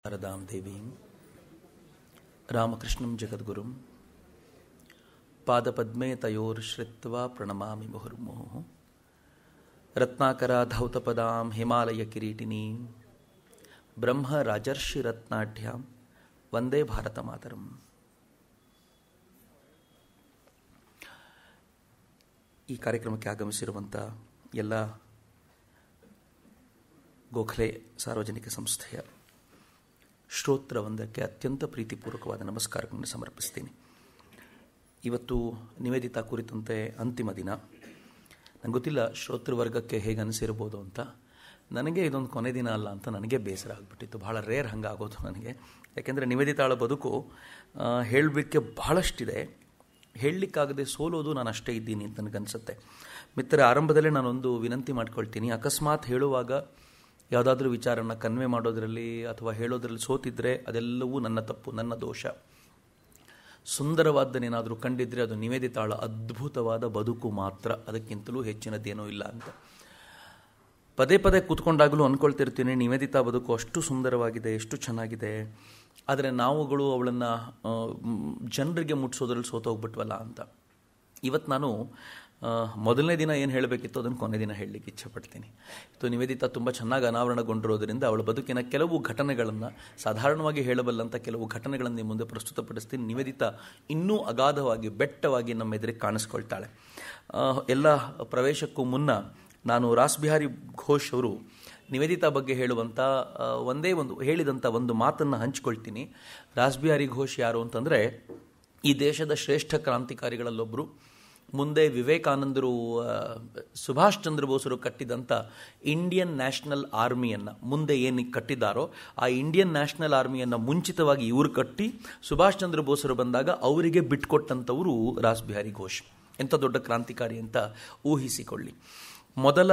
ಶಾರದಾಂ ದೇವೀಂ ರಾಮಕೃಷ್ಣಂ ಜಗದ್ಗುರುಂ ಪಾದಪದ್ಮೇ ತಯೋರ್ಶ್ರಿತ್ವಾ ಪ್ರಣಮಾಮಿ ಮುಹುರ್ಮುಹುಃ ರತ್ನಾಕರಾಧೌತಪದಾಂ ಹಿಮಾಲಯ ಕಿರೀಟಿನೀಂ ಬ್ರಹ್ಮ ರಾಜರ್ಷಿ ರತ್ನಾಢ್ಯಾಂ ವಂದೇ ಭಾರತ ಮಾತರಂ. ಈ ಕಾರ್ಯಕ್ರಮಕ್ಕೆ ಆಗಮಿಸಿರುವಂಥ ಎಲ್ಲ ಗೋಖಲೆ ಸಾರ್ವಜನಿಕ ಸಂಸ್ಥೆಯ ಶ್ರೋತೃವೃಂದಕ್ಕೆ ಅತ್ಯಂತ ಪ್ರೀತಿಪೂರ್ವಕವಾದ ನಮಸ್ಕಾರಗಳನ್ನು ಸಮರ್ಪಿಸ್ತೀನಿ. ಇವತ್ತು ನಿವೇದಿತಾ ಕುರಿತಂತೆ ಅಂತಿಮ ದಿನ. ನನಗೆ ಗೊತ್ತಿಲ್ಲ ಶ್ರೋತೃವರ್ಗಕ್ಕೆ ಹೇಗೆ ಅನಿಸಿರ್ಬೋದು ಅಂತ. ನನಗೆ ಇದೊಂದು ಕೊನೆ ದಿನ ಅಲ್ಲ ಅಂತ ನನಗೆ ಬೇಸರ ಆಗಿಬಿಟ್ಟಿತ್ತು. ಭಾಳ ರೇರ್ ಹಂಗಾಗೋದು ನನಗೆ. ಯಾಕೆಂದರೆ ನಿವೇದಿತಾಳ ಬದುಕು ಹೇಳಲಿಕ್ಕೆ ಬಹಳಷ್ಟಿದೆ. ಹೇಳಲಿಕ್ಕಾಗದೆ ಸೋಲೋದು ನಾನು ಅಷ್ಟೇ ಇದ್ದೀನಿ ಅಂತ ನನಗನ್ಸುತ್ತೆ. ಮಿತ್ರರ, ಆರಂಭದಲ್ಲೇ ನಾನೊಂದು ವಿನಂತಿ ಮಾಡ್ಕೊಳ್ತೀನಿ. ಅಕಸ್ಮಾತ್ ಹೇಳುವಾಗ ಯಾವುದಾದ್ರೂ ವಿಚಾರನ ಕನ್ವೆ ಮಾಡೋದರಲ್ಲಿ ಅಥವಾ ಹೇಳೋದ್ರಲ್ಲಿ ಸೋತಿದ್ರೆ ಅದೆಲ್ಲವೂ ನನ್ನ ತಪ್ಪು, ನನ್ನ ದೋಷ. ಸುಂದರವಾದ್ದನ್ನೇನಾದರೂ ಕಂಡಿದ್ರೆ ಅದು ನಿವೇದಿತಾಳ ಅದ್ಭುತವಾದ ಬದುಕು ಮಾತ್ರ, ಅದಕ್ಕಿಂತಲೂ ಹೆಚ್ಚಿನದೇನೂ ಇಲ್ಲ ಅಂತ. ಪದೇ ಪದೇ ಕೂತ್ಕೊಂಡಾಗಲೂ ಅಂದ್ಕೊಳ್ತಿರ್ತೀನಿ, ನಿವೇದಿತಾ ಬದುಕು ಅಷ್ಟು ಸುಂದರವಾಗಿದೆ, ಎಷ್ಟು ಚೆನ್ನಾಗಿದೆ, ಆದರೆ ನಾವುಗಳು ಅವಳನ್ನು ಜನರಿಗೆ ಮುಟ್ಟಿಸೋದ್ರಲ್ಲಿ ಸೋತೋಗ್ಬಿಟ್ವಲ್ಲ ಅಂತ. ಇವತ್ತು ನಾನು ಮೊದಲನೇ ದಿನ ಏನು ಹೇಳಬೇಕಿತ್ತು ಅದನ್ನು ಕೊನೆ ದಿನ ಹೇಳಲಿಕ್ಕೆ ಇಚ್ಛೆಪಡ್ತೀನಿ. ನಿವೇದಿತಾ ತುಂಬ ಚೆನ್ನಾಗಿ ಅನಾವರಣಗೊಂಡಿರೋದ್ರಿಂದ ಅವಳ ಬದುಕಿನ ಕೆಲವು ಘಟನೆಗಳನ್ನು, ಸಾಧಾರಣವಾಗಿ ಹೇಳಬಲ್ಲಂಥ ಕೆಲವು ಘಟನೆಗಳನ್ನು ನಿಮ್ಮ ಮುಂದೆ ಪ್ರಸ್ತುತಪಡಿಸ್ತೀನಿ. ನಿವೇದಿತಾ ಇನ್ನೂ ಅಗಾಧವಾಗಿ, ಬೆಟ್ಟವಾಗಿ ನಮ್ಮ ಎದುರಿಗೆ ಕಾಣಿಸ್ಕೊಳ್ತಾಳೆ. ಎಲ್ಲ ಪ್ರವೇಶಕ್ಕೂ ಮುನ್ನ ನಾನು ರಾಸ್ಬಿಹಾರಿ ಘೋಷ್ ಅವರು ನಿವೇದಿತಾ ಬಗ್ಗೆ ಹೇಳುವಂಥ ಹೇಳಿದಂಥ ಒಂದು ಮಾತನ್ನು ಹಂಚ್ಕೊಳ್ತೀನಿ. ರಾಸ್ಬಿಹಾರಿ ಘೋಷ್ ಯಾರು ಅಂತಂದರೆ, ಈ ದೇಶದ ಶ್ರೇಷ್ಠ ಕ್ರಾಂತಿಕಾರಿಗಳಲ್ಲೊಬ್ಬರು. ಮುಂದೆ ವಿವೇಕಾನಂದರು, ಸುಭಾಷ್ ಚಂದ್ರ ಬೋಸರು ಕಟ್ಟಿದಂಥ ಇಂಡಿಯನ್ ನ್ಯಾಷನಲ್ ಆರ್ಮಿಯನ್ನು ಮುಂದೆ ಏನು ಕಟ್ಟಿದ್ದಾರೋ ಆ ಇಂಡಿಯನ್ ನ್ಯಾಷನಲ್ ಆರ್ಮಿಯನ್ನು ಮುಂಚಿತವಾಗಿ ಇವರು ಕಟ್ಟಿ ಸುಭಾಷ್ ಚಂದ್ರ ಬೋಸರು ಬಂದಾಗ ಅವರಿಗೆ ಬಿಟ್ಕೊಟ್ಟಂಥವರು ರಾಸ್ಬಿಹಾರಿ ಘೋಷ್. ಎಂಥ ದೊಡ್ಡ ಕ್ರಾಂತಿಕಾರಿ ಅಂತ ಊಹಿಸಿಕೊಳ್ಳಿ. ಮೊದಲ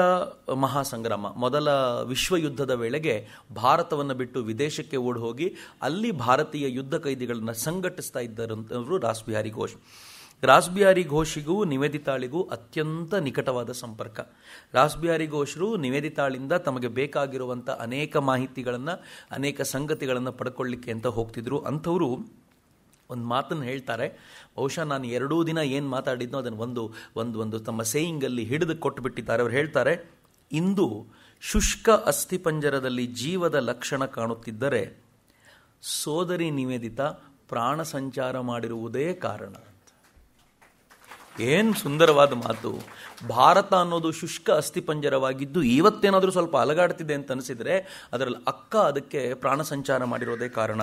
ಮಹಾಸಂಗ್ರಾಮ, ಮೊದಲ ವಿಶ್ವಯುದ್ಧದ ವೇಳೆಗೆ ಭಾರತವನ್ನು ಬಿಟ್ಟು ವಿದೇಶಕ್ಕೆ ಓಡಿ ಹೋಗಿ ಅಲ್ಲಿ ಭಾರತೀಯ ಯುದ್ಧ ಕೈದಿಗಳನ್ನು ಸಂಘಟಿಸ್ತಾ ಇದ್ದಂಥವರು ರಾಸ್ಬಿಹಾರಿ ಘೋಷ್. ರಾಸ್ಬಿಹಾರಿ ಘೋಷಿಗೂ ನಿವೇದಿತಾಳಿಗೂ ಅತ್ಯಂತ ನಿಕಟವಾದ ಸಂಪರ್ಕ. ರಾಸ್ಬಿಹಾರಿ ಘೋಷರು ನಿವೇದಿತಾಳಿಂದ ತಮಗೆ ಬೇಕಾಗಿರುವಂಥ ಅನೇಕ ಮಾಹಿತಿಗಳನ್ನು, ಅನೇಕ ಸಂಗತಿಗಳನ್ನು ಪಡ್ಕೊಳ್ಳಿಕ್ಕೆ ಅಂತ ಹೋಗ್ತಿದ್ರು. ಅಂಥವರು ಒಂದು ಮಾತನ್ನು ಹೇಳ್ತಾರೆ. ಬಹುಶಃ ನಾನು 2 ದಿನ ಏನು ಮಾತಾಡಿದ್ನೋ ಅದನ್ನು ಒಂದು ತಮ್ಮ ಸೇಯಿಂಗಲ್ಲಿ ಹಿಡಿದು ಕೊಟ್ಟುಬಿಟ್ಟಿದ್ದಾರೆ. ಅವ್ರು ಹೇಳ್ತಾರೆ, ಇಂದು ಶುಷ್ಕ ಅಸ್ಥಿಪಂಜರದಲ್ಲಿ ಜೀವದ ಲಕ್ಷಣ ಕಾಣುತ್ತಿದ್ದರೆ ಸೋದರಿ ನಿವೇದಿತಾ ಪ್ರಾಣ ಸಂಚಾರ ಮಾಡಿರುವುದೇ ಕಾರಣ. ಏನು ಸುಂದರವಾದ ಮಾತು. ಭಾರತ ಅನ್ನೋದು ಶುಷ್ಕ ಅಸ್ಥಿಪಂಜರವಾಗಿದ್ದು ಇವತ್ತೇನಾದರೂ ಸ್ವಲ್ಪ ಅಲಗಾಡ್ತಿದೆ ಅಂತ ಅನಿಸಿದರೆ ಅದರಲ್ಲಿ ಅಕ್ಕ ಅದಕ್ಕೆ ಪ್ರಾಣ ಸಂಚಾರ ಮಾಡಿರೋದೇ ಕಾರಣ.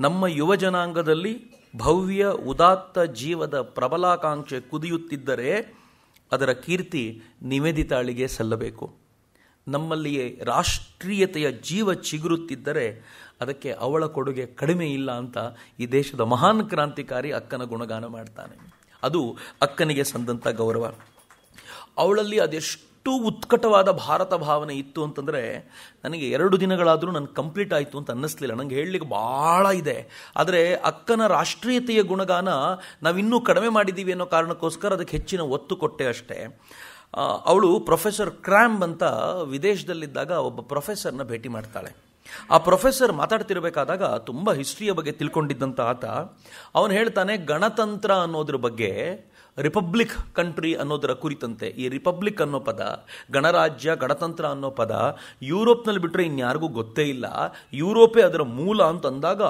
ನಮ್ಮ ಯುವ ಜನಾಂಗದಲ್ಲಿ ಭವ್ಯ ಉದಾತ್ತ ಜೀವದ ಪ್ರಬಲಾಕಾಂಕ್ಷೆ ಕುದಿಯುತ್ತಿದ್ದರೆ ಅದರ ಕೀರ್ತಿ ನಿವೇದಿತಾಳಿಗೆ ಸಲ್ಲಬೇಕು. ನಮ್ಮಲ್ಲಿಯೇ ರಾಷ್ಟ್ರೀಯತೆಯ ಜೀವ ಚಿಗುರುತ್ತಿದ್ದರೆ ಅದಕ್ಕೆ ಅವಳ ಕೊಡುಗೆ ಕಡಿಮೆ ಇಲ್ಲ ಅಂತ ಈ ದೇಶದ ಮಹಾನ್ ಕ್ರಾಂತಿಕಾರಿ ಅಕ್ಕನ ಗುಣಗಾನ ಮಾಡ್ತಾನೆ. ಅದು ಅಕ್ಕನಿಗೆ ಸಂದಂಥ ಗೌರವ. ಅವಳಲ್ಲಿ ಅದೆಷ್ಟು ಉತ್ಕಟವಾದ ಭಾರತ ಭಾವನೆ ಇತ್ತು ಅಂತಂದರೆ ನನಗೆ 2 ದಿನಗಳಾದರೂ ನನಗೆ ಕಂಪ್ಲೀಟ್ ಆಯಿತು ಅಂತ ಅನ್ನಿಸ್ಲಿಲ್ಲ. ನನಗೆ ಹೇಳಲಿಕ್ಕೆ ಭಾಳ ಇದೆ. ಆದರೆ ಅಕ್ಕನ ರಾಷ್ಟ್ರೀಯತೆಯ ಗುಣಗಾನ ನಾವಿನ್ನೂ ಕಡಿಮೆ ಮಾಡಿದ್ದೀವಿ ಅನ್ನೋ ಕಾರಣಕ್ಕೋಸ್ಕರ ಅದಕ್ಕೆ ಹೆಚ್ಚಿನ ಒತ್ತು ಕೊಟ್ಟೆ ಅಷ್ಟೇ. ಅವಳು ಪ್ರೊಫೆಸರ್ ಕ್ರ್ಯಾಂಬ್ ಅಂತ ವಿದೇಶದಲ್ಲಿದ್ದಾಗ ಒಬ್ಬ ಪ್ರೊಫೆಸರ್ನ ಭೇಟಿ ಮಾಡ್ತಾಳೆ. ಆ ಪ್ರೊಫೆಸರ್ ಮಾತಾಡ್ತಿರ್ಬೇಕಾದಾಗ ತುಂಬ ಹಿಸ್ಟ್ರಿಯ ಬಗ್ಗೆ ತಿಳ್ಕೊಂಡಿದ್ದಂಥ ಆತ ಅವನು ಹೇಳ್ತಾನೆ, ಗಣತಂತ್ರ ಅನ್ನೋದ್ರ ಬಗ್ಗೆ, ರಿಪಬ್ಲಿಕ್ ಕಂಟ್ರಿ ಅನ್ನೋದರ ಕುರಿತಂತೆ, ಈ ರಿಪಬ್ಲಿಕ್ ಅನ್ನೋ ಪದ, ಗಣರಾಜ್ಯ, ಗಣತಂತ್ರ ಅನ್ನೋ ಪದ ಯುರೋಪ್ನಲ್ಲಿ ಬಿಟ್ಟರೆ ಇನ್ಯಾರಿಗೂ ಗೊತ್ತೇ ಇಲ್ಲ. ಯುರೋಪೇ ಅದರ ಮೂಲ ಅಂತ ಅಂದಾಗ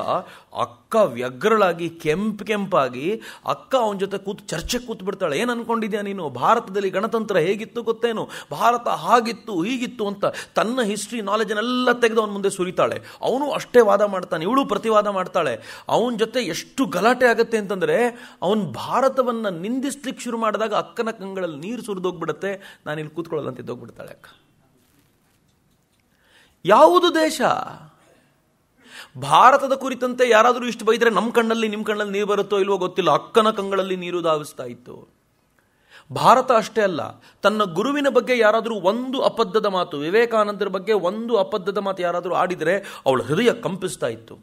ಅಕ್ಕ ವ್ಯಗ್ರಳಾಗಿ ಕೆಂಪಾಗಿ ಅಕ್ಕ ಅವನ ಜೊತೆ ಚರ್ಚೆ ಕೂತ್ಬಿಡ್ತಾಳೆ. ಏನು ಅನ್ಕೊಂಡಿದ್ಯಾ ನೀನು? ಭಾರತದಲ್ಲಿ ಗಣತಂತ್ರ ಹೇಗಿತ್ತು ಗೊತ್ತೇನು? ಭಾರತ ಹಾಗಿತ್ತು ಹೀಗಿತ್ತು ಅಂತ ತನ್ನ ಹಿಸ್ಟ್ರಿ ನಾಲೆಜನ್ನೆಲ್ಲ ತೆಗೆದು ಅವನ ಮುಂದೆ ಸುರಿತಾಳೆ. ಅವನು ಅಷ್ಟೇ ವಾದ ಮಾಡ್ತಾನೆ, ಇವಳು ಪ್ರತಿವಾದ ಮಾಡ್ತಾಳೆ. ಅವನ ಜೊತೆ ಎಷ್ಟು ಗಲಾಟೆ ಆಗುತ್ತೆ ಅಂತಂದರೆ ಅವನು ಭಾರತವನ್ನು ನಿಂದಿಸ್ಲಿಕ್ಕೆ ಶುರು ಮಾಡಿದಾಗ ಅಕ್ಕನ ಕಂಗಳಲ್ಲಿ ನೀರು ಸುರಿದೋಗ್ಬಿಡುತ್ತೆ. ನಾನಿಲ್ಲಿ ಕೂತ್ಕೊಳ್ಳಲ್ಲ ಅಂತ ಇದ್ದೋಗ್ಬಿಡ್ತಾಳೆ ಅಕ್ಕ. ಯಾವುದು ದೇಶ? ಭಾರತದ ಕುರಿತಂತೆ ಯಾರಾದರೂ ಇಷ್ಟು ಬೈದರೆ ನಮ್ಮ ಕಣ್ಣಲ್ಲಿ ನಿಮ್ಮ ಕಣ್ಣಲ್ಲಿ ನೀರು ಬರುತ್ತೋ ಇಲ್ವೋ ಗೊತ್ತಿಲ್ಲ. ಅಕ್ಕನ ಕಂಗಳಲ್ಲಿ ನೀರು ಧಾವಿಸ್ತಾ ಇತ್ತು. ಭಾರತ ಅಷ್ಟೇ ಅಲ್ಲ, ತನ್ನ ಗುರುವಿನ ಬಗ್ಗೆ ಯಾರಾದರೂ ಒಂದು ಅಪದ್ಧದ ಮಾತು, ವಿವೇಕಾನಂದರ ಬಗ್ಗೆ ಒಂದು ಅಪದ್ಧದ ಮಾತು ಯಾರಾದರೂ ಆಡಿದರೆ ಅವಳ ಹೃದಯ ಕಂಪಿಸ್ತಾ ಇತ್ತು.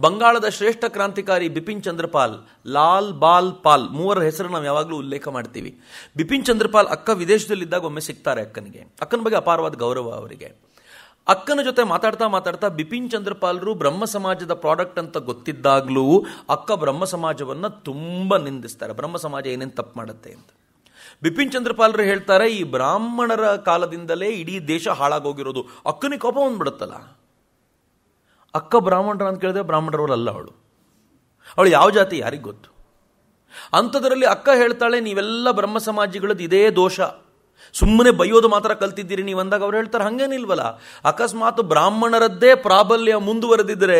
ಬಂಗಾಳದ ಶ್ರೇಷ್ಠ ಕ್ರಾಂತಿಕಾರಿ ಬಿಪಿನ್ ಚಂದ್ರಪಾಲ್, ಲಾಲ್ ಬಾಲ್ ಪಾಲ್, 3 ಹೆಸರು ನಾವು ಯಾವಾಗಲೂ ಉಲ್ಲೇಖ ಮಾಡ್ತೀವಿ. ಬಿಪಿನ್ ಚಂದ್ರಪಾಲ್ ಅಕ್ಕ ವಿದೇಶದಲ್ಲಿದ್ದಾಗ ಒಮ್ಮೆ ಸಿಗ್ತಾರೆ ಅಕ್ಕನಿಗೆ. ಅಕ್ಕನ ಬಗ್ಗೆ ಅಪಾರವಾದ ಗೌರವ ಅವರಿಗೆ. ಅಕ್ಕನ ಜೊತೆ ಮಾತಾಡ್ತಾ ಮಾತಾಡ್ತಾ ಬಿಪಿನ್ ಚಂದ್ರಪಾಲರು ಬ್ರಹ್ಮ ಸಮಾಜದ ಪ್ರಾಡಕ್ಟ್ ಅಂತ ಗೊತ್ತಿದ್ದಾಗ್ಲೂ ಅಕ್ಕ ಬ್ರಹ್ಮ ಸಮಾಜವನ್ನು ತುಂಬ ನಿಂದಿಸ್ತಾರೆ. ಬ್ರಹ್ಮ ಸಮಾಜ ಏನೇನು ತಪ್ಪು ಮಾಡುತ್ತೆ ಅಂತ. ಬಿಪಿನ್ ಚಂದ್ರಪಾಲರು ಹೇಳ್ತಾರೆ, ಈ ಬ್ರಾಹ್ಮಣರ ಕಾಲದಿಂದಲೇ ಇಡೀ ದೇಶ ಹಾಳಾಗೋಗಿರೋದು. ಅಕ್ಕನಿಗೆ ಕೋಪ ಬಂದ್ಬಿಡುತ್ತಲ್ಲ. ಅಕ್ಕ ಬ್ರಾಹ್ಮಣರ ಅಂತ ಕೇಳಿದ್ರೆ ಬ್ರಾಹ್ಮಣರವರಲ್ಲ ಅವಳು ಯಾವ ಜಾತಿ ಯಾರಿಗೆ ಗೊತ್ತು. ಅಂಥದ್ರಲ್ಲಿ ಅಕ್ಕ ಹೇಳ್ತಾಳೆ, ನೀವೆಲ್ಲ ಬ್ರಹ್ಮ ಸಮಾಜಿಗಳದ್ದು ಇದೇ ದೋಷ, ಸುಮ್ಮನೆ ಬೈಯೋದು ಮಾತ್ರ ಕಲ್ತಿದ್ದೀರಿ ನೀವು ಅಂದಾಗ ಅವ್ರು ಹೇಳ್ತಾರೆ, ಹಂಗೇನಿಲ್ವಲ್ಲ, ಅಕಸ್ಮಾತ್ ಬ್ರಾಹ್ಮಣರದ್ದೇ ಪ್ರಾಬಲ್ಯ ಮುಂದುವರೆದಿದ್ರೆ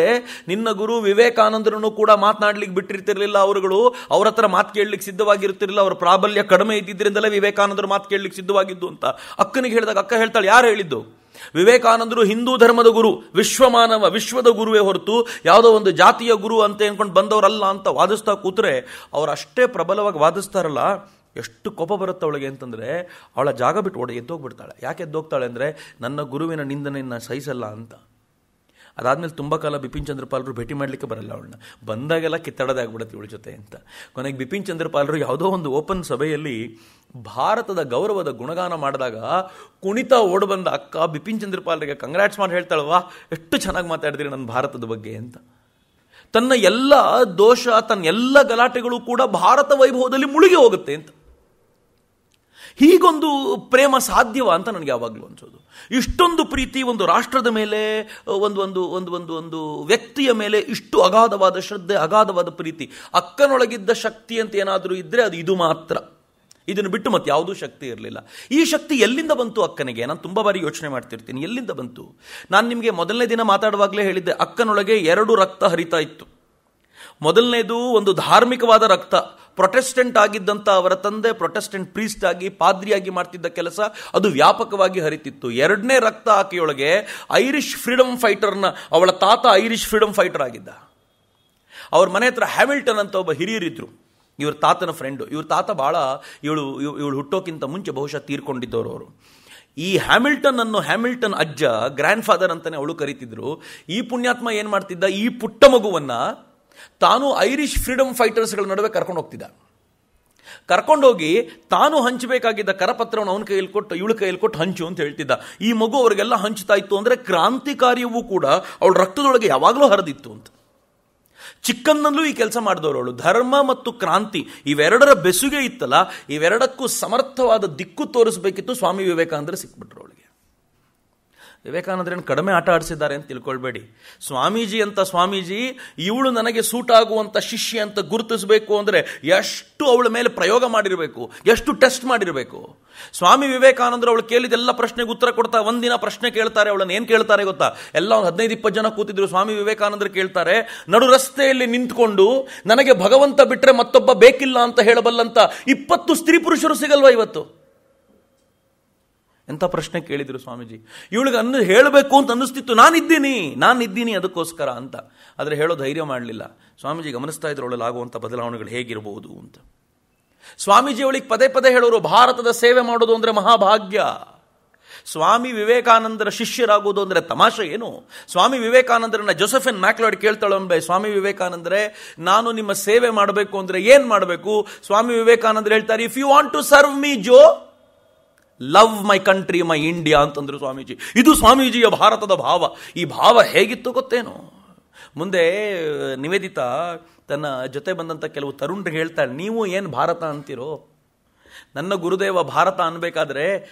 ನಿನ್ನ ಗುರು ವಿವೇಕಾನಂದರನ್ನು ಕೂಡ ಮಾತನಾಡ್ಲಿಕ್ಕೆ ಬಿಟ್ಟಿರ್ತಿರ್ಲಿಲ್ಲ. ಅವರುಗಳು ಅವ್ರ ಹತ್ರ ಮಾತು ಕೇಳಲಿಕ್ಕೆ ಸಿದ್ಧವಾಗಿರ್ತಿರ್ಲಿಲ್ಲ. ಅವರ ಪ್ರಾಬಲ್ಯ ಕಡಿಮೆ ಇದ್ದಿದ್ದರಿಂದಲೇ ವಿವೇಕಾನಂದರು ಮಾತು ಕೇಳಲಿಕ್ಕೆ ಸಿದ್ಧವಾಗಿದ್ದು ಅಂತ ಅಕ್ಕನಿಗೆ ಹೇಳಿದಾಗ ಅಕ್ಕ ಹೇಳ್ತಾಳೆ, ಯಾರು ಹೇಳಿದ್ದು? ವಿವೇಕಾನಂದರು ಹಿಂದೂ ಧರ್ಮದ ಗುರು, ವಿಶ್ವಮಾನವ, ವಿಶ್ವದ ಗುರುವೇ ಹೊರತು ಯಾವುದೋ ಒಂದು ಜಾತಿಯ ಗುರು ಅಂತ ಅನ್ಕೊಂಡು ಬಂದವರಲ್ಲ ಅಂತ ವಾದಿಸ್ತಾ ಕೂತ್ರೆ ಅವ್ರು ಅಷ್ಟೇ ಪ್ರಬಲವಾಗಿ ವಾದಿಸ್ತಾರಲ್ಲ, ಎಷ್ಟು ಕೋಪ ಬರುತ್ತೆ ಅವಳಿಗೆ ಅಂತಂದರೆ ಅವಳ ಜಾಗ ಬಿಟ್ಟು ಎದ್ದೋಗ್ಬಿಡ್ತಾಳೆ. ಯಾಕೆ ಎದ್ದೋಗ್ತಾಳೆ ಅಂದರೆ, ನನ್ನ ಗುರುವಿನ ನಿಂದನೆಯನ್ನು ಸಹಿಸಲ್ಲ ಅಂತ. ಅದಾದಮೇಲೆ ತುಂಬ ಕಾಲ ಬಿಪಿನ್ ಚಂದ್ರಪಾಲರು ಭೇಟಿ ಮಾಡಲಿಕ್ಕೆ ಬರಲ್ಲ ಅವಳನ್ನ. ಬಂದಾಗೆಲ್ಲ ಕಿತ್ತಾಡೋದೇ ಆಗ್ಬಿಡುತ್ತೆ ಇವಳ ಜೊತೆ ಅಂತ. ಕೊನೆಗೆ ಬಿಪಿನ್ ಚಂದ್ರಪಾಲರು ಯಾವುದೋ ಒಂದು ಓಪನ್ ಸಭೆಯಲ್ಲಿ ಭಾರತದ ಗೌರವದ ಗುಣಗಾನ ಮಾಡಿದಾಗ ಕುಣಿತಾ ಓಡ್ ಬಂದ ಅಕ್ಕ ಬಿಪಿನ್ ಚಂದ್ರಪಾಲರಿಗೆ ಕಂಗ್ರಾಟ್ಸ್ ಮಾಡಿ ಹೇಳ್ತಾಳವಾ, ಎಷ್ಟು ಚೆನ್ನಾಗಿ ಮಾತಾಡಿದ್ರಿ ನನ್ನ ಭಾರತದ ಬಗ್ಗೆ ಅಂತ. ತನ್ನ ಎಲ್ಲ ದೋಷ, ತನ್ನ ಎಲ್ಲ ಗಲಾಟೆಗಳು ಕೂಡ ಭಾರತ ವೈಭವದಲ್ಲಿ ಮುಳುಗಿ ಹೋಗುತ್ತೆ ಅಂತ. ಹೀಗೊಂದು ಪ್ರೇಮ ಸಾಧ್ಯವ ಅಂತ ನನಗೆ ಯಾವಾಗಲೂ ಅನ್ಸೋದು. ಇಷ್ಟೊಂದು ಪ್ರೀತಿ ಒಂದು ರಾಷ್ಟ್ರದ ಮೇಲೆ, ಒಂದು ಒಂದು ಒಂದು ಒಂದು ಒಂದು ವ್ಯಕ್ತಿಯ ಮೇಲೆ ಇಷ್ಟು ಅಗಾಧವಾದ ಶ್ರದ್ಧೆ, ಅಗಾಧವಾದ ಪ್ರೀತಿ. ಅಕ್ಕನೊಳಗಿದ್ದ ಶಕ್ತಿ ಅಂತ ಏನಾದರೂ ಇದ್ದರೆ ಅದು ಇದು ಮಾತ್ರ. ಇದನ್ನು ಬಿಟ್ಟು ಮತ್ತೆ ಯಾವುದೂ ಶಕ್ತಿ ಇರಲಿಲ್ಲ. ಈ ಶಕ್ತಿ ಎಲ್ಲಿಂದ ಬಂತು ಅಕ್ಕನಿಗೆ? ನಾನು ತುಂಬ ಬಾರಿ ಯೋಚನೆ ಮಾಡ್ತಿರ್ತೀನಿ, ಎಲ್ಲಿಂದ ಬಂತು? ನಾನು ನಿಮಗೆ ಮೊದಲನೇ ದಿನ ಮಾತಾಡುವಾಗಲೇ ಹೇಳಿದ್ದೆ, ಅಕ್ಕನೊಳಗೆ 2 ರಕ್ತ ಹರಿತಾ ಇತ್ತು. ಮೊದಲನೇದು ಒಂದು ಧಾರ್ಮಿಕವಾದ ರಕ್ತ. ಪ್ರೊಟೆಸ್ಟೆಂಟ್ ಆಗಿದ್ದಂಥ ಅವರ ತಂದೆ ಪ್ರೊಟೆಸ್ಟೆಂಟ್ ಪ್ರೀಸ್ಟ್ ಆಗಿ ಪಾದ್ರಿಯಾಗಿ ಮಾಡ್ತಿದ್ದ ಕೆಲಸ ಅದು ವ್ಯಾಪಕವಾಗಿ ಹರಿತಿತ್ತು. 2ನೇ ರಕ್ತ ಆಕೆಯೊಳಗೆ ಐರಿಷ್ ಫ್ರೀಡಮ್ ಫೈಟರ್ನ, ಅವಳ ತಾತ ಐರಿಷ್ ಫ್ರೀಡಮ್ ಫೈಟರ್ ಆಗಿದ್ದ. ಅವ್ರ ಮನೆ ಹತ್ರ ಹ್ಯಾಮಿಲ್ಟನ್ ಅಂತ ಒಬ್ಬ ಹಿರಿಯರಿದ್ರು, ಇವ್ರ ತಾತನ ಫ್ರೆಂಡು. ಇವ್ರ ತಾತ ಭಾಳ ಇವಳು ಹುಟ್ಟೋಕ್ಕಿಂತ ಮುಂಚೆ ಬಹುಶಃ ತೀರ್ಕೊಂಡಿದ್ದವರು ಅವರು. ಈ ಹ್ಯಾಮಿಲ್ಟನ್ ಅಜ್ಜ, ಗ್ರ್ಯಾಂಡ್ ಫಾದರ್ ಅಂತಾನೆ ಅವಳು ಕರೀತಿದ್ರು. ಈ ಪುಣ್ಯಾತ್ಮ ಏನು ಮಾಡ್ತಿದ್ದ, ಈ ಪುಟ್ಟ ಮಗುವನ್ನು ತಾನು ಐರಿಷ್ ಫ್ರೀಡಮ್ ಫೈಟರ್ಸ್ಗಳ ನಡುವೆ ಕರ್ಕೊಂಡು ಹೋಗ್ತಿದ್ದ. ಕರ್ಕೊಂಡೋಗಿ ತಾನು ಹಂಚಬೇಕಾಗಿದ್ದ ಕರಪತ್ರವನ್ನು ಅವನ ಕೈಯಲ್ಲಿ ಕೊಟ್ಟು ಇವಳ ಕೈಯಲ್ಲಿ ಕೊಟ್ಟು ಹಂಚು ಅಂತ ಹೇಳ್ತಿದ್ದ. ಈ ಮಗು ಅವರಿಗೆಲ್ಲ ಹಂಚ್ತಾ ಇತ್ತು. ಅಂದರೆ ಕ್ರಾಂತಿಕಾರ್ಯವೂ ಕೂಡ ಅವಳ ರಕ್ತದೊಳಗೆ ಯಾವಾಗಲೂ ಹರಿದಿತ್ತು ಅಂತ. ಚಿಕ್ಕಂದಲ್ಲೂ ಈ ಕೆಲಸ ಮಾಡಿದವರು ಅವಳು. ಧರ್ಮ ಮತ್ತು ಕ್ರಾಂತಿ ಇವೆರಡರ ಬೆಸುಗೆ ಇತ್ತಲ್ಲ, ಇವೆರಡಕ್ಕೂ ಸಮರ್ಥವಾದ ದಿಕ್ಕು ತೋರಿಸಬೇಕಿತ್ತು. ಸ್ವಾಮಿ ವಿವೇಕಾನಂದರು ಸಿಕ್ಬಿಟ್ರು ಅವಳಿಗೆ. ವಿವೇಕಾನಂದರೇನು ಕಡಿಮೆ ಆಟ ಆಡಿಸಿದ್ದಾರೆ ಅಂತ ತಿಳ್ಕೊಳ್ಬೇಡಿ. ಸ್ವಾಮೀಜಿ ಅಂತ ಸ್ವಾಮೀಜಿ, ಇವಳು ನನಗೆ ಸೂಟ್ ಆಗುವಂಥ ಶಿಷ್ಯ ಅಂತ ಗುರುತಿಸಬೇಕು ಅಂದರೆ ಎಷ್ಟು ಅವಳ ಮೇಲೆ ಪ್ರಯೋಗ ಮಾಡಿರಬೇಕು, ಎಷ್ಟು ಟೆಸ್ಟ್ ಮಾಡಿರಬೇಕು. ಸ್ವಾಮಿ ವಿವೇಕಾನಂದರು ಅವಳು ಕೇಳಿದೆಲ್ಲ ಪ್ರಶ್ನೆಗೆ ಉತ್ತರ ಕೊಡ್ತಾ ಒಂದಿನ ಪ್ರಶ್ನೆ ಕೇಳ್ತಾರೆ. ಅವಳನ್ನು ಏನು ಕೇಳ್ತಾರೆ ಗೊತ್ತಾ? ಎಲ್ಲ ಒಂದು 15-20 ಜನ ಕೂತಿದ್ರು. ಸ್ವಾಮಿ ವಿವೇಕಾನಂದರು ಕೇಳ್ತಾರೆ, ನಡು ರಸ್ತೆಯಲ್ಲಿ ನಿಂತ್ಕೊಂಡು ನನಗೆ ಭಗವಂತ ಬಿಟ್ಟರೆ ಮತ್ತೊಬ್ಬ ಬೇಕಿಲ್ಲ ಅಂತ ಹೇಳಬಲ್ಲಂತ 20 ಸ್ತ್ರೀ ಪುರುಷರು ಸಿಗಲ್ವಾ ಇವತ್ತು? ಎಂಥ ಪ್ರಶ್ನೆ ಕೇಳಿದ್ರು ಸ್ವಾಮೀಜಿ. ಇವಳಿಗೆ ಹೇಳಬೇಕು ಅಂತ ಅನ್ನಿಸ್ತಿತ್ತು, ನಾನಿದ್ದೀನಿ ಅದಕ್ಕೋಸ್ಕರ ಅಂತ. ಆದರೆ ಹೇಳೋ ಧೈರ್ಯ ಮಾಡಲಿಲ್ಲ. ಸ್ವಾಮೀಜಿ ಗಮನಿಸ್ತಾ ಇದ್ರು ಅವಳಲ್ಲಿ ಆಗುವಂಥ ಬದಲಾವಣೆಗಳು ಹೇಗಿರಬಹುದು ಅಂತ. ಸ್ವಾಮೀಜಿ ಅವಳಿಗೆ ಪದೇ ಪದೇ ಹೇಳೋರು, ಭಾರತದ ಸೇವೆ ಮಾಡೋದು ಅಂದರೆ ಮಹಾಭಾಗ್ಯ. ಸ್ವಾಮಿ ವಿವೇಕಾನಂದರ ಶಿಷ್ಯರಾಗುವುದು ಅಂದರೆ ತಮಾಷೆ ಏನು? ಸ್ವಾಮಿ ವಿವೇಕಾನಂದರನ್ನ ಜೋಸೆಫಿನ್ ಮ್ಯಾಕ್ಲಾಯ್ಡ್ ಕೇಳ್ತಾಳೆ, ಸ್ವಾಮಿ ವಿವೇಕಾನಂದರೇ, ನಾನು ನಿಮ್ಮ ಸೇವೆ ಮಾಡಬೇಕು ಅಂದರೆ ಏನು ಮಾಡಬೇಕು? ಸ್ವಾಮಿ ವಿವೇಕಾನಂದರು ಹೇಳ್ತಾರೆ, if you want to serve me ಜೋ, love my country, my India ಅಂತಂದ್ರು ಸ್ವಾಮೀಜಿ. ಇದು ಸ್ವಾಮೀಜಿಯ ಭಾರತದ ಭಾವ. ಈ ಭಾವ ಹೇಗಿತ್ತು ಗೊತ್ತೇನು? ಮುಂದೆ ನಿವೇದಿತಾ ತನ್ನ ಜೊತೆ ಬಂದಂಥ ಕೆಲವು ತರುಣರಿಗೆ ಹೇಳ್ತಾಳೆ, ನೀವು ಏನು ಭಾರತ ಅಂತೀರೋ? ನನ್ನ ಗುರುದೇವ ಭಾರತ ಅನ್ಬೇಕಾದ್ರೆ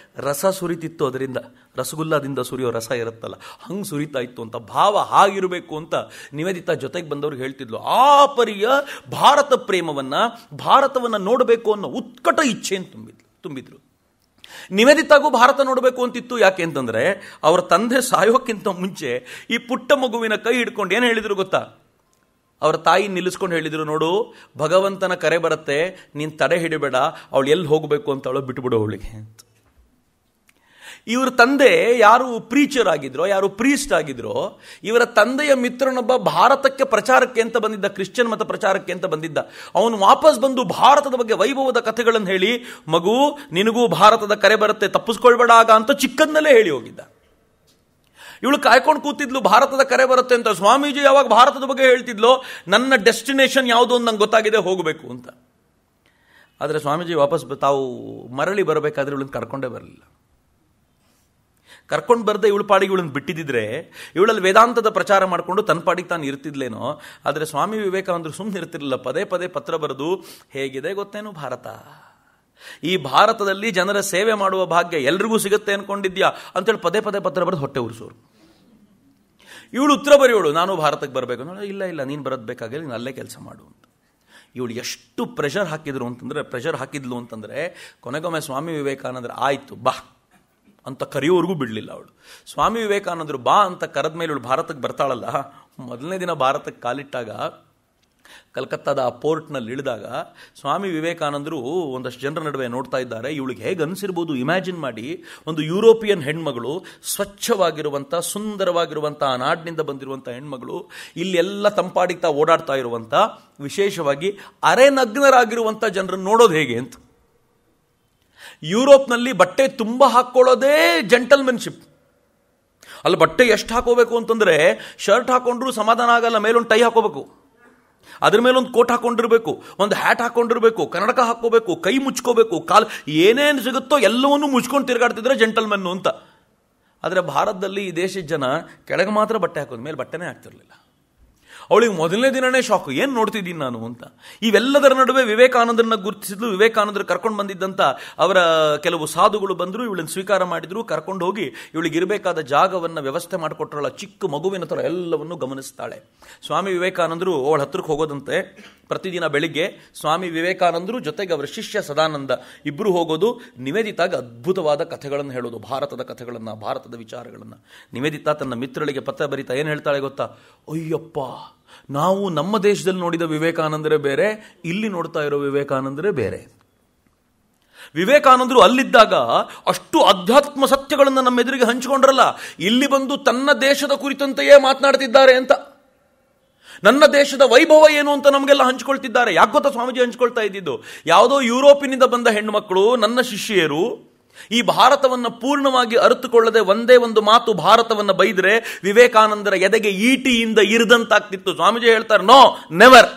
ರಸ ಸುರಿತಿತ್ತು, ಅದರಿಂದ ರಸಗುಲ್ಲದಿಂದ ಸುರಿಯೋ ರಸ ಇರುತ್ತಲ್ಲ, ಹಂಗೆ ಸುರಿತಾ ಇತ್ತು ಅಂತ. ಭಾವ ಹಾಗಿರಬೇಕು ಅಂತ ನಿವೇದಿತಾ ಜೊತೆಗೆ ಬಂದವ್ರಿಗೆ ಹೇಳ್ತಿದ್ಲು. ಆ ಪರಿಯ ಭಾರತ ಪ್ರೇಮವನ್ನು, ಭಾರತವನ್ನು ನೋಡಬೇಕು ಅನ್ನೋ ಉತ್ಕಟ ಇಚ್ಛೆಯನ್ನು ತುಂಬಿದ್ರು. ನಿವೇದಿತಾಗೂ ಭಾರತ ನೋಡಬೇಕು ಅಂತಿತ್ತು. ಯಾಕೆ ಅಂತಂದರೆ ಅವರ ತಂದೆ ಸಾಯೋಕ್ಕಿಂತ ಮುಂಚೆ ಈ ಪುಟ್ಟ ಮಗುವಿನ ಕೈ ಹಿಡ್ಕೊಂಡು ಏನು ಹೇಳಿದ್ರು ಗೊತ್ತಾ? ಅವರ ತಾಯಿ ನಿಲ್ಲಿಸ್ಕೊಂಡು ಹೇಳಿದರು, ನೋಡು, ಭಗವಂತನ ಕರೆ ಬರುತ್ತೆ, ನೀನು ತಡೆ ಹಿಡಿಬೇಡ, ಅವಳು ಎಲ್ಲಿ ಹೋಗಬೇಕು ಅಂತ ಅವಳು ಬಿಟ್ಬಿಡು ಅವಳಿಗೆ ಅಂತ. ಇವರ ತಂದೆ ಯಾರು ಪ್ರೀಚರ್ ಆಗಿದ್ರೋ, ಯಾರು ಪ್ರೀಸ್ಟ್ ಆಗಿದ್ರೋ, ಇವರ ತಂದೆಯ ಮಿತ್ರನೊಬ್ಬ ಭಾರತಕ್ಕೆ ಪ್ರಚಾರಕ್ಕೆ ಅಂತ ಬಂದಿದ್ದ, ಕ್ರಿಶ್ಚಿಯನ್ ಮತ ಪ್ರಚಾರಕ್ಕೆ ಅಂತ ಬಂದಿದ್ದ. ಅವನು ವಾಪಸ್ ಬಂದು ಭಾರತದ ಬಗ್ಗೆ ವೈಭವದ ಕಥೆಗಳನ್ನು ಹೇಳಿ, ಮಗು ನಿನಗೂ ಭಾರತದ ಕರೆ ಬರುತ್ತೆ, ತಪ್ಪಿಸ್ಕೊಳ್ಬೇಡ ಆಗ ಅಂತ ಚಿಕ್ಕಂದಲ್ಲೇ ಹೇಳಿ ಹೋಗಿದ್ದ. ಇವಳು ಕಾಯ್ಕೊಂಡು ಕೂತಿದ್ಲು, ಭಾರತದ ಕರೆ ಬರುತ್ತೆ ಅಂತ. ಸ್ವಾಮೀಜಿ ಯಾವಾಗ ಭಾರತದ ಬಗ್ಗೆ ಹೇಳ್ತಿದ್ಲೋ, ನನ್ನ ಡೆಸ್ಟಿನೇಷನ್ ಯಾವುದು ಅಂತ ನಂಗೆ ಗೊತ್ತಾಗಿದೆ, ಹೋಗಬೇಕು ಅಂತ. ಆದರೆ ಸ್ವಾಮೀಜಿ ವಾಪಸ್ ತಾವು ಮರಳಿ ಬರಬೇಕಾದ್ರೆ ಇವಳನ್ನು ಕರ್ಕೊಂಡೇ ಬರಲಿಲ್ಲ. ಕರ್ಕೊಂಡು ಬರದೆ ಇವಳು ಪಾಡಿಗೆ ಇವಳನ್ನು ಬಿಟ್ಟಿದ್ದಿದ್ರೆ ಇವಳಲ್ಲಿ ವೇದಾಂತದ ಪ್ರಚಾರ ಮಾಡಿಕೊಂಡು ತನ್ನ ಪಾಡಿಗೆ ತಾನು ಇರ್ತಿದ್ಲೇನೋ. ಆದರೆ ಸ್ವಾಮಿ ವಿವೇಕಾನಂದರು ಸುಮ್ಮನೆ ಇರ್ತಿರಲಿಲ್ಲ. ಪದೇ ಪದೇ ಪತ್ರ ಬರೆದು, ಹೇಗಿದೆ ಗೊತ್ತೇನು ಭಾರತ, ಈ ಭಾರತದಲ್ಲಿ ಜನರ ಸೇವೆ ಮಾಡುವ ಭಾಗ್ಯ ಎಲ್ರಿಗೂ ಸಿಗುತ್ತೆ ಅನ್ಕೊಂಡಿದ್ಯಾ ಅಂತೇಳಿ ಪದೇ ಪದೇ ಪತ್ರ ಬರೆದು ಹೊಟ್ಟೆ ಉರಿಸೋರು. ಇವಳು ಉತ್ತರ ಬರೆಯೋಳು, ನಾನು ಭಾರತಕ್ಕೆ ಬರಬೇಕು ಅಂದ್ರೆ, ಇಲ್ಲ ಇಲ್ಲ ನೀನು ಬರೋದು ಬೇಕಾಗಿಲ್ಲ, ನೀನು ಅಲ್ಲೇ ಕೆಲಸ ಮಾಡು ಅಂತ. ಇವಳು ಎಷ್ಟು ಪ್ರೆಷರ್ ಹಾಕಿದ್ಲು ಅಂತಂದರೆ ಕೊನೆಗೊಮ್ಮೆ ಸ್ವಾಮಿ ವಿವೇಕಾನಂದರು ಆಯಿತು ಬಾ ಅಂತ ಕರೆಯೋವರೆಗೂ ಬಿಡಲಿಲ್ಲ ಅವಳು. ಸ್ವಾಮಿ ವಿವೇಕಾನಂದರು ಬಾ ಅಂತ ಕರೆದ ಮೇಲೆ ಇವಳು ಭಾರತಕ್ಕೆ ಬರ್ತಾಳಲ್ಲ, ಮೊದಲನೇ ದಿನ ಭಾರತಕ್ಕೆ ಕಾಲಿಟ್ಟಾಗ ಕಲ್ಕತ್ತಾದ ಆ ಪೋರ್ಟ್ನಲ್ಲಿ ಇಳಿದಾಗ ಸ್ವಾಮಿ ವಿವೇಕಾನಂದರು ಒಂದಷ್ಟು ಜನರ ನಡುವೆ ನೋಡ್ತಾ ಇದ್ದಾರೆ. ಇವಳಿಗೆ ಹೇಗೆ ಅನಿಸಿರ್ಬೋದು ಇಮ್ಯಾಜಿನ್ ಮಾಡಿ, ಒಂದು ಯುರೋಪಿಯನ್ ಹೆಣ್ಮಗಳು, ಸ್ವಚ್ಛವಾಗಿರುವಂಥ ಸುಂದರವಾಗಿರುವಂಥ ಆ ನಾಡಿನಿಂದ ಬಂದಿರುವಂಥ ಹೆಣ್ಮಗಳು, ಇಲ್ಲೆಲ್ಲ ತಂಪಾಡಿಗ್ತಾ ಓಡಾಡ್ತಾ ಇರುವಂಥ, ವಿಶೇಷವಾಗಿ ಅರೆನಗ್ನರಾಗಿರುವಂಥ ಜನರನ್ನು ನೋಡೋದು ಹೇಗೆ ಅಂತ. ಯುರೋಪ್ನಲ್ಲಿ ಬಟ್ಟೆ ತುಂಬ ಹಾಕ್ಕೊಳ್ಳೋದೇ ಜೆಂಟಲ್ಮೆನ್ಶಿಪ್. ಅಲ್ಲಿ ಬಟ್ಟೆ ಎಷ್ಟು ಹಾಕೋಬೇಕು ಅಂತಂದರೆ, ಶರ್ಟ್ ಹಾಕೊಂಡ್ರು ಸಮಾಧಾನ ಆಗಲ್ಲ, ಮೇಲೊಂದು ಟೈ ಹಾಕೋಬೇಕು, ಅದ್ರ ಮೇಲೊಂದು ಕೋಟ್ ಹಾಕೊಂಡಿರ್ಬೇಕು, ಒಂದು ಹ್ಯಾಟ್ ಹಾಕೊಂಡಿರ್ಬೇಕು, ಕನ್ನಡಕ ಹಾಕೋಬೇಕು, ಕೈ ಮುಚ್ಕೋಬೇಕು, ಕಾಲು ಏನೇನು ಸಿಗುತ್ತೋ ಎಲ್ಲವನ್ನೂ ಮುಚ್ಕೊಂಡು ತಿರುಗಾಡ್ತಿದ್ರೆ ಜೆಂಟಲ್ಮೆನ್ನು ಅಂತ. ಆದರೆ ಭಾರತದಲ್ಲಿ ಈ ದೇಶದ ಜನ ಕೆಳಗೆ ಮಾತ್ರ ಬಟ್ಟೆ ಹಾಕೋದು, ಮೇಲೆ ಬಟ್ಟೆನೇ ಹಾಕ್ತಿರ್ಲಿಲ್ಲ. ಅವಳಿಗೆ ಮೊದಲನೇ ದಿನನೇ ಶಾಕು, ಏನು ನೋಡ್ತಿದ್ದೀನಿ ನಾನು ಅಂತ. ಇವೆಲ್ಲದರ ನಡುವೆ ವಿವೇಕಾನಂದರನ್ನ ಗುರುತಿಸಿದ್ಲು. ವಿವೇಕಾನಂದರು ಕರ್ಕೊಂಡು ಬಂದಿದ್ದಂಥ ಅವರ ಕೆಲವು ಸಾಧುಗಳು ಬಂದರು, ಇವಳನ್ನು ಸ್ವೀಕಾರ ಮಾಡಿದ್ರು, ಕರ್ಕೊಂಡು ಹೋಗಿ ಇವಳಿಗೆ ಇರಬೇಕಾದ ಜಾಗವನ್ನು ವ್ಯವಸ್ಥೆ ಮಾಡಿಕೊಟ್ರಲ್ಲ, ಚಿಕ್ಕ ಮಗುವಿನ ಥರ ಎಲ್ಲವನ್ನೂ ಗಮನಿಸ್ತಾಳೆ. ಸ್ವಾಮಿ ವಿವೇಕಾನಂದರು ಅವಳ ಹತ್ರಕ್ಕೆ ಹೋಗೋದಂತೆ. ಪ್ರತಿದಿನ ಬೆಳಿಗ್ಗೆ ಸ್ವಾಮಿ ವಿವೇಕಾನಂದರು ಜೊತೆಗೆ ಅವರ ಶಿಷ್ಯ ಸದಾನಂದ ಇಬ್ಬರು ಹೋಗೋದು, ನಿವೇದಿತಾಗೆ ಅದ್ಭುತವಾದ ಕಥೆಗಳನ್ನು ಹೇಳೋದು, ಭಾರತದ ಕಥೆಗಳನ್ನು, ಭಾರತದ ವಿಚಾರಗಳನ್ನು. ನಿವೇದಿತಾ ತನ್ನ ಮಿತ್ರಳಿಗೆ ಪತ್ರ ಬರೀತಾ ಏನು ಹೇಳ್ತಾಳೆ ಗೊತ್ತಾ? ಅಯ್ಯಪ್ಪ, ನಾವು ನಮ್ಮ ದೇಶದಲ್ಲಿ ನೋಡಿದ ವಿವೇಕಾನಂದರೇ ಬೇರೆ, ಇಲ್ಲಿ ನೋಡ್ತಾ ಇರೋ ವಿವೇಕಾನಂದರೇ ಬೇರೆ. ವಿವೇಕಾನಂದರು ಅಲ್ಲಿದ್ದಾಗ ಅಷ್ಟು ಅಧ್ಯಾತ್ಮ ಸತ್ಯಗಳನ್ನು ನಮ್ಮ ಎದುರಿಗೆ ಹಂಚಿಕೊಂಡ್ರಲ್ಲ, ಇಲ್ಲಿ ಬಂದು ತನ್ನ ದೇಶದ ಕುರಿತಂತೆಯೇ ಮಾತನಾಡ್ತಿದ್ದಾರೆ ಅಂತ. ನನ್ನ ದೇಶದ ವೈಭವ ಏನು ಅಂತ ನಮಗೆಲ್ಲ ಹಂಚ್ಕೊಳ್ತಿದ್ದಾರೆ. ಯಾಕೆ ಗೊತ್ತಾ ಸ್ವಾಮೀಜಿ ಹಂಚ್ಕೊಳ್ತಾ ಇದ್ದಿದ್ದು? ಯಾವುದೋ ಯುರೋಪಿನಿಂದ ಬಂದ ಹೆಣ್ಣುಮಕ್ಕಳು, ನನ್ನ ಶಿಷ್ಯರು, ಈ ಭಾರತವನ್ನು ಪೂರ್ಣವಾಗಿ ಅರಿತುಕೊಳ್ಳದೆ ಒಂದೇ ಒಂದು ಮಾತು ಭಾರತವನ್ನು ಬೈದ್ರೆ ವಿವೇಕಾನಂದರ ಎದೆಗೆ ಈಟಿಯಿಂದ ಇರಿದಂತಾಗ್ತಿತ್ತು. ಸ್ವಾಮೀಜಿ ಹೇಳ್ತಾರೆ, ನೋ ನೆವರ್,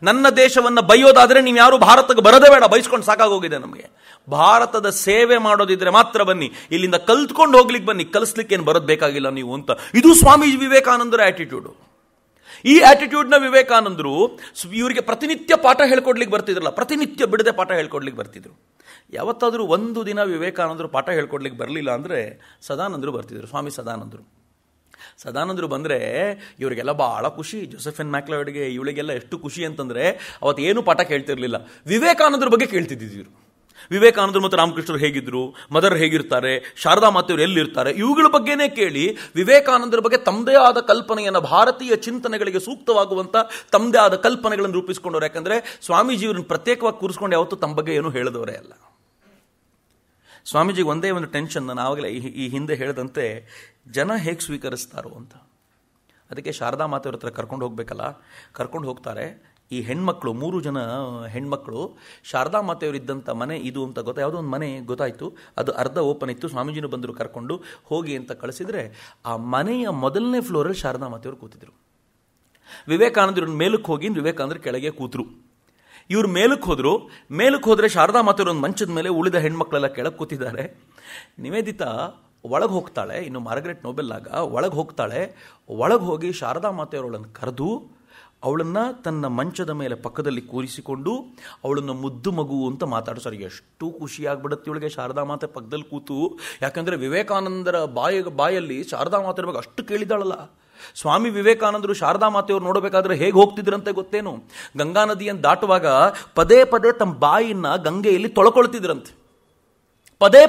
ನನ್ನ ದೇಶವನ್ನು ಬೈಯೋದಾದ್ರೆ ನೀವು ಯಾರು ಭಾರತಕ್ಕೆ ಬರದೇ ಬೇಡ, ಬೈಸ್ಕೊಂಡು ಸಾಕಾಗೋಗಿದೆ ನಮಗೆ. ಭಾರತದ ಸೇವೆ ಮಾಡೋದಿದ್ರೆ ಮಾತ್ರ ಬನ್ನಿ, ಇಲ್ಲಿಂದ ಕಲ್ತ್ಕೊಂಡು ಹೋಗ್ಲಿಕ್ಕೆ ಬನ್ನಿ, ಕಲಿಸ್ಲಿಕ್ಕೆ ಏನು ಬರೋದು ಬೇಕಾಗಿಲ್ಲ ನೀವು ಅಂತ. ಇದು ಸ್ವಾಮಿ ವಿವೇಕಾನಂದರ ಆಟಿಟ್ಯೂಡು. ಈ ಆಟಿಟ್ಯೂಡ್ನ ವಿವೇಕಾನಂದರು ಇವರಿಗೆ ಪ್ರತಿನಿತ್ಯ ಪಾಠ ಹೇಳ್ಕೊಡ್ಲಿಕ್ಕೆ ಬರ್ತಿದ್ರಲ್ಲ, ಪ್ರತಿನಿತ್ಯ ಬಿಡದೆ ಪಾಠ ಹೇಳ್ಕೊಡ್ಲಿಕ್ಕೆ ಬರ್ತಿದ್ರು. ಯಾವತ್ತಾದರೂ ಒಂದು ದಿನ ವಿವೇಕಾನಂದರು ಪಾಠ ಹೇಳ್ಕೊಡ್ಲಿಕ್ಕೆ ಬರಲಿಲ್ಲ ಅಂದರೆ ಸದಾನಂದರು ಬರ್ತಿದ್ರು. ಸ್ವಾಮಿ ಸದಾನಂದರು ಬಂದರೆ ಇವರಿಗೆಲ್ಲ ಭಾಳ ಖುಷಿ. ಜೋಸೆಫಿನ್ ಮ್ಯಾಕ್ಲಾಯ್ಡ್ಗೆ ಇವಳಿಗೆಲ್ಲ ಎಷ್ಟು ಖುಷಿ ಅಂತಂದರೆ ಅವತ್ತು ಏನು ಪಾಠ ಕೇಳ್ತಿರ್ಲಿಲ್ಲ, ವಿವೇಕಾನಂದರ ಬಗ್ಗೆ ಕೇಳ್ತಿದ್ದಿದ್ರು. ವಿವೇಕಾನಂದರು ಮತ್ತು ರಾಮಕೃಷ್ಣರು ಹೇಗಿದ್ರು, ಮದರ್ ಹೇಗಿರ್ತಾರೆ, ಶಾರದಾ ಮಾತೆಯವರು ಎಲ್ಲಿರ್ತಾರೆ, ಇವುಗಳ ಬಗ್ಗೆನೇ ಕೇಳಿ ವಿವೇಕಾನಂದರ ಬಗ್ಗೆ ತಮ್ಮದೇ ಆದ ಕಲ್ಪನೆಯನ್ನು, ಭಾರತೀಯ ಚಿಂತನೆಗಳಿಗೆ ಸೂಕ್ತವಾಗುವಂಥ ತಮ್ಮದೇ ಆದ ಕಲ್ಪನೆಗಳನ್ನು ರೂಪಿಸ್ಕೊಂಡವ್ರು. ಯಾಕಂದರೆ ಸ್ವಾಮೀಜಿಯವ್ರನ್ನ ಪ್ರತ್ಯೇಕವಾಗಿ ಕೂರಿಸ್ಕೊಂಡು ಯಾವತ್ತೂ ತಮ್ಮ ಬಗ್ಗೆ ಏನೂ ಹೇಳಿದವರೇ ಅಲ್ಲ. ಸ್ವಾಮೀಜಿಗೆ ಒಂದೇ ಒಂದು ಟೆನ್ಷನ್, ನಾನು ಆವಾಗಲೇ ಈ ಹಿಂದೆ ಹೇಳಿದಂತೆ, ಜನ ಹೇಗೆ ಸ್ವೀಕರಿಸ್ತಾರೋ ಅಂತ. ಅದಕ್ಕೆ ಶಾರದಾ ಮಾತೆಯವ್ರ ಹತ್ರ ಕರ್ಕೊಂಡು ಹೋಗ್ಬೇಕಲ್ಲ, ಕರ್ಕೊಂಡು ಹೋಗ್ತಾರೆ. ಈ ಹೆಣ್ಮಕ್ಳು, 3 ಜನ ಹೆಣ್ಮಕ್ಳು, ಶಾರದಾ ಮಾತೆಯವರಿದ್ದಂಥ ಮನೆ ಇದು ಅಂತ ಯಾವುದೋ ಒಂದು ಮನೆ ಗೊತ್ತಾಯಿತು, ಅದು ಅರ್ಧ ಓಪನ್ ಇತ್ತು. ಸ್ವಾಮೀಜಿನೂ ಬಂದರು, ಕರ್ಕೊಂಡು ಹೋಗಿ ಅಂತ ಕಳಿಸಿದರೆ ಆ ಮನೆಯ ಮೊದಲನೇ ಫ್ಲೋರಲ್ಲಿ ಶಾರದಾ ಮಾತೆಯವರು ಕೂತಿದ್ರು. ವಿವೇಕಾನಂದರು ಮೇಲಕ್ಕೆ ಹೋಗಿ ವಿವೇಕಾನಂದರು ಕೆಳಗೆ ಕೂತರು. ಇವ್ರು ಮೇಲಕ್ಕೆ ಹೋದರೆ ಶಾರದಾ ಮಾತೆಯವರು ಒಂದು ಮಂಚದ ಮೇಲೆ, ಉಳಿದ ಹೆಣ್ಮಕ್ಳೆಲ್ಲ ಕೆಳಗೆ ಕೂತಿದ್ದಾರೆ. ನಿವೇದಿತಾ ಒಳಗೆ ಹೋಗ್ತಾಳೆ, ಇನ್ನು ಮಾರ್ಗರೆಟ್ ನೋಬೆಲ್ ಆಗ ಒಳಗೆ ಹೋಗ್ತಾಳೆ. ಒಳಗೆ ಹೋಗಿ ಶಾರದಾ ಮಾತೆಯವರವಳನ್ನು ಕರೆದು ಅವಳನ್ನು ತನ್ನ ಮಂಚದ ಮೇಲೆ ಪಕ್ಕದಲ್ಲಿ ಕೂರಿಸಿಕೊಂಡು ಅವಳನ್ನು ಮುದ್ದು ಮಗು ಅಂತ ಮಾತಾಡ್ತಾರೆ. ಎಷ್ಟು ಖುಷಿಯಾಗ್ಬಿಡುತ್ತೆ ಇವಳಿಗೆ ಶಾರದಾ ಮಾತೆ ಪಕ್ಕದಲ್ಲಿ ಕೂತು. ಯಾಕಂದರೆ ವಿವೇಕಾನಂದರ ಬಾಯಲ್ಲಿ ಶಾರದಾ ಮಾತೆಯ ಬಗ್ಗೆ ಅಷ್ಟು ಕೇಳಿದಾಳಲ್ಲ. ಸ್ವಾಮಿ ವಿವೇಕಾನಂದರು ಶಾರದಾ ಮಾತೆಯವರು ನೋಡಬೇಕಾದ್ರೆ ಹೇಗೆ ಹೋಗ್ತಿದ್ರಂತೆ ಗೊತ್ತೇನು? ಗಂಗಾ ನದಿಯನ್ನು ದಾಟುವಾಗ ಪದೇ ಪದೇ ತಮ್ಮ ಬಾಯಿನ ಗಂಗೆಯಲ್ಲಿ ತೊಳ್ಕೊಳ್ತಿದ್ರಂತೆ. ಪದೇ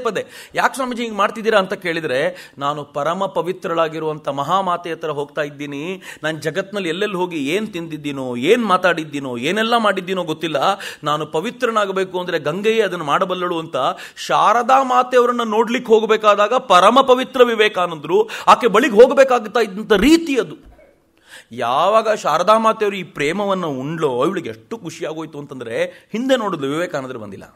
ಪದೇ ಯಾಕೆ ಸ್ವಾಮೀಜಿ ಹಿಂಗೆ ಮಾಡ್ತಿದ್ದೀರಾ ಅಂತ ಕೇಳಿದರೆ, ನಾನು ಪರಮ ಪವಿತ್ರಳಾಗಿರುವಂಥ ಮಹಾಮಾತೆ ಹತ್ರ ಹೋಗ್ತಾ ಇದ್ದೀನಿ. ನಾನು ಜಗತ್ನಲ್ಲಿ ಎಲ್ಲೆಲ್ಲಿ ಹೋಗಿ ಏನು ತಿಂದಿದ್ದೀನೋ, ಏನು ಮಾತಾಡಿದ್ದೀನೋ, ಏನೆಲ್ಲ ಮಾಡಿದ್ದೀನೋ ಗೊತ್ತಿಲ್ಲ. ನಾನು ಪವಿತ್ರನಾಗಬೇಕು ಅಂದರೆ ಗಂಗೆಯೇ ಅದನ್ನು ಮಾಡಬಲ್ಲಳು ಅಂತ ಶಾರದಾ ಮಾತೆಯವರನ್ನು ನೋಡ್ಲಿಕ್ಕೆ ಹೋಗಬೇಕಾದಾಗ ಪರಮ ಪವಿತ್ರ ವಿವೇಕಾನಂದರು ಆಕೆ ಬಳಿಗೆ ಹೋಗಬೇಕಾಗ್ತಾ ಇದ್ದಂಥ ರೀತಿ ಅದು. ಯಾವಾಗ ಶಾರದಾ ಮಾತೆಯವರು ಈ ಪ್ರೇಮವನ್ನು ಉಂಡ್ಲೋ ಇವಳಿಗೆ ಎಷ್ಟು ಖುಷಿಯಾಗೋಯ್ತು ಅಂತಂದರೆ, ಹಿಂದೆ ನೋಡಿದ್ಲು ವಿವೇಕಾನಂದರು ಬಂದಿಲ್ಲ.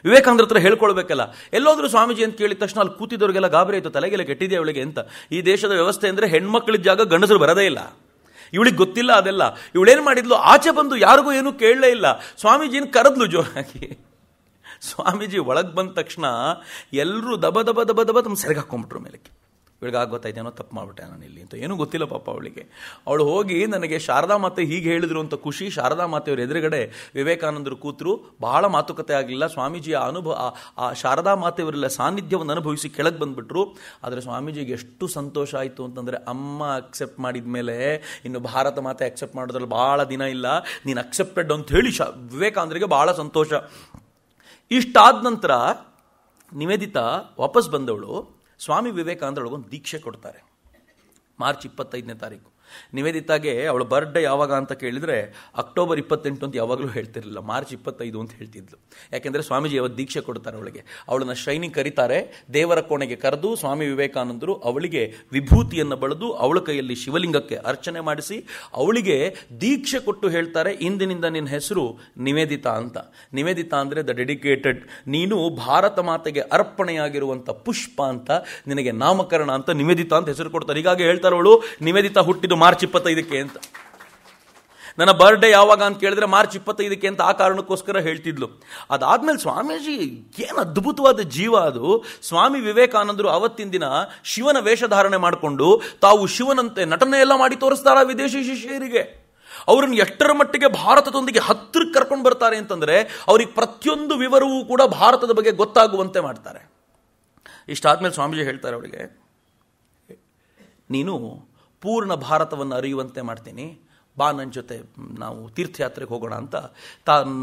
ವಿವೇಕಾನಂದರ ಹತ್ರ ಹೇಳ್ಕೊಳ್ಬೇಕಲ್ಲ. ಎಲ್ಲೋದ್ರೂ ಸ್ವಾಮೀಜಿ ಅಂತ ಕೇಳಿದ ತಕ್ಷಣ ಅಲ್ಲಿ ಕೂತಿದ್ದವ್ರಿಗೆಲ್ಲ ಗಾಬರಿ ಆಯಿತು, ತಲೆಗೆಲ್ಲ ಕೆಟ್ಟಿದೆ ಅವಳಿಗೆ ಅಂತ. ಈ ದೇಶದ ವ್ಯವಸ್ಥೆ ಅಂದರೆ ಹೆಣ್ಮಕ್ಳಿಗೆ ಜಾಗ ಗಂಡಸರು ಬರೋದೇ ಇಲ್ಲ. ಇವಳಿಗೆ ಗೊತ್ತಿಲ್ಲ ಅದೆಲ್ಲ. ಇವಳೇನು ಮಾಡಿದ್ಲು, ಆಚೆ ಬಂದು ಯಾರಿಗೂ ಏನೂ ಕೇಳಲೇ ಇಲ್ಲ. ಸ್ವಾಮೀಜಿನ ಕರೆದ್ಲು ಜೋರಾಗಿ. ಸ್ವಾಮೀಜಿ ಒಳಗೆ ಬಂದ ತಕ್ಷಣ ಎಲ್ಲರೂ ದಬ ದಬ ದಬ ದಬ ತಮ್ಮ ಸೆರೆಗೆ ಹಾಕ್ಕೊಂಬಿಟ್ರು ಮೇಲಕ್ಕೆ. ಇವಳಿಗೆ ಗೊತ್ತಾಯ್ತೇನೋ ತಪ್ಪು ಮಾಡ್ಬಿಟ್ಟೆ ನಾನು ಇಲ್ಲಿ ಅಂತ, ಏನೂ ಗೊತ್ತಿಲ್ಲ ಪಾಪ ಅವಳಿಗೆ. ಅವಳು ಹೋಗಿ ನನಗೆ ಶಾರದಾ ಮಾತೆ ಹೀಗೆ ಹೇಳಿದ್ರು ಅಂತ ಖುಷಿ. ಶಾರದಾ ಮಾತೆಯವ್ರ ಎದುರುಗಡೆ ವಿವೇಕಾನಂದರು ಕೂತರು. ಬಹಳ ಮಾತುಕತೆ ಆಗಲಿಲ್ಲ. ಸ್ವಾಮೀಜಿಯ ಆ ಶಾರದಾ ಮಾತೆಯವರೆಲ್ಲ ಸಾನ್ನಿಧ್ಯವನ್ನು ಅನುಭವಿಸಿ ಕೆಳಗೆ ಬಂದುಬಿಟ್ರು. ಆದರೆ ಸ್ವಾಮೀಜಿಗೆ ಎಷ್ಟು ಸಂತೋಷ ಆಯಿತು ಅಂತಂದರೆ, ಅಮ್ಮ ಅಕ್ಸೆಪ್ಟ್ ಮಾಡಿದ ಮೇಲೆ ಇನ್ನು ಭಾರತ ಮಾತೆ ಅಕ್ಸೆಪ್ಟ್ ಮಾಡೋದ್ರಲ್ಲಿ ಭಾಳ ದಿನ ಇಲ್ಲ, ನೀನು ಅಕ್ಸೆಪ್ಟೆಡ್ ಅಂತ ಹೇಳಿ ವಿವೇಕಾನಂದರಿಗೆ ಭಾಳ ಸಂತೋಷ. ಇಷ್ಟಾದ ನಂತರ ನಿವೇದಿತಾ ವಾಪಸ್ ಬಂದವಳು ಸ್ವಾಮಿ ವಿವೇಕಾನಂದರೊಳಗೊಂದು ದೀಕ್ಷೆ ಕೊಡ್ತಾರೆ. ಮಾರ್ಚ್ 25ನೇ ತಾರೀಕು. ನಿವೇದಿತಾಗೆ ಅವಳ ಬರ್ಡೇ ಯಾವಾಗ ಅಂತ ಕೇಳಿದರೆ ಅಕ್ಟೋಬರ್ 28 ಅಂತ ಯಾವಾಗಲೂ ಹೇಳ್ತಿರಲಿಲ್ಲ, ಮಾರ್ಚ್ 25 ಅಂತ ಹೇಳ್ತಿದ್ಲು. ಯಾಕೆಂದರೆ ಸ್ವಾಮೀಜಿ ಅವತ್ತು ದೀಕ್ಷೆ ಕೊಡ್ತಾರೆ ಅವಳಿಗೆ. ಅವಳನ್ನು ಶ್ರೈನಿಗೆ ಕರೀತಾರೆ. ದೇವರ ಕೋಣೆಗೆ ಕರೆದು ಸ್ವಾಮಿ ವಿವೇಕಾನಂದರು ಅವಳಿಗೆ ವಿಭೂತಿಯನ್ನು ಬಳದು ಅವಳ ಕೈಯಲ್ಲಿ ಶಿವಲಿಂಗಕ್ಕೆ ಅರ್ಚನೆ ಮಾಡಿಸಿ ಅವಳಿಗೆ ದೀಕ್ಷೆ ಕೊಟ್ಟು ಹೇಳ್ತಾರೆ, ಇಂದಿನಿಂದ ನಿನ್ನ ಹೆಸರು ನಿವೇದಿತಾ ಅಂತ. ನಿವೇದಿತಾ ಅಂದರೆ ದ ಡೆಡಿಕೇಟೆಡ್, ನೀನು ಭಾರತ ಮಾತೆಗೆ ಅರ್ಪಣೆಯಾಗಿರುವಂಥ ಪುಷ್ಪ ಅಂತ, ನಿನಗೆ ನಾಮಕರಣ ಅಂತ ನಿವೇದಿತಾ ಅಂತ ಹೆಸರು ಕೊಡ್ತಾರೆ. ಹೀಗಾಗಿ ಹೇಳ್ತಾರೆ ಅವಳು, ನಿವೇದಿತಾ ಹುಟ್ಟಿದ್ದು ಮಾರ್ಚ್ 25ಕ್ಕೆ ಅಂತ. ನನ್ನ ಬರ್ಡೇ ಯಾವಾಗ ಅಂತ ಕೇಳಿದ್ರೆ ಮಾರ್ಚ್ 25ಕ್ಕೆ ಅಂತ ಆ ಕಾರಣಕ್ಕೋಸ್ಕರ ಹೇಳ್ತಿದ್ಲು. ಅದಾದ್ಮೇಲೆ ಸ್ವಾಮೀಜಿ ಏನು ಅದ್ಭುತವಾದ ಜೀವ ಅದು. ಸ್ವಾಮಿ ವಿವೇಕಾನಂದರು ಅವತ್ತಿನ ದಿನ ಶಿವನ ವೇಷಧಾರಣೆ ಮಾಡಿಕೊಂಡು ತಾವು ಶಿವನಂತೆ ನಟನೆ ಎಲ್ಲ ಮಾಡಿ ತೋರಿಸ್ತಾರ ವಿದೇಶಿ ಶಿಷ್ಯರಿಗೆ. ಅವರನ್ನು ಎಷ್ಟರ ಮಟ್ಟಿಗೆ ಭಾರತದೊಂದಿಗೆ ಹತ್ತಿರಕ್ಕೆ ಕರ್ಕೊಂಡು ಬರ್ತಾರೆ ಅಂತಂದ್ರೆ ಅವ್ರಿಗೆ ಪ್ರತಿಯೊಂದು ವಿವರವೂ ಕೂಡ ಭಾರತದ ಬಗ್ಗೆ ಗೊತ್ತಾಗುವಂತೆ ಮಾಡ್ತಾರೆ. ಇಷ್ಟಾದ್ಮೇಲೆ ಸ್ವಾಮೀಜಿ ಹೇಳ್ತಾರೆ ಅವಳಿಗೆ, ನೀನು ಪೂರ್ಣ ಭಾರತವನ್ನು ಅರಿಯುವಂತೆ ಮಾಡ್ತೀನಿ, ಬಾ ನನ್ನ ಜೊತೆ ನಾವು ತೀರ್ಥಯಾತ್ರೆಗೆ ಹೋಗೋಣ ಅಂತ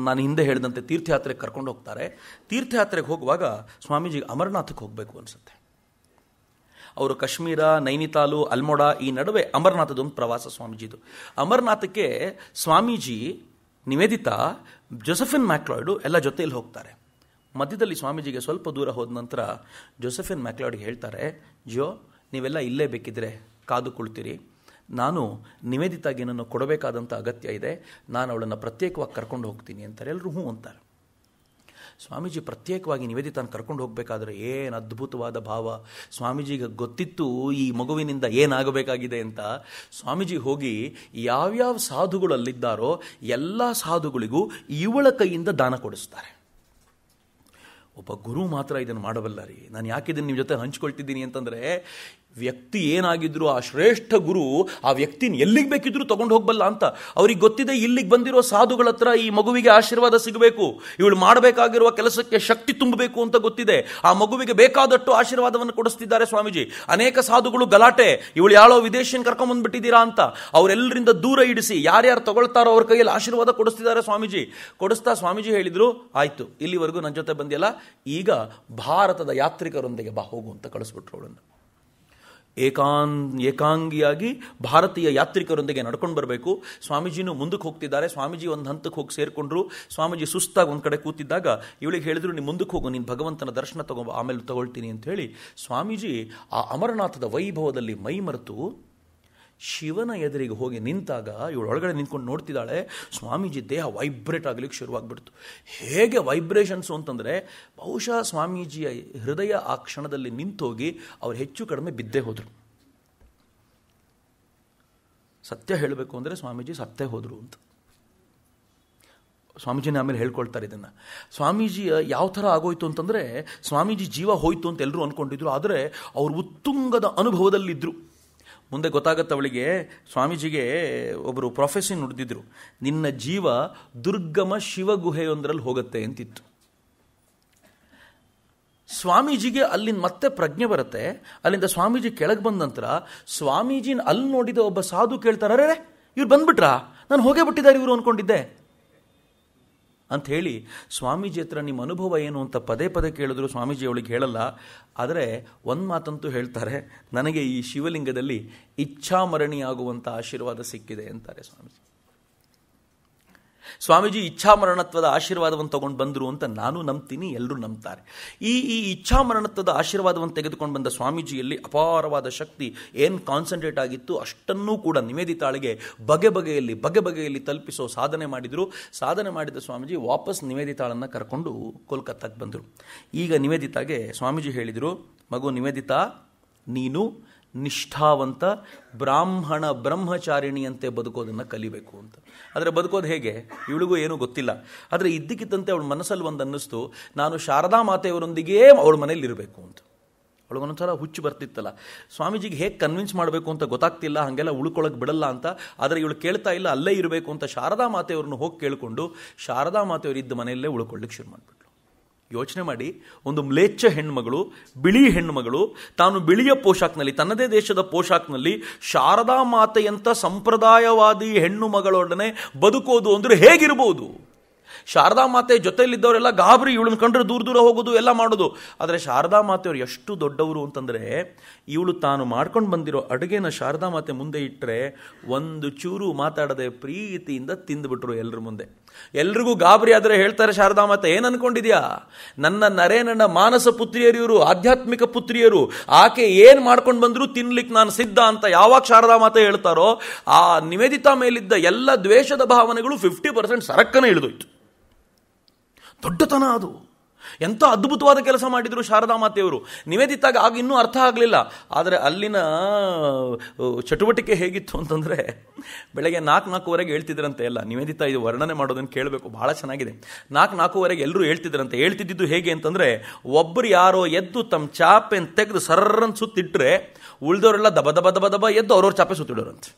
ನಾನು ಹಿಂದೆ ಹೇಳಿದಂತೆ ತೀರ್ಥಯಾತ್ರೆಗೆ ಕರ್ಕೊಂಡು ಹೋಗ್ತಾರೆ. ತೀರ್ಥಯಾತ್ರೆಗೆ ಹೋಗುವಾಗ ಸ್ವಾಮೀಜಿಗೆ ಅಮರನಾಥಕ್ಕೆ ಹೋಗಬೇಕು ಅನಿಸುತ್ತೆ. ಅವರು ಕಾಶ್ಮೀರ, ನೈನಿತಾಲು, ಅಲ್ಮೋಡಾ ಈ ನಡುವೆ ಅಮರನಾಥದೊಂದು ಪ್ರವಾಸ ಸ್ವಾಮೀಜಿದು. ಅಮರನಾಥಕ್ಕೆ ಸ್ವಾಮೀಜಿ, ನಿವೇದಿತಾ, ಜೋಸೆಫಿನ್ ಮ್ಯಾಕ್ಲಾಯ್ಡು ಎಲ್ಲ ಜೊತೆಯಲ್ಲಿ ಹೋಗ್ತಾರೆ. ಮಧ್ಯದಲ್ಲಿ ಸ್ವಾಮೀಜಿಗೆ ಸ್ವಲ್ಪ ದೂರ ಹೋದ ನಂತರ ಜೋಸೆಫಿನ್ ಮ್ಯಾಕ್ಲಾಯ್ಡ್ಗೆ ಹೇಳ್ತಾರೆ, ಜಿಯೋ ನೀವೆಲ್ಲ ಇಲ್ಲೇ ಬೇಕಿದ್ರೆ ಕಾದು ಕುಳ್ತೀರಿ, ನಾನು ನಿವೇದಿತಾಗೆ ಏನನ್ನು ಕೊಡಬೇಕಾದಂಥ ಅಗತ್ಯ ಇದೆ, ನಾನು ಅವಳನ್ನು ಪ್ರತ್ಯೇಕವಾಗಿ ಕರ್ಕೊಂಡು ಹೋಗ್ತೀನಿ ಅಂತಾರೆ. ಎಲ್ಲರೂ ಹ್ಞೂ ಅಂತಾರೆ. ಸ್ವಾಮೀಜಿ ಪ್ರತ್ಯೇಕವಾಗಿ ನಿವೇದಿತಾನ ಕರ್ಕೊಂಡು ಹೋಗಬೇಕಾದ್ರೆ ಏನು ಅದ್ಭುತವಾದ ಭಾವ. ಸ್ವಾಮೀಜಿಗೆ ಗೊತ್ತಿತ್ತು ಈ ಮಗುವಿನಿಂದ ಏನಾಗಬೇಕಾಗಿದೆ ಅಂತ. ಸ್ವಾಮೀಜಿ ಹೋಗಿ ಯಾವ್ಯಾವ ಸಾಧುಗಳು ಅಲ್ಲಿದ್ದಾರೋ ಎಲ್ಲ ಸಾಧುಗಳಿಗೂ ಇವಳ ಕೈಯಿಂದ ದಾನ ಕೊಡಿಸ್ತಾರೆ. ಒಬ್ಬ ಗುರು ಮಾತ್ರ ಇದನ್ನು ಮಾಡಬಲ್ಲ ರೀ. ನಾನು ಯಾಕೆ ಇದನ್ನು ನಿಮ್ಮ ಜೊತೆ ಹಂಚ್ಕೊಳ್ತಿದ್ದೀನಿ ಅಂತಂದರೆ, ವ್ಯಕ್ತಿ ಏನಾಗಿದ್ರು ಆ ಶ್ರೇಷ್ಠ ಗುರು ಆ ವ್ಯಕ್ತಿನ ಎಲ್ಲಿಗೆ ಬೇಕಿದ್ರು ತಗೊಂಡು ಹೋಗಬಲ್ಲ ಅಂತ ಅವ್ರಿಗೆ ಗೊತ್ತಿದೆ. ಇಲ್ಲಿಗೆ ಬಂದಿರೋ ಸಾಧುಗಳ ಹತ್ರ ಈ ಮಗುವಿಗೆ ಆಶೀರ್ವಾದ ಸಿಗಬೇಕು, ಇವಳು ಮಾಡಬೇಕಾಗಿರುವ ಕೆಲಸಕ್ಕೆ ಶಕ್ತಿ ತುಂಬಬೇಕು ಅಂತ ಗೊತ್ತಿದೆ. ಆ ಮಗುವಿಗೆ ಬೇಕಾದಷ್ಟು ಆಶೀರ್ವಾದವನ್ನು ಕೊಡಿಸ್ತಿದ್ದಾರೆ ಸ್ವಾಮೀಜಿ. ಅನೇಕ ಸಾಧುಗಳು ಗಲಾಟೆ, ಇವಳು ಯಾರೋ ವಿದೇಶಿಯನ್ನು ಕರ್ಕೊಂಡ್ಬಂದ್ಬಿಟ್ಟಿದ್ದೀರಾ ಅಂತ ಅವರೆಲ್ಲರಿಂದ ದೂರ ಇಡಿಸಿ ಯಾರ್ಯಾರು ತಗೊಳ್ತಾರೋ ಅವ್ರ ಕೈಯಲ್ಲಿ ಆಶೀರ್ವಾದ ಕೊಡಿಸ್ತಿದ್ದಾರೆ ಸ್ವಾಮೀಜಿ. ಕೊಡಿಸ್ತಾ ಸ್ವಾಮೀಜಿ ಹೇಳಿದ್ರು, ಆಯ್ತು ಇಲ್ಲಿವರೆಗೂ ನನ್ನ ಜೊತೆ ಬಂದಿಲ್ಲ, ಈಗ ಭಾರತದ ಯಾತ್ರಿಕರೊಂದಿಗೆ ಬಾ ಹೋಗು ಅಂತ ಕಳಿಸ್ಬಿಟ್ರು ಅವಳನ್ನು. ಏಕಾಂಗಿಯಾಗಿ ಭಾರತೀಯ ಯಾತ್ರಿಕರೊಂದಿಗೆ ನಡ್ಕೊಂಡು ಬರಬೇಕು. ಸ್ವಾಮೀಜಿನೂ ಮುಂದಕ್ಕೆ ಹೋಗ್ತಿದ್ದಾರೆ. ಸ್ವಾಮೀಜಿ ಒಂದು ಹಂತಕ್ಕೆ ಹೋಗಿ ಸೇರಿಕೊಂಡ್ರು. ಸ್ವಾಮೀಜಿ ಸುಸ್ತಾಗಿ ಒಂದು ಕಡೆ ಕೂತಿದ್ದಾಗ ಇವಳಿಗೆ ಹೇಳಿದ್ರು, ನೀನು ಮುಂದಕ್ಕೆ ಹೋಗು, ನೀನು ಭಗವಂತನ ದರ್ಶನ ಆಮೇಲೆ ತಗೊಳ್ತೀನಿ ಅಂತ ಹೇಳಿ ಸ್ವಾಮೀಜಿ ಆ ಅಮರನಾಥದ ವೈಭವದಲ್ಲಿ ಮೈ ಮರೆತು ಶಿವನ ಎದುರಿಗೆ ಹೋಗಿ ನಿಂತಾಗ ಇವಳು ಒಳಗಡೆ ನಿಂತ್ಕೊಂಡು ನೋಡ್ತಿದ್ದಾಳೆ. ಸ್ವಾಮೀಜಿ ದೇಹ ವೈಬ್ರೇಟ್ ಆಗಲಿಕ್ಕೆ ಶುರುವಾಗ್ಬಿಡ್ತು. ಹೇಗೆ ವೈಬ್ರೇಷನ್ಸು ಅಂತಂದರೆ, ಬಹುಶಃ ಸ್ವಾಮೀಜಿಯ ಹೃದಯ ಆ ಕ್ಷಣದಲ್ಲಿ ನಿಂತೋಗಿ ಅವ್ರು ಹೆಚ್ಚು ಕಡಿಮೆ ಬಿದ್ದೇ ಹೋದರು. ಸತ್ಯ ಹೇಳಬೇಕು ಅಂದರೆ ಸ್ವಾಮೀಜಿ ಸತ್ತೇ ಹೋದರು ಅಂತ ಸ್ವಾಮೀಜಿನ ಆಮೇಲೆ ಹೇಳ್ಕೊಳ್ತಾರೆ ಇದನ್ನು. ಸ್ವಾಮೀಜಿ ಯಾವ ಥರ ಆಗೋಯ್ತು ಅಂತಂದರೆ, ಸ್ವಾಮೀಜಿ ಜೀವ ಹೋಯ್ತು ಅಂತ ಎಲ್ಲರೂ ಅಂದ್ಕೊಂಡಿದ್ರು. ಆದರೆ ಅವರು ಉತ್ತುಂಗದ ಅನುಭವದಲ್ಲಿದ್ದರು. ಮುಂದೆ ಗೊತ್ತಾಗತ್ತೆ ಅವಳಿಗೆ. ಸ್ವಾಮೀಜಿಗೆ ಒಬ್ಬರು ಪ್ರೊಫೆಸರ್ ನುಡಿದಿದ್ರು, ನಿನ್ನ ಜೀವ ದುರ್ಗಮ ಶಿವಗುಹೆಯೊಂದರಲ್ಲಿ ಹೋಗುತ್ತೆ ಅಂತಿತ್ತು. ಸ್ವಾಮೀಜಿಗೆ ಅಲ್ಲಿಂದ ಮತ್ತೆ ಪ್ರಜ್ಞೆ ಬರುತ್ತೆ. ಅಲ್ಲಿಂದ ಸ್ವಾಮೀಜಿ ಕೆಳಗೆ ಬಂದ ನಂತರ ಸ್ವಾಮೀಜಿನ ಅಲ್ಲಿ ನೋಡಿದ ಒಬ್ಬ ಸಾಧು ಕೇಳ್ತಾರೆ, ಅರೇ ಇವ್ರು ಬಂದ್ಬಿಟ್ರಾ, ನಾನು ಹೋಗೇ ಬಿಟ್ಟಿದ್ದಾರೆ ಇವರು ಅಂದ್ಕೊಂಡಿದ್ದೆ ಅಂತ ಹೇಳಿ ಸ್ವಾಮೀಜಿ ಹತ್ರ ನಿಮ್ಮ ಅನುಭವ ಏನು ಅಂತ ಪದೇ ಪದೇ ಕೇಳಿದ್ರು. ಸ್ವಾಮೀಜಿ ಅವಳಿಗೆ ಹೇಳಲ್ಲ. ಆದರೆ ಒಂದು ಮಾತಂತೂ ಹೇಳ್ತಾರೆ, ನನಗೆ ಈ ಶಿವಲಿಂಗದಲ್ಲಿ ಇಚ್ಛಾಮರಣಿಯಾಗುವಂಥ ಆಶೀರ್ವಾದ ಸಿಕ್ಕಿದೆ ಅಂತಾರೆ ಸ್ವಾಮೀಜಿ. ಸ್ವಾಮೀಜಿ ಇಚ್ಛಾಮರಣತ್ವದ ಆಶೀರ್ವಾದವನ್ನು ತಗೊಂಡು ಬಂದರು ಅಂತ ನಾನು ನಂಬ್ತೀನಿ, ಎಲ್ಲರೂ ನಂಬ್ತಾರೆ. ಈ ಇಚ್ಛಾಮರಣತ್ವದ ಆಶೀರ್ವಾದವನ್ನು ತೆಗೆದುಕೊಂಡು ಬಂದ ಸ್ವಾಮೀಜಿಯಲ್ಲಿ ಅಪಾರವಾದ ಶಕ್ತಿ ಏನು ಕಾನ್ಸಂಟ್ರೇಟ್ ಆಗಿತ್ತು ಅಷ್ಟನ್ನೂ ಕೂಡ ನಿವೇದಿತಾಳಿಗೆ ಬಗೆ ಬಗೆಯಲ್ಲಿ ತಲುಪಿಸೋ ಸಾಧನೆ ಮಾಡಿದರು. ಸಾಧನೆ ಮಾಡಿದ ಸ್ವಾಮೀಜಿ ವಾಪಸ್ ನಿವೇದಿತಾಳನ್ನು ಕರ್ಕೊಂಡು ಕೋಲ್ಕತ್ತಾಕ್ಕೆ ಬಂದರು. ಈಗ ನಿವೇದಿತಾಗೆ ಸ್ವಾಮೀಜಿ ಹೇಳಿದರು, ಮಗು ನಿವೇದಿತಾ, ನೀನು ನಿಷ್ಠಾವಂತ ಬ್ರಾಹ್ಮಣ ಬ್ರಹ್ಮಚಾರಿಣಿಯಂತೆ ಬದುಕೋದನ್ನು ಕಲಿಬೇಕು ಅಂತ. ಆದರೆ ಬದುಕೋದು ಹೇಗೆ ಇವಳಿಗೂ ಏನೂ ಗೊತ್ತಿಲ್ಲ. ಆದರೆ ಇದ್ದಕ್ಕಿದ್ದಂತೆ ಅವಳ ಮನಸ್ಸಲ್ಲಿ ಒಂದು ಅನ್ನಿಸ್ತು, ನಾನು ಶಾರದಾ ಮಾತೆಯವರೊಂದಿಗೇ ಅವಳ ಮನೇಲಿ ಇರಬೇಕು ಅಂತ. ಅವಳಿಗೊಂಥರ ಹುಚ್ಚು ಬರ್ತಿತ್ತಲ್ಲ, ಸ್ವಾಮೀಜಿಗೆ ಹೇಗೆ ಕನ್ವಿನ್ಸ್ ಮಾಡಬೇಕು ಅಂತ ಗೊತ್ತಾಗ್ತಿಲ್ಲ, ಹಾಗೆಲ್ಲ ಉಳ್ಕೊಳ್ಳೋಕೆ ಬಿಡಲ್ಲ ಅಂತ. ಆದರೆ ಇವಳು ಕೇಳ್ತಾ ಇಲ್ಲ, ಅಲ್ಲೇ ಇರಬೇಕು ಅಂತ ಶಾರದಾ ಮಾತೆಯವ್ರನ್ನ ಹೋಗಿ ಕೇಳಿಕೊಂಡು ಶಾರದಾ ಮಾತೆಯವರು ಇದ್ದ ಮನೆಯಲ್ಲೇ ಉಳ್ಕೊಳ್ಳಿಕ್ಕೆ ಶುರು ಮಾಡಿಬಿಟ್ಲು. ಯೋಚನೆ ಮಾಡಿ, ಒಂದು ಮ್ಲೇಚ್ಛ ಹೆಣ್ಮಗಳು, ಬಿಳಿ ಹೆಣ್ಮಗಳು, ತಾನು ಬಿಳಿಯ ಪೋಷಾಕ್ನಲ್ಲಿ, ತನ್ನದೇ ದೇಶದ ಪೋಷಾಕ್ನಲ್ಲಿ ಶಾರದಾ ಮಾತೆಯಂಥ ಸಂಪ್ರದಾಯವಾದಿ ಹೆಣ್ಣು ಮಗಳೊಡನೆ ಬದುಕೋದು ಅಂದರೆ ಹೇಗಿರ್ಬೋದು? ಶಾರದಾ ಮಾತೆ ಜೊತೆಯಲ್ಲಿದ್ದವರೆಲ್ಲ ಗಾಬರಿ, ಇವಳನ್ನ ಕಂಡ್ರೆ ದೂರ ದೂರ ಹೋಗೋದು ಎಲ್ಲ ಮಾಡೋದು. ಆದರೆ ಶಾರದಾ ಮಾತೆಯವರು ಎಷ್ಟು ದೊಡ್ಡವರು ಅಂತಂದರೆ, ಇವಳು ತಾನು ಮಾಡ್ಕೊಂಡು ಬಂದಿರೋ ಅಡುಗೆನ ಶಾರದಾ ಮಾತೆ ಮುಂದೆ ಇಟ್ಟರೆ ಒಂದು ಚೂರು ಮಾತಾಡದೆ ಪ್ರೀತಿಯಿಂದ ತಿಂದುಬಿಟ್ರು ಎಲ್ಲರ ಮುಂದೆ. ಎಲ್ರಿಗೂ ಗಾಬರಿ ಆದರೆ ಹೇಳ್ತಾರೆ ಶಾರದಾ ಮಾತೆ, ಏನು ಅನ್ಕೊಂಡಿದ್ಯಾ, ನನ್ನ ನರೇನನ ಮಾನಸ ಪುತ್ರಿಯರು ಇವರು, ಆಧ್ಯಾತ್ಮಿಕ ಪುತ್ರಿಯರು, ಆಕೆ ಏನು ಮಾಡ್ಕೊಂಡು ಬಂದರೂ ತಿನ್ಲಿಕ್ಕೆ ನಾನು ಸಿದ್ಧ ಅಂತ ಯಾವಾಗ ಶಾರದಾ ಮಾತೆ ಹೇಳ್ತಾರೋ, ಆ ನಿವೇದಿತಾ ಮೇಲಿದ್ದ ಎಲ್ಲ ದ್ವೇಷದ ಭಾವನೆಗಳು 50% ಸರಕ್ಕನೇ ಇಳಿದೋಯ್ತು. ದೊಡ್ಡತನ ಅದು. ಎಂಥ ಅದ್ಭುತವಾದ ಕೆಲಸ ಮಾಡಿದರು ಶಾರದಾ ಮಾತೆಯವರು. ನಿವೇದಿತಾಗ ಆಗ ಇನ್ನೂ ಅರ್ಥ ಆಗಲಿಲ್ಲ. ಆದರೆ ಅಲ್ಲಿನ ಚಟುವಟಿಕೆ ಹೇಗಿತ್ತು ಅಂತಂದರೆ, ಬೆಳಗ್ಗೆ 4-4ವರೆಗೆ ಹೇಳ್ತಿದ್ರಂತೆ ಎಲ್ಲ. ನಿವೇದಿತಾ ಇದು ವರ್ಣನೆ ಮಾಡೋದನ್ನು ಕೇಳಬೇಕು, ಬಹಳ ಚೆನ್ನಾಗಿದೆ. 4-4ವರೆಗೆ ಎಲ್ಲರೂ ಹೇಳ್ತಿದ್ರಂತೆ. ಹೇಳ್ತಿದ್ದು ಹೇಗೆ ಅಂತಂದರೆ, ಒಬ್ಬರು ಯಾರೋ ಎದ್ದು ತಮ್ಮ ಚಾಪೆನ್ ತೆಗೆದು ಸರ್ರನ್ ಸುತ್ತಿಟ್ರೆ ಉಳಿದವರೆಲ್ಲ ದಬ ದಬ ದಬ ದಬ ಎದ್ದು ಅವ್ರವ್ರ ಚಾಪೆ ಸುತ್ತಿಡೋರಂತೆ.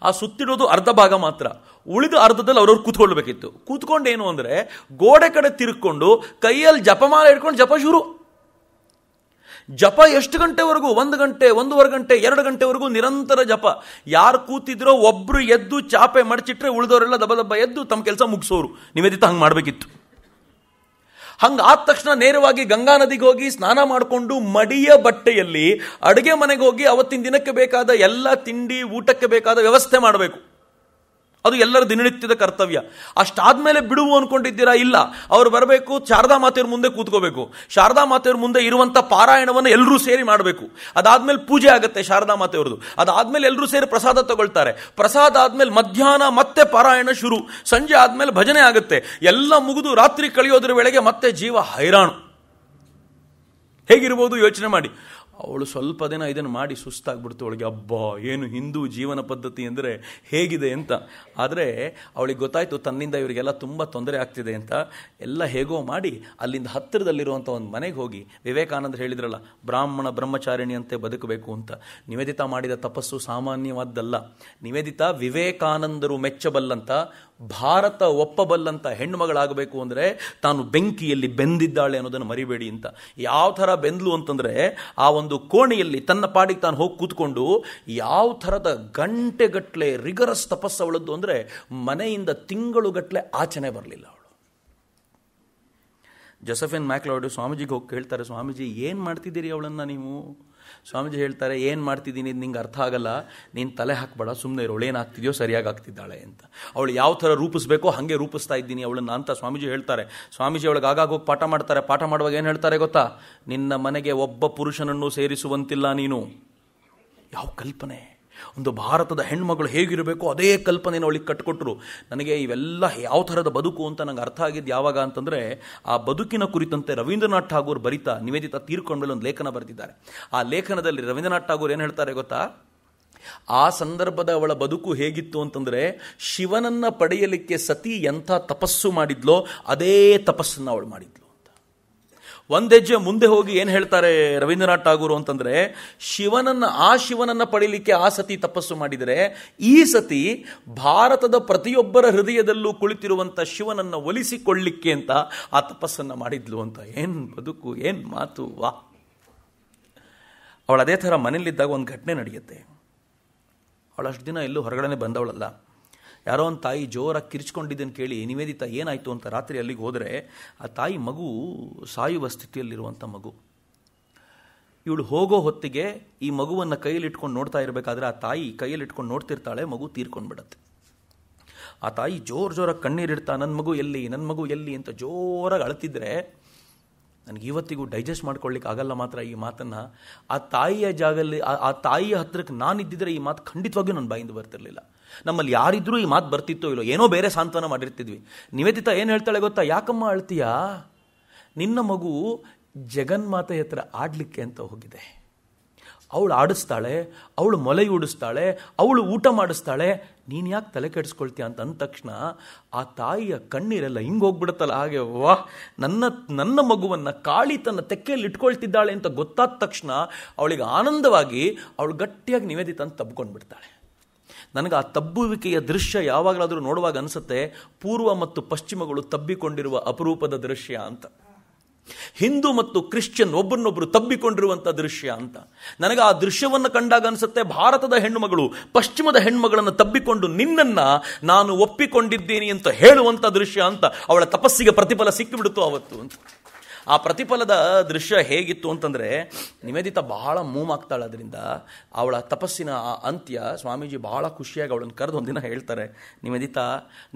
ಆ ಸುತ್ತಿಡೋದು ಅರ್ಧ ಭಾಗ ಮಾತ್ರ, ಉಳಿದ ಅರ್ಧದಲ್ಲಿ ಅವ್ರವ್ರು ಕೂತ್ಕೊಳ್ಬೇಕಿತ್ತು. ಕೂತ್ಕೊಂಡೇನು ಅಂದರೆ, ಗೋಡೆ ಕಡೆ ತಿರುಗಿಕೊಂಡು ಕೈಯಲ್ಲಿ ಜಪಮಾಲ ಇಟ್ಕೊಂಡು ಜಪ ಶುರು. ಜಪ ಎಷ್ಟು ಗಂಟೆವರೆಗೂ? 1 ಗಂಟೆ, 1.5 ಗಂಟೆ, 2 ಗಂಟೆವರೆಗೂ ನಿರಂತರ ಜಪ. ಯಾರು ಕೂತಿದ್ರೋ ಒಬ್ರು ಎದ್ದು ಚಾಪೆ ಮಡಚಿಟ್ರೆ ಉಳಿದವರೆಲ್ಲ ದಬ ದಬ್ಬ ಎದ್ದು ತಮ್ಮ ಕೆಲಸ ಮುಗಿಸೋರು. ನಿವೇದಿತಾ ಹಂಗೆ ಮಾಡಬೇಕಿತ್ತು. ಹಂಗಾದ ತಕ್ಷಣ ನೇರವಾಗಿ ಗಂಗಾ ನದಿಗೆ ಹೋಗಿ ಸ್ನಾನ ಮಾಡಿಕೊಂಡು ಮಡಿಯ ಬಟ್ಟೆಯಲ್ಲಿ ಅಡುಗೆ ಮನೆಗೆ ಹೋಗಿ ಅವತ್ತಿನ ದಿನಕ್ಕೆ ಬೇಕಾದ ಎಲ್ಲ ತಿಂಡಿ ಊಟಕ್ಕೆ ಬೇಕಾದ ವ್ಯವಸ್ಥೆ ಮಾಡಬೇಕು. ಅದು ಎಲ್ಲರ ದಿನನಿತ್ಯದ ಕರ್ತವ್ಯ. ಅಷ್ಟಾದ್ಮೇಲೆ ಬಿಡುವು ಅನ್ಕೊಂಡಿದ್ದೀರಾ? ಇಲ್ಲ, ಅವ್ರು ಬರಬೇಕು, ಶಾರದಾ ಮಾತೆಯವ್ರ ಮುಂದೆ ಕೂತ್ಕೋಬೇಕು. ಶಾರದಾ ಮಾತೆಯವ್ರ ಮುಂದೆ ಇರುವಂಥ ಪಾರಾಯಣವನ್ನು ಎಲ್ಲರೂ ಸೇರಿ ಮಾಡಬೇಕು. ಅದಾದ್ಮೇಲೆ ಪೂಜೆ ಆಗುತ್ತೆ ಶಾರದಾ ಮಾತೆಯವ್ರದ್ದು. ಅದಾದ್ಮೇಲೆ ಎಲ್ಲರೂ ಸೇರಿ ಪ್ರಸಾದ ತಗೊಳ್ತಾರೆ. ಪ್ರಸಾದ ಆದ್ಮೇಲೆ ಮಧ್ಯಾಹ್ನ ಮತ್ತೆ ಪಾರಾಯಣ ಶುರು. ಸಂಜೆ ಆದ್ಮೇಲೆ ಭಜನೆ ಆಗುತ್ತೆ. ಎಲ್ಲ ಮುಗಿದು ರಾತ್ರಿ ಕಳೆಯೋದ್ರ ವೇಳೆಗೆ ಮತ್ತೆ ಜೀವ ಹೈರಾಣು. ಹೇಗಿರ್ಬೋದು ಯೋಚನೆ ಮಾಡಿ. ಅವಳು ಸ್ವಲ್ಪ ದಿನ ಇದನ್ನು ಮಾಡಿ ಸುಸ್ತಾಗ್ಬಿಡ್ತು. ಅವಳಿಗೆ ಅಬ್ಬಾ, ಏನು ಹಿಂದೂ ಜೀವನ ಪದ್ಧತಿ ಅಂದರೆ ಹೇಗಿದೆ ಅಂತ. ಆದರೆ ಅವಳಿಗೆ ಗೊತ್ತಾಯಿತು ತನ್ನಿಂದ ಇವರಿಗೆಲ್ಲ ತುಂಬ ತೊಂದರೆ ಆಗ್ತಿದೆ ಅಂತ. ಎಲ್ಲ ಹೇಗೋ ಮಾಡಿ ಅಲ್ಲಿಂದ ಹತ್ತಿರದಲ್ಲಿರುವಂಥ ಒಂದು ಮನೆಗೆ ಹೋಗಿ, ವಿವೇಕಾನಂದರು ಹೇಳಿದ್ರಲ್ಲ, ಬ್ರಾಹ್ಮಣ ಬ್ರಹ್ಮಚಾರಿಣಿಯಂತೆ ಬದುಕಬೇಕು ಅಂತ. ನಿವೇದಿತಾ ಮಾಡಿದ ತಪಸ್ಸು ಸಾಮಾನ್ಯವಾದ್ದಲ್ಲ. ನಿವೇದಿತಾ ವಿವೇಕಾನಂದರು ಮೆಚ್ಚಬಲ್ಲಂತ, ಭಾರತ ಒಪ್ಪಬಲ್ಲಂತ ಹೆಣ್ಣುಮಗಳಾಗಬೇಕು ಅಂದರೆ ತಾನು ಬೆಂಕಿಯಲ್ಲಿ ಬೆಂದಿದ್ದಾಳೆ ಅನ್ನೋದನ್ನು ಮರಿಬೇಡಿ ಅಂತ. ಯಾವ ಥರ ಬೆಂದ್ಲು ಅಂತಂದರೆ, ಆ ಒಂದು ಕೋಣೆಯಲ್ಲಿ ತನ್ನ ಪಾಡಿಗೆ ತಾನು ಹೋಗಿ ಕೂತ್ಕೊಂಡು ಯಾವ ಥರದ ಗಂಟೆಗಟ್ಟಲೆ ರಿಗರಸ್ ತಪಸ್ಸು ಅವಳದ್ದು ಅಂದರೆ, ಮನೆಯಿಂದ ತಿಂಗಳುಗಟ್ಟಲೆ ಆಚನೆ ಬರಲಿಲ್ಲ ಅವಳು. ಜೋಸೆಫಿನ್ ಮ್ಯಾಕ್ಲಾಯ್ಡ್ ಸ್ವಾಮೀಜಿಗೆ ಹೋಗಿ ಕೇಳ್ತಾರೆ, ಸ್ವಾಮೀಜಿ ಏನು ಮಾಡ್ತಿದ್ದೀರಿ ಅವಳನ್ನು ನೀವು? ಸ್ವಾಮೀಜಿ ಹೇಳ್ತಾರೆ, ಏನು ಮಾಡ್ತಿದ್ದೀನಿ ನಿಂಗೆ ಅರ್ಥ ಆಗಲ್ಲ, ನೀನು ತಲೆ ಹಾಕಬೇಡ, ಸುಮ್ಮನೆ ಇರೋಳು, ಏನಾಗ್ತಿದೆಯೋ ಸರಿಯಾಗಿ ಆಗ್ತಿದ್ದಾಳೆ ಅಂತ. ಅವಳು ಯಾವ ಥರ ರೂಪಿಸ್ಬೇಕೋ ಹಾಗೆ ರೂಪಿಸ್ತಾ ಇದ್ದೀನಿ ಅವಳನ್ನು ಅಂತ ಸ್ವಾಮೀಜಿ ಹೇಳ್ತಾರೆ. ಸ್ವಾಮೀಜಿ ಅವಳಿಗೆ ಆಗಾಗ ಹೋಗಿ ಪಾಠ ಮಾಡ್ತಾರೆ. ಪಾಠ ಮಾಡುವಾಗ ಏನು ಹೇಳ್ತಾರೆ ಗೊತ್ತಾ? ನಿನ್ನ ಮನೆಗೆ ಒಬ್ಬ ಪುರುಷನನ್ನು ಸೇರಿಸುವಂತಿಲ್ಲ ನೀನು. ಯಾವ ಕಲ್ಪನೆ! ಒಂದು ಭಾರತದ ಹೆಣ್ಮಗಳು ಹೇಗಿರಬೇಕು ಅದೇ ಕಲ್ಪನೆಯನ್ನು ಅವಳಿಗೆ ಕಟ್ಟಿಕೊಟ್ರು. ನನಗೆ ಇವೆಲ್ಲ ಯಾವ ಥರದ ಬದುಕು ಅಂತ ನಂಗೆ ಅರ್ಥ ಆಗಿದ್ದು ಯಾವಾಗ ಅಂತಂದರೆ, ಆ ಬದುಕಿನ ಕುರಿತಂತೆ ರವೀಂದ್ರನಾಥ್ ಠಾಗೂರ್ ಬರಿತಾ, ನಿವೇದಿತಾ ತೀರ್ಕೊಂಡ ಮೇಲೆ ಒಂದು ಲೇಖನ ಬರೆದಿದ್ದಾರೆ. ಆ ಲೇಖನದಲ್ಲಿ ರವೀಂದ್ರನಾಥ್ ಠಾಗೂರ್ ಏನು ಹೇಳ್ತಾರೆ ಗೊತ್ತಾ? ಆ ಸಂದರ್ಭದ ಅವಳ ಬದುಕು ಹೇಗಿತ್ತು ಅಂತಂದರೆ, ಶಿವನನ್ನ ಪಡೆಯಲಿಕ್ಕೆ ಸತಿ ಎಂಥ ತಪಸ್ಸು ಮಾಡಿದ್ಲೋ ಅದೇ ತಪಸ್ಸನ್ನು ಅವಳು ಮಾಡಿದ್ಲು. ಒಂದು ಹೆಜ್ಜೆ ಮುಂದೆ ಹೋಗಿ ಏನು ಹೇಳ್ತಾರೆ ರವೀಂದ್ರನಾಥ್ ಠಾಗೂರ್ ಅಂತಂದರೆ, ಶಿವನನ್ನ ಪಡೀಲಿಕ್ಕೆ ಆ ಸತಿ ತಪಸ್ಸು ಮಾಡಿದರೆ, ಈ ಸತಿ ಭಾರತದ ಪ್ರತಿಯೊಬ್ಬರ ಹೃದಯದಲ್ಲೂ ಕುಳಿತಿರುವಂಥ ಶಿವನನ್ನು ಒಲಿಸಿಕೊಳ್ಳಿಕ್ಕೆ ಅಂತ ಆ ತಪಸ್ಸನ್ನು ಮಾಡಿದ್ಲು ಅಂತ. ಏನು ಬದುಕು, ಏನು ಮಾತು! ವಾ! ಅವಳು ಅದೇ ಥರ ಮನೇಲಿದ್ದಾಗ ಒಂದು ಘಟನೆ ನಡೆಯುತ್ತೆ. ಅವಳು ಅಷ್ಟು ದಿನ ಎಲ್ಲೂ ಹೊರಗಡೆ ಬಂದವಳಲ್ಲ. ಯಾರೋ ಒಂದು ತಾಯಿ ಜೋರಾಗಿ ಕಿರ್ಚ್ಕೊಂಡಿದ್ದನ್ನು ಕೇಳಿ ನಿವೇದಿತಾ ಏನಾಯಿತು ಅಂತ ರಾತ್ರಿ ಅಲ್ಲಿಗೆ ಹೋದರೆ, ಆ ತಾಯಿ ಮಗು ಸಾಯುವ ಸ್ಥಿತಿಯಲ್ಲಿರುವಂಥ ಮಗು. ಇವಳು ಹೋಗೋ ಹೊತ್ತಿಗೆ ಈ ಮಗುವನ್ನು ಕೈಯಲ್ಲಿಟ್ಕೊಂಡು ನೋಡ್ತಾ ಇರಬೇಕಾದ್ರೆ ಆ ತಾಯಿ ಕೈಯಲ್ಲಿಟ್ಕೊಂಡು ನೋಡ್ತಿರ್ತಾಳೆ, ಮಗು ತೀರ್ಕೊಂಡ್ಬಿಡತ್ತೆ. ಆ ತಾಯಿ ಜೋರಾಗಿ ಕಣ್ಣೀರಿಡ್ತಾ, ನನ್ನ ಮಗು ಎಲ್ಲಿ ಅಂತ ಜೋರಾಗಿ ಅಳ್ತಿದ್ರೆ, ನನಗೆ ಇವತ್ತಿಗೂ ಡೈಜೆಸ್ಟ್ ಮಾಡ್ಕೊಳ್ಳಿಕ್ಕೆ ಆಗಲ್ಲ ಮಾತ್ರ ಈ ಮಾತನ್ನು. ಆ ತಾಯಿಯ ಜಾಗದಲ್ಲಿ, ಆ ತಾಯಿಯ ಹತ್ರಕ್ಕೆ ನಾನಿದ್ದಿದ್ರೆ ಈ ಮಾತು ಖಂಡಿತವಾಗಿಯೂ ನನ್ನ ಬಾಯಿಂದ ಬರ್ತಿರ್ಲಿಲ್ಲ. ನಮ್ಮಲ್ಲಿ ಯಾರಿದ್ರೂ ಈ ಮಾತು ಬರ್ತಿತ್ತೋ ಇಲ್ಲೋ, ಏನೋ ಬೇರೆ ಸಾಂತ್ವನ ಮಾಡಿರ್ತಿದ್ವಿ. ನಿವೇದಿತಾ ಏನು ಹೇಳ್ತಾಳೆ ಗೊತ್ತಾ? ಯಾಕಮ್ಮ ಅಳ್ತೀಯಾ? ನಿನ್ನ ಮಗು ಜಗನ್ಮಾತೆ ಹತ್ರ ಆಡಲಿಕ್ಕೆ ಅಂತ ಹೋಗಿದೆ. ಅವಳು ಆಡಿಸ್ತಾಳೆ, ಅವಳು ಮೊಲೆಯೂಡಿಸ್ತಾಳೆ, ಅವಳು ಊಟ ಮಾಡಿಸ್ತಾಳೆ, ನೀನು ಯಾಕೆ ತಲೆ ಕೆಡಿಸ್ಕೊಳ್ತೀಯ ಅಂತ ಅಂದ ತಕ್ಷಣ ಆ ತಾಯಿಯ ಕಣ್ಣೀರೆಲ್ಲ ಹಿಂಗೆ ಹೋಗ್ಬಿಡುತ್ತಲ್ಲ. ಹಾಗೆ ವಾಹ್, ನನ್ನ ಮಗುವನ್ನು ಕಾಳಿ ತನ್ನ ತೆಕ್ಕೆಯಲ್ಲಿ ಇಟ್ಕೊಳ್ತಿದ್ದಾಳೆ ಅಂತ ಗೊತ್ತಾದ ತಕ್ಷಣ ಅವಳಿಗೆ ಆನಂದವಾಗಿ ಅವಳು ಗಟ್ಟಿಯಾಗಿ ನಿವೇದಿತ ಅಂತ ತಬ್ಕೊಂಡ್ಬಿಡ್ತಾಳೆ. ನನಗೆ ಆ ತಬ್ಬುವಿಕೆಯ ದೃಶ್ಯ ಯಾವಾಗಲಾದರೂ ನೋಡುವಾಗ ಅನಿಸುತ್ತೆ, ಪೂರ್ವ ಮತ್ತು ಪಶ್ಚಿಮಗಳು ತಬ್ಬಿಕೊಂಡಿರುವ ಅಪರೂಪದ ದೃಶ್ಯ ಅಂತ. ಹಿಂದೂ ಮತ್ತು ಕ್ರಿಶ್ಚಿಯನ್ ಒಬ್ಬರನ್ನೊಬ್ಬರು ತಬ್ಬಿಕೊಂಡಿರುವಂಥ ದೃಶ್ಯ ಅಂತ. ನನಗೆ ಆ ದೃಶ್ಯವನ್ನು ಕಂಡಾಗ ಅನಿಸುತ್ತೆ, ಭಾರತದ ಹೆಣ್ಣುಮಗಳು ಪಶ್ಚಿಮದ ಹೆಣ್ಣುಮಗಳನ್ನು ತಬ್ಬಿಕೊಂಡು ನಿನ್ನನ್ನು ನಾನು ಒಪ್ಪಿಕೊಂಡಿದ್ದೀನಿ ಅಂತ ಹೇಳುವಂಥ ದೃಶ್ಯ ಅಂತ. ಅವಳ ತಪಸ್ಸಿಗೆ ಪ್ರತಿಫಲ ಸಿಕ್ಕಿಬಿಡ್ತು ಅವತ್ತು ಅಂತ. ಆ ಪ್ರತಿಫಲದ ದೃಶ್ಯ ಹೇಗಿತ್ತು ಅಂತಂದರೆ, ನಿವೇದಿತ ಬಹಳ ಮೂವ್ ಆಗ್ತಾಳೆ. ಅದರಿಂದ ಅವಳ ತಪಸ್ಸಿನ ಆ ಅಂತ್ಯ ಸ್ವಾಮೀಜಿ ಬಹಳ ಖುಷಿಯಾಗಿ ಅವಳನ್ನು ಕರೆದು ಒಂದಿನ ಹೇಳ್ತಾರೆ, ನಿವೇದಿತ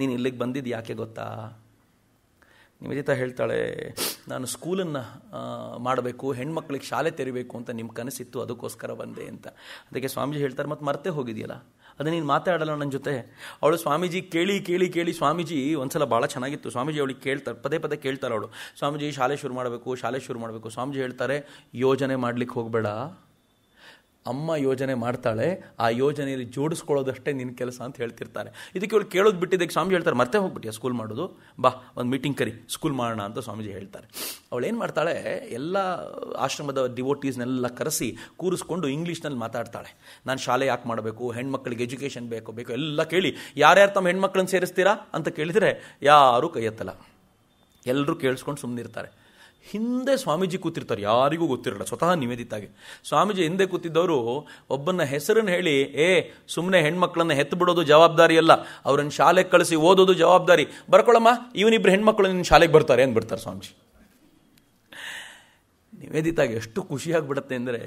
ನೀನು ಇಲ್ಲಿಗೆ ಬಂದಿದ್ದು ಯಾಕೆ ಗೊತ್ತಾ? ನಿವೇದಿತ ಹೇಳ್ತಾಳೆ, ನಾನು ಸ್ಕೂಲನ್ನು ಮಾಡಬೇಕು, ಹೆಣ್ಮಕ್ಳಿಗೆ ಶಾಲೆ ತೆರಿಬೇಕು ಅಂತ ನಿಮ್ಮ ಕನಸಿತ್ತು, ಅದಕ್ಕೋಸ್ಕರ ಬಂದೆ ಅಂತ. ಅದಕ್ಕೆ ಸ್ವಾಮೀಜಿ ಹೇಳ್ತಾರೆ, ಮತ್ತು ಮರ್ತೇ ಹೋಗಿದೆಯಲ್ಲ, ಅದೇ ನೀನು ಮಾತಾಡಲ್ಲ ನನ್ನ ಜೊತೆ. ಅವಳು ಸ್ವಾಮೀಜಿ ಕೇಳಿ ಕೇಳಿ ಕೇಳಿ ಸ್ವಾಮೀಜಿ ಒಂದ್ಸಲ ಭಾಳ ಚೆನ್ನಾಗಿತ್ತು. ಸ್ವಾಮೀಜಿ ಅವಳಿಗೆ ಕೇಳ್ತಾರೆ, ಪದೇ ಪದೇ ಕೇಳ್ತಾರೆ ಅವಳು, ಸ್ವಾಮೀಜಿ ಶಾಲೆ ಶುರು ಮಾಡಬೇಕು. ಸ್ವಾಮೀಜಿ ಹೇಳ್ತಾರೆ, ಯೋಜನೆ ಮಾಡ್ಲಿಕ್ಕೆ ಹೋಗಬೇಡ, ಅಮ್ಮ ಯೋಜನೆ ಮಾಡ್ತಾಳೆ, ಆ ಯೋಜನೆಯಲ್ಲಿ ಜೋಡಿಸ್ಕೊಳ್ಳೋದಷ್ಟೇ ನಿನ್ನ ಕೆಲಸ ಅಂತ ಹೇಳ್ತಿರ್ತಾರೆ. ಇದಕ್ಕೆ ಅವಳು ಕೇಳೋದು ಬಿಟ್ಟಿದ್ದಕ್ಕೆ ಸ್ವಾಮೀಜಿ ಹೇಳ್ತಾರೆ, ಮರ್ತೇ ಹೋಗ್ಬಿಟ್ಟಿಯಾ ಸ್ಕೂಲ್ ಮಾಡೋದು, ಬಾ ಒಂದು ಮೀಟಿಂಗ್ ಕರಿ, ಸ್ಕೂಲ್ ಮಾಡೋಣ ಅಂತ ಸ್ವಾಮೀಜಿ ಹೇಳ್ತಾರೆ. ಅವಳು ಏನು ಮಾಡ್ತಾಳೆ, ಎಲ್ಲ ಆಶ್ರಮದ ಡಿವೋಟೀಸ್ನೆಲ್ಲ ಕರೆಸಿ ಕೂರಿಸ್ಕೊಂಡು ಇಂಗ್ಲೀಷ್ನಲ್ಲಿ ಮಾತಾಡ್ತಾಳೆ. ನಾನು ಶಾಲೆ ಯಾಕೆ ಮಾಡಬೇಕು, ಹೆಣ್ಮಕ್ಳಿಗೆ ಎಜುಕೇಷನ್ ಬೇಕು ಎಲ್ಲ ಕೇಳಿ, ಯಾರ್ಯಾರು ತಮ್ಮ ಹೆಣ್ಮಕ್ಳನ್ನ ಸೇರಿಸ್ತೀರಾ ಅಂತ ಕೇಳಿದರೆ ಯಾರೂ ಕೈ ಎತ್ತಲ್ಲ, ಎಲ್ಲರೂ ಕೇಳಿಸ್ಕೊಂಡು ಸುಮ್ಮನಿರ್ತಾರೆ. ಹಿಂದೆ ಸ್ವಾಮೀಜಿ ಕೂತಿರ್ತಾರೆ, ಯಾರಿಗೂ ಗೊತ್ತಿರಲ್ಲ, ಸ್ವತಃ ನಿವೇದಿತಾಗೆ. ಸ್ವಾಮೀಜಿ ಹಿಂದೆ ಕೂತಿದ್ದವರು ಒಬ್ಬನ ಹೆಸರನ್ನು ಹೇಳಿ, ಸುಮ್ಮನೆ ಹೆಣ್ಮಕ್ಳನ್ನ ಹೆತ್ತು ಬಿಡೋದು ಜವಾಬ್ದಾರಿ ಅಲ್ಲ, ಅವ್ರನ್ನ ಶಾಲೆಗೆ ಕಳಿಸಿ ಓದೋದು ಜವಾಬ್ದಾರಿ, ಬರ್ಕೊಳಮ್ಮ ಇವನಿಬ್ರು ಹೆಣ್ಮಕ್ಳು ನಿನ್ನ ಶಾಲೆಗೆ ಬರ್ತಾರೆ ಅಂದ್ಬಿಡ್ತಾರೆ ಸ್ವಾಮೀಜಿ. ನಿವೇದಿತಾಗೆ ಎಷ್ಟು ಖುಷಿಯಾಗ್ಬಿಡುತ್ತೆ ಅಂದರೆ,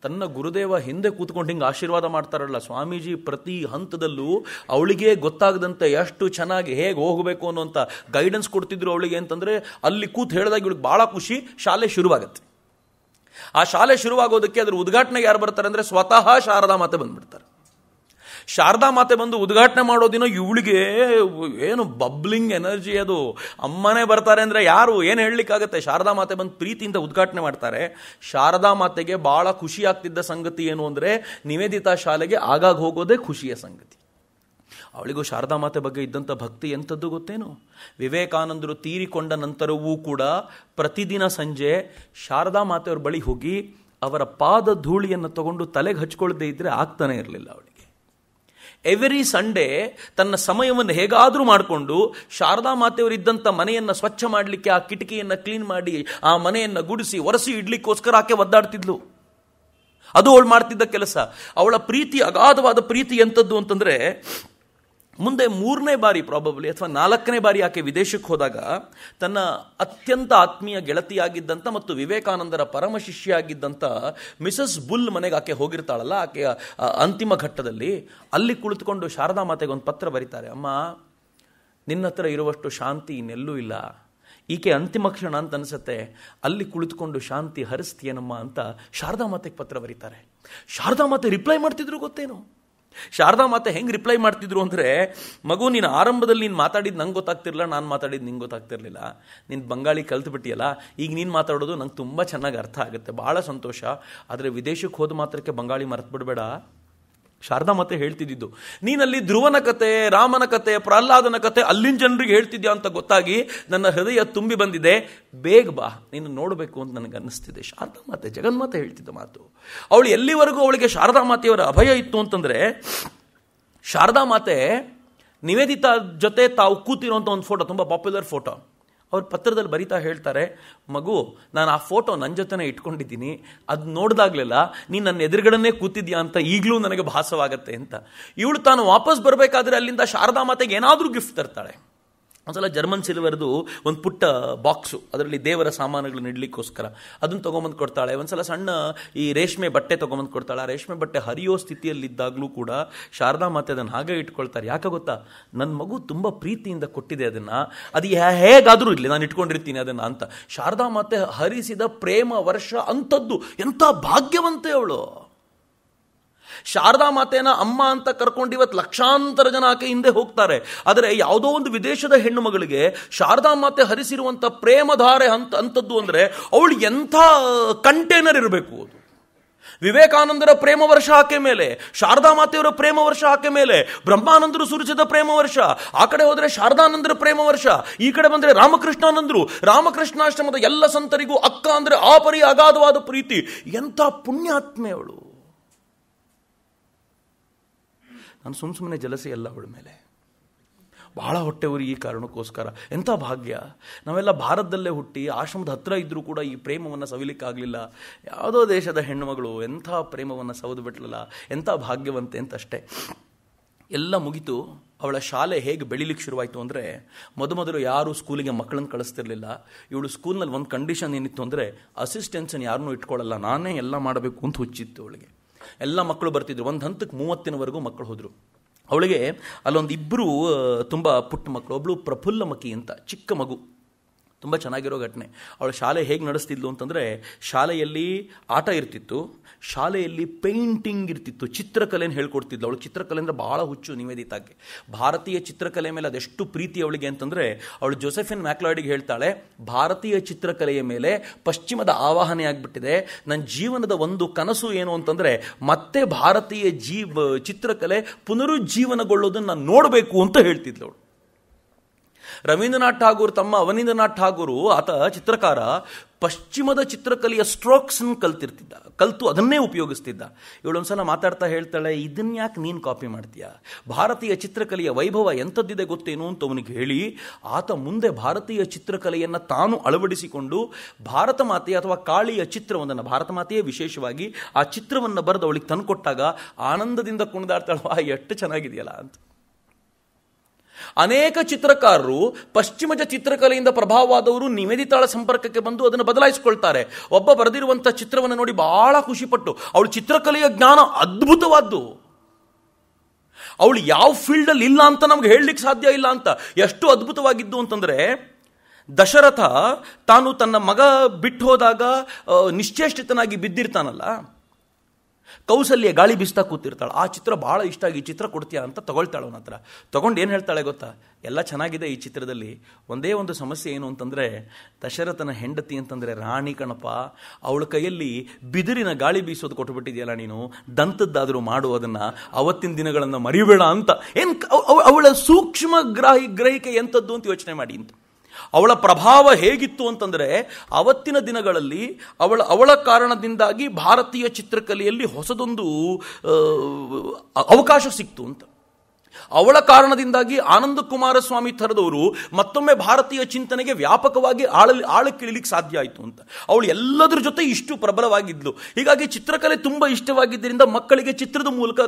ತನ್ನ ಗುರುದೇವ ಹಿಂದೆ ಕೂತ್ಕೊಂಡು ಹಿಂಗೆ ಆಶೀರ್ವಾದ ಮಾಡ್ತಾರಲ್ಲ ಸ್ವಾಮೀಜಿ, ಪ್ರತಿ ಹಂತದಲ್ಲೂ ಅವಳಿಗೆ ಗೊತ್ತಾಗದಂತೆ ಎಷ್ಟು ಚೆನ್ನಾಗಿ ಹೇಗೆ ಹೋಗಬೇಕು ಅನ್ನೋಂಥ ಗೈಡೆನ್ಸ್ ಕೊಡ್ತಿದ್ರು ಅವಳಿಗೆ ಅಂತಂದರೆ, ಅಲ್ಲಿ ಕೂತು ಹೇಳಿದಾಗ ಇವಳಿಗೆ ಭಾಳ ಖುಷಿ. ಶಾಲೆ ಶುರುವಾಗತ್ತೆ. ಆ ಶಾಲೆ ಶುರುವಾಗೋದಕ್ಕೆ ಅದರ ಉದ್ಘಾಟನೆಗೆ ಯಾರು ಬರ್ತಾರೆ ಅಂದರೆ, ಸ್ವತಃ ಶಾರದಾ ಮಾತೆ ಬಂದುಬಿಡ್ತಾರೆ. ಶಾರದಾ ಮಾತೆ ಬಂದು ಉದ್ಘಾಟನೆ ಮಾಡೋ ದಿನ ಇವಳಿಗೆ ಏನು ಬಬ್ಲಿಂಗ್ ಎನರ್ಜಿ, ಅದು ಅಮ್ಮನೇ ಬರ್ತಾರೆ ಅಂದರೆ ಯಾರು ಏನು ಹೇಳಲಿಕ್ಕಾಗತ್ತೆ. ಶಾರದಾ ಮಾತೆ ಬಂದು ಪ್ರೀತಿಯಿಂದ ಉದ್ಘಾಟನೆ ಮಾಡ್ತಾರೆ. ಶಾರದಾ ಮಾತೆಗೆ ಭಾಳ ಖುಷಿ ಆಗ್ತಿದ್ದ ಸಂಗತಿ ಏನು ಅಂದರೆ, ನಿವೇದಿತಾ ಶಾಲೆಗೆ ಆಗಾಗ ಹೋಗೋದೇ ಖುಷಿಯ ಸಂಗತಿ. ಅವಳಿಗೂ ಶಾರದಾ ಮಾತೆ ಬಗ್ಗೆ ಇದ್ದಂಥ ಭಕ್ತಿ ಎಂಥದ್ದು ಗೊತ್ತೇನು? ವಿವೇಕಾನಂದರು ತೀರಿಕೊಂಡ ನಂತರವೂ ಕೂಡ ಪ್ರತಿದಿನ ಸಂಜೆ ಶಾರದಾ ಮಾತೆಯವ್ರ ಬಳಿ ಹೋಗಿ ಅವರ ಪಾದ ಧೂಳಿಯನ್ನು ತಗೊಂಡು ತಲೆಗೆ ಹಚ್ಕೊಳ್ಳದೆ ಇದ್ದರೆ ಆಗ್ತಾನೆ ಇರಲಿಲ್ಲ ಅವಳಿಗೆ. ಎವ್ರಿ ಸಂಡೇ ತನ್ನ ಸಮಯವನ್ನು ಹೇಗಾದರೂ ಮಾಡಿಕೊಂಡು ಶಾರದಾ ಮಾತೆಯವರಿದ್ದಂಥ ಮನೆಯನ್ನು ಸ್ವಚ್ಛ ಮಾಡಲಿಕ್ಕೆ, ಆ ಕಿಟಕಿಯನ್ನು ಕ್ಲೀನ್ ಮಾಡಿ, ಆ ಮನೆಯನ್ನು ಗುಡಿಸಿ ಒರೆಸಿ ಇಡ್ಲಿಕ್ಕೋಸ್ಕರ ಆಕೆ ಒದ್ದಾಡ್ತಿದ್ಲು. ಅದು ಅವಳು ಮಾಡ್ತಿದ್ದ ಕೆಲಸ. ಅವಳ ಪ್ರೀತಿ, ಅಗಾಧವಾದ ಪ್ರೀತಿ ಎಂಥದ್ದು ಅಂತಂದರೆ, ಮುಂದೆ 3ನೇ ಬಾರಿ ಪ್ರಾಬಬ್ಲಿ ಅಥವಾ 4ನೇ ಬಾರಿ ಆಕೆ ವಿದೇಶಕ್ಕೆ ಹೋದಾಗ ತನ್ನ ಅತ್ಯಂತ ಆತ್ಮೀಯ ಗೆಳತಿಯಾಗಿದ್ದಂಥ ಮತ್ತು ವಿವೇಕಾನಂದರ ಪರಮ ಶಿಷ್ಯಾಗಿದ್ದಂಥ ಮಿಸಸ್ ಬುಲ್ ಮನೆಗೆ ಆಕೆ ಹೋಗಿರ್ತಾಳಲ್ಲ, ಆಕೆಯ ಅಂತಿಮ ಘಟ್ಟದಲ್ಲಿ ಅಲ್ಲಿ ಕುಳಿತುಕೊಂಡು ಶಾರದಾ ಮಾತೆಗೆ ಒಂದು ಪತ್ರ ಬರೀತಾರೆ. ಅಮ್ಮ, ನಿನ್ನ ಹತ್ರ ಇರುವಷ್ಟು ಶಾಂತಿ ಇನ್ನೆಲ್ಲೂ ಇಲ್ಲ, ಈಕೆ ಅಂತಿಮ ಕ್ಷಣ ಅಂತ ಅನಿಸುತ್ತೆ, ಅಲ್ಲಿ ಕುಳಿತುಕೊಂಡು ಶಾಂತಿ ಹರಿಸ್ತೀಯನಮ್ಮ ಅಂತ ಶಾರದಾ ಮಾತೆಗೆ ಪತ್ರ ಬರೀತಾರೆ. ಶಾರದಾ ಮಾತೆ ರಿಪ್ಲೈ ಮಾಡ್ತಿದ್ರು ಗೊತ್ತೇನು? ಶಾರದಾ ಮಾತೆ ಹೆಂಗೆ ರಿಪ್ಲೈ ಮಾಡ್ತಿದ್ರು ಅಂದರೆ, ಮಗು ನೀನು ಆರಂಭದಲ್ಲಿ ನೀನು ಮಾತಾಡಿದ್ದು ನಂಗೆ ಗೊತ್ತಾಗ್ತಿರಲಿಲ್ಲ, ನಾನು ಮಾತಾಡಿದ್ದು ನಿಂಗೆ ಗೊತ್ತಾಗ್ತಿರ್ಲಿಲ್ಲ, ನೀನು ಬಂಗಾಳಿ ಕಲ್ತು ಬಿಟ್ಟಿಯಲ್ಲ, ಈಗ ನೀನು ಮಾತಾಡೋದು ನಂಗೆ ತುಂಬ ಚೆನ್ನಾಗಿ ಅರ್ಥ ಆಗುತ್ತೆ, ಭಾಳ ಸಂತೋಷ, ಆದರೆ ವಿದೇಶಕ್ಕೆ ಹೋದ ಮಾತ್ರಕ್ಕೆ ಬಂಗಾಳಿ ಮರೆತು ಬಿಡಬೇಡ. ಶಾರದಾ ಮಾತೆ ಹೇಳ್ತಿದ್ದು, ನೀನಲ್ಲಿ ಧ್ರುವನ ಕತೆ, ರಾಮನ ಕತೆ, ಪ್ರಹ್ಲಾದನ ಕತೆ ಅಲ್ಲಿನ ಜನರಿಗೆ ಹೇಳ್ತಿದ್ಯಾ ಅಂತ ಗೊತ್ತಾಗಿ ನನ್ನ ಹೃದಯ ತುಂಬಿ ಬಂದಿದೆ, ಬೇಗ ಬಾ, ನೀನು ನೋಡಬೇಕು ಅಂತ ನನಗೆ ಅನ್ನಿಸ್ತಿದೆ. ಶಾರದಾ ಮಾತೆ, ಜಗನ್ಮಾತೆ ಹೇಳ್ತಿದ್ದ ಮಾತು. ಅವಳು ಎಲ್ಲಿವರೆಗೂ ಅವಳಿಗೆ ಶಾರದಾ ಮಾತೆಯವರ ಅಭಯ ಇತ್ತು ಅಂತಂದರೆ, ಶಾರದಾ ಮಾತೆ ನಿವೇದಿತಾ ಜೊತೆ ತಾವು ಕೂತಿರೋಂಥ ಒಂದು ಫೋಟೋ, ತುಂಬ ಪಾಪ್ಯುಲರ್ ಫೋಟೋ, ಅವ್ರ ಪತ್ರದಲ್ಲಿ ಬರಿತಾ ಹೇಳ್ತಾರೆ, ಮಗು ನಾನು ಆ ಫೋಟೋ ನನ್ನ ಜೊತೆನೇ ಇಟ್ಕೊಂಡಿದ್ದೀನಿ, ಅದು ನೋಡಿದಾಗಲೆಲ್ಲ ನೀನು ನನ್ನ ಎದುರುಗಡನೆ ಕೂತಿದ್ಯಾ ಅಂತ ಈಗಲೂ ನನಗೆ ಭಾಸವಾಗತ್ತೆ ಅಂತ. ಇವಳು ತಾನು ವಾಪಸ್ ಬರಬೇಕಾದ್ರೆ ಅಲ್ಲಿಂದ ಶಾರದಾ ಮಾತೆಗೆ ಏನಾದರೂ ಗಿಫ್ಟ್ ತರ್ತಾಳೆ. ಒಂದ್ಸಲ ಜರ್ಮನ್ ಸಿಲ್ವರ್ದು ಒಂದು ಪುಟ್ಟ ಬಾಕ್ಸು, ಅದರಲ್ಲಿ ದೇವರ ಸಾಮಾನುಗಳನ್ನ ಇಡ್ಲಿಕ್ಕೋಸ್ಕರ ಅದನ್ನು ತೊಗೊಂಬಂದು ಕೊಡ್ತಾಳೆ. ಒಂದ್ಸಲ ಸಣ್ಣ ಈ ರೇಷ್ಮೆ ಬಟ್ಟೆ ತೊಗೊಂಬಂದು ಕೊಡ್ತಾಳೆ. ಆ ರೇಷ್ಮೆ ಬಟ್ಟೆ ಹರಿಯೋ ಸ್ಥಿತಿಯಲ್ಲಿದ್ದಾಗಲೂ ಕೂಡ ಶಾರದಾ ಮಾತೆ ಅದನ್ನು ಹಾಗೆ ಇಟ್ಕೊಳ್ತಾರೆ. ಯಾಕೆ ಗೊತ್ತಾ? ನನ್ನ ಮಗು ತುಂಬ ಪ್ರೀತಿಯಿಂದ ಕೊಟ್ಟಿದೆ ಅದನ್ನು, ಅದು ಹೇಗಾದರೂ ಇರಲಿ ನಾನು ಇಟ್ಕೊಂಡಿರ್ತೀನಿ ಅದನ್ನು ಅಂತ. ಶಾರದಾ ಮಾತೆ ಹರಿಸಿದ ಪ್ರೇಮ ವರ್ಷ ಅಂಥದ್ದು. ಎಂಥ ಭಾಗ್ಯವಂತೆ ಅವಳು. ಶಾರದಾ ಮಾತೆನ ಅಮ್ಮ ಅಂತ ಕರ್ಕೊಂಡು ಇವತ್ತು ಲಕ್ಷಾಂತರ ಜನ ಆಕೆ ಹಿಂದೆ ಹೋಗ್ತಾರೆ. ಆದರೆ ಯಾವುದೋ ಒಂದು ವಿದೇಶದ ಹೆಣ್ಣು ಮಗಳಿಗೆ ಶಾರದಾ ಮಾತೆ ಹರಿಸಿರುವಂಥ ಪ್ರೇಮಧಾರೆ ಅಂಥದ್ದು ಅಂದರೆ ಅವಳು ಎಂಥ ಕಂಟೈನರ್ ಇರಬೇಕು. ಅದು ವಿವೇಕಾನಂದರ ಪ್ರೇಮ ವರ್ಷ ಆಕೆ ಮೇಲೆ, ಶಾರದಾ ಮಾತೆಯವರ ಪ್ರೇಮ ವರ್ಷ ಆಕೆ ಮೇಲೆ, ಬ್ರಹ್ಮಾನಂದರು ಸುರಿಸಿದ ಪ್ರೇಮ ವರ್ಷ, ಆ ಕಡೆ ಹೋದರೆ ಶಾರದಾನಂದರ ಪ್ರೇಮ ವರ್ಷ, ಈ ಕಡೆ ಬಂದರೆ ರಾಮಕೃಷ್ಣಾನಂದರು, ರಾಮಕೃಷ್ಣಾಶ್ರಮದ ಎಲ್ಲ ಸಂತರಿಗೂ ಅಕ್ಕ ಅಂದರೆ ಆ ಪರಿ ಅಗಾಧವಾದ ಪ್ರೀತಿ. ಎಂಥ ಪುಣ್ಯಾತ್ಮೆಯವಳು. ನಾನು ಸುಮ್ಮನೆ ಜಲಸಿ ಅಲ್ಲ ಅವಳ ಮೇಲೆ, ಬಹಳ ಹೊಟ್ಟೆವರು ಈ ಕಾರಣಕ್ಕೋಸ್ಕರ. ಎಂಥ ಭಾಗ್ಯ. ನಾವೆಲ್ಲ ಭಾರತದಲ್ಲೇ ಹುಟ್ಟಿ ಆಶ್ರಮದ ಹತ್ರ ಇದ್ದರೂ ಕೂಡ ಈ ಪ್ರೇಮವನ್ನು ಸವಿಲಿಕ್ಕಾಗಲಿಲ್ಲ. ಯಾವುದೋ ದೇಶದ ಹೆಣ್ಣುಮಗಳು ಎಂಥ ಪ್ರೇಮವನ್ನು ಸವಿದು ಬಿಟ್ಲಲ್ಲ, ಎಂಥ ಭಾಗ್ಯವಂತೆ ಅಂತಷ್ಟೇ. ಎಲ್ಲ ಮುಗಿತು. ಅವಳ ಶಾಲೆ ಹೇಗೆ ಬೆಳಿಲಿಕ್ಕೆ ಶುರುವಾಯಿತು ಅಂದರೆ, ಮೊದಲು ಯಾರೂ ಸ್ಕೂಲಿಗೆ ಮಕ್ಕಳನ್ನು ಕಳಿಸ್ತಿರ್ಲಿಲ್ಲ. ಇವಳು ಸ್ಕೂಲ್ನಲ್ಲಿ ಒಂದು ಕಂಡೀಷನ್ ಏನಿತ್ತು ಅಂದರೆ, ಅಸಿಸ್ಟೆನ್ಸನ್ನು ಯಾರನ್ನೂ ಇಟ್ಕೊಳ್ಳಲ್ಲ, ನಾನೇ ಎಲ್ಲ ಮಾಡಬೇಕು ಅಂತ ಹುಚ್ಚಿತ್ತು ಅವಳಿಗೆ. ಎಲ್ಲ ಮಕ್ಕಳು ಬರ್ತಿದ್ರು. ಒಂದು ಹಂತಕ್ಕೆ 30 ಮಕ್ಕಳು ಹೋದರು. ಅವಳಿಗೆ ಅಲ್ಲೊಂದು ಇಬ್ಬರು ತುಂಬ ಪುಟ್ಟ ಮಕ್ಕಳು, ಒಬ್ಬಳು ಪ್ರಫುಲ್ಲಮಕಿ ಅಂತ ಚಿಕ್ಕ ಮಗು, ತುಂಬ ಚೆನ್ನಾಗಿರೋ ಘಟನೆ. ಅವಳ ಶಾಲೆ ಹೇಗೆ ನಡೆಸ್ತಿದ್ಲು ಅಂತಂದರೆ, ಶಾಲೆಯಲ್ಲಿ ಆಟ ಇರ್ತಿತ್ತು, ಶಾಲೆಯಲ್ಲಿ ಪೇಂಟಿಂಗ್ ಇರ್ತಿತ್ತು, ಚಿತ್ರಕಲೆಯನ್ನು ಹೇಳ್ಕೊಡ್ತಿದ್ಲು. ಅವಳು ಚಿತ್ರಕಲೆ ಅಂದರೆ ಭಾಳ ಹುಚ್ಚು ನಿವೇದಿತಾಗೆ. ಭಾರತೀಯ ಚಿತ್ರಕಲೆ ಮೇಲೆ ಅದೆಷ್ಟು ಪ್ರೀತಿ ಅವಳಿಗೆ ಅಂತಂದರೆ, ಅವಳು ಜೋಸೆಫಿನ್ ಮ್ಯಾಕ್ಲಾಯ್ಡಿಗೆ ಹೇಳ್ತಾಳೆ, ಭಾರತೀಯ ಚಿತ್ರಕಲೆಯ ಮೇಲೆ ಪಶ್ಚಿಮದ ಆವಾಹನೆ ಆಗಿಬಿಟ್ಟಿದೆ. ನನ್ನ ಜೀವನದ ಒಂದು ಕನಸು ಏನು ಅಂತಂದರೆ, ಮತ್ತೆ ಭಾರತೀಯ ಚಿತ್ರಕಲೆ ಪುನರುಜ್ಜೀವನಗೊಳ್ಳೋದನ್ನು ನಾನು ನೋಡಬೇಕು ಅಂತ ಹೇಳ್ತಿದ್ಲು ಅವಳು. ರವೀಂದ್ರನಾಥ್ ಠಾಗೂರ್ ತಮ್ಮ ಅವನೀಂದ್ರನಾಥ್ ಠಾಗೂರು, ಆತ ಚಿತ್ರಕಾರ, ಪಶ್ಚಿಮದ ಚಿತ್ರಕಲೆಯ ಸ್ಟ್ರೋಕ್ಸ್ ಕಲಿತು ಅದನ್ನೇ ಉಪಯೋಗಿಸ್ತಿದ್ದ. ಇವಳೊಂದ್ಸಲ ಮಾತಾಡ್ತಾ ಹೇಳ್ತಾಳೆ, ಇದನ್ಯಾಕೆ ನೀನು ಕಾಪಿ ಮಾಡ್ತೀಯ, ಭಾರತೀಯ ಚಿತ್ರಕಲೆಯ ವೈಭವ ಎಂಥದ್ದಿದೆ ಗೊತ್ತೇನು ಅಂತ ಅವನಿಗೆ ಹೇಳಿ, ಆತ ಮುಂದೆ ಭಾರತೀಯ ಚಿತ್ರಕಲೆಯನ್ನು ತಾನು ಅಳವಡಿಸಿಕೊಂಡು ಭಾರತ ಮಾತೆಯ ಅಥವಾ ಕಾಳಿಯ ಚಿತ್ರವೊಂದನ್ನು, ಭಾರತ ಮಾತೆಯೇ ವಿಶೇಷವಾಗಿ ಆ ಚಿತ್ರವನ್ನು ಬರೆದು ಅವಳಿಗೆ ತಂದುಕೊಟ್ಟಾಗ ಆನಂದದಿಂದ ಕುಣಿದಾಡ್ತಾಳವಾ, ಎಷ್ಟು ಚೆನ್ನಾಗಿದೆಯಲ್ಲ ಅಂತ. ಅನೇಕ ಚಿತ್ರಕಾರರು ಪಶ್ಚಿಮದ ಚಿತ್ರಕಲೆಯಿಂದ ಪ್ರಭಾವವಾದವರು ನಿವೇದಿತಾಳ ಸಂಪರ್ಕಕ್ಕೆ ಬಂದು ಅದನ್ನು ಬದಲಾಯಿಸಿಕೊಳ್ತಾರೆ. ಒಬ್ಬ ಬರೆದಿರುವಂಥ ಚಿತ್ರವನ್ನು ನೋಡಿ ಬಹಳ ಖುಷಿಪಟ್ಟು, ಅವಳು ಚಿತ್ರಕಲೆಯ ಜ್ಞಾನ ಅದ್ಭುತವಾದ್ದು, ಅವಳು ಯಾವ ಫೀಲ್ಡಲ್ಲಿ ಇಲ್ಲ ಅಂತ ನಮ್ಗೆ ಹೇಳಲಿಕ್ಕೆ ಸಾಧ್ಯ ಇಲ್ಲ ಅಂತ. ಎಷ್ಟು ಅದ್ಭುತವಾಗಿದ್ದು ಅಂತಂದರೆ, ದಶರಥ ತಾನು ತನ್ನ ಮಗ ಬಿಟ್ಟು ಹೋದಾಗ ನಿಶ್ಚೇಷ್ಟಿತನಾಗಿ ಬಿದ್ದಿರ್ತಾನಲ್ಲ, ಕೌಸಲ್ಯ ಗಾಳಿ ಬೀಸ್ತಾ ಕೂತಿರ್ತಾಳೆ. ಆ ಚಿತ್ರ ಬಹಳ ಇಷ್ಟ ಆಗಿ, ಈ ಚಿತ್ರ ಕೊಡ್ತೀಯಾ ಅಂತ ತಗೊಳ್ತಾಳೆ ಅವನ ಹತ್ರ. ತಗೊಂಡು ಏನು ಹೇಳ್ತಾಳೆ ಗೊತ್ತಾ, ಎಲ್ಲ ಚೆನ್ನಾಗಿದೆ ಈ ಚಿತ್ರದಲ್ಲಿ, ಒಂದೇ ಒಂದು ಸಮಸ್ಯೆ ಏನು ಅಂತಂದರೆ, ದಶರಥನ ಹೆಂಡತಿ ಅಂತಂದರೆ ರಾಣಿ ಕಣಪ್ಪ, ಅವಳ ಕೈಯಲ್ಲಿ ಬಿದಿರಿನ ಗಾಳಿ ಬೀಸೋದು ಕೊಟ್ಟುಬಿಟ್ಟಿದೆಯಲ್ಲ ನೀನು, ದಂತದ್ದಾದರೂ ಮಾಡು ಅದನ್ನು, ಅವತ್ತಿನ ದಿನಗಳನ್ನು ಮರಿಬೇಡ ಅಂತ. ಏನು ಅವಳ ಸೂಕ್ಷ್ಮ ಗ್ರಹಿಕೆ ಎಂಥದ್ದು ಅಂತ ಯೋಚನೆ ಮಾಡಿ ಅಂತ. ಅವಳ ಪ್ರಭಾವ ಹೇಗಿತ್ತು ಅಂತಂದರೆ, ಅವತ್ತಿನ ದಿನಗಳಲ್ಲಿ ಅವಳ ಕಾರಣದಿಂದಾಗಿ ಭಾರತೀಯ ಚಿತ್ರಕಲೆಯಲ್ಲಿ ಹೊಸದೊಂದು ಅವಕಾಶ ಸಿಕ್ತು ಅಂತ. ಅವಳ ಕಾರಣದಿಂದಾಗಿ ಆನಂದ ಕುಮಾರಸ್ವಾಮಿ ಥರದವರು ಮತ್ತೊಮ್ಮೆ ಭಾರತೀಯ ಚಿಂತನೆಗೆ ವ್ಯಾಪಕವಾಗಿ ಆಳಕ್ಕಿಳಿಲಿಕ್ಕೆ ಸಾಧ್ಯ ಆಯಿತು ಅಂತ. ಅವಳು ಎಲ್ಲದರ ಜೊತೆ ಇಷ್ಟು ಪ್ರಬಲವಾಗಿದ್ಲು. ಹೀಗಾಗಿ ಚಿತ್ರಕಲೆ ತುಂಬ ಇಷ್ಟವಾಗಿದ್ದರಿಂದ ಮಕ್ಕಳಿಗೆ ಚಿತ್ರದ ಮೂಲಕ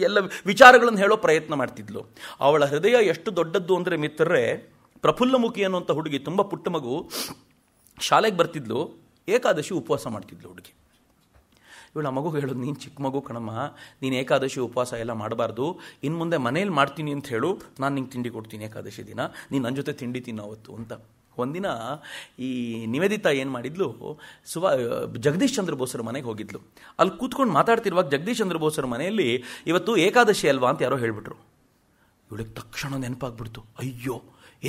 ಎಲ್ಲ ವಿಚಾರಗಳನ್ನು ಹೇಳೋ ಪ್ರಯತ್ನ ಮಾಡ್ತಿದ್ಲು. ಅವಳ ಹೃದಯ ಎಷ್ಟು ದೊಡ್ಡದ್ದು ಅಂದರೆ ಮಿತ್ರರೇ, ಪ್ರಫುಲ್ಲಮುಖಿ ಅನ್ನುವಂಥ ಹುಡುಗಿ, ತುಂಬ ಪುಟ್ಟ ಮಗು, ಶಾಲೆಗೆ ಬರ್ತಿದ್ಲು, ಏಕಾದಶಿ ಉಪವಾಸ ಮಾಡ್ತಿದ್ಲು ಹುಡುಗಿ. ಇವಳು ಆ ಮಗುಗೆ ಹೇಳೋದು, ನೀನು ಚಿಕ್ಕ ಮಗು ಕಣಮ್ಮ, ನೀನು ಏಕಾದಶಿ ಉಪವಾಸ ಎಲ್ಲ ಮಾಡಬಾರ್ದು, ಇನ್ನು ಮುಂದೆ ಮನೇಲಿ ಮಾಡ್ತೀನಿ ಅಂತ ಹೇಳು, ನಾನು ನಿಂಗೆ ತಿಂಡಿ ಕೊಡ್ತೀನಿ ಏಕಾದಶಿ ದಿನ, ನೀನು ನನ್ನ ಜೊತೆ ತಿಂಡಿ ತಿನ್ನೋವತ್ತು ಅಂತ. ಒಂದಿನ ಈ ನಿವೇದಿತಾ ಏನು ಮಾಡಿದ್ಲು, ಜಗದೀಶ್ ಚಂದ್ರ ಬೋಸರ ಮನೆಗೆ ಹೋಗಿದ್ಲು. ಅಲ್ಲಿ ಕೂತ್ಕೊಂಡು ಮಾತಾಡ್ತಿರುವಾಗ ಜಗದೀಶ್ ಚಂದ್ರ ಬೋಸರ ಮನೆಯಲ್ಲಿ ಇವತ್ತು ಏಕಾದಶಿ ಅಲ್ವಾ ಅಂತ ಯಾರೋ ಹೇಳಿಬಿಟ್ರು. ಇವಳಿಗೆ ತಕ್ಷಣ ನೆನಪಾಗ್ಬಿಡ್ತು, ಅಯ್ಯೋ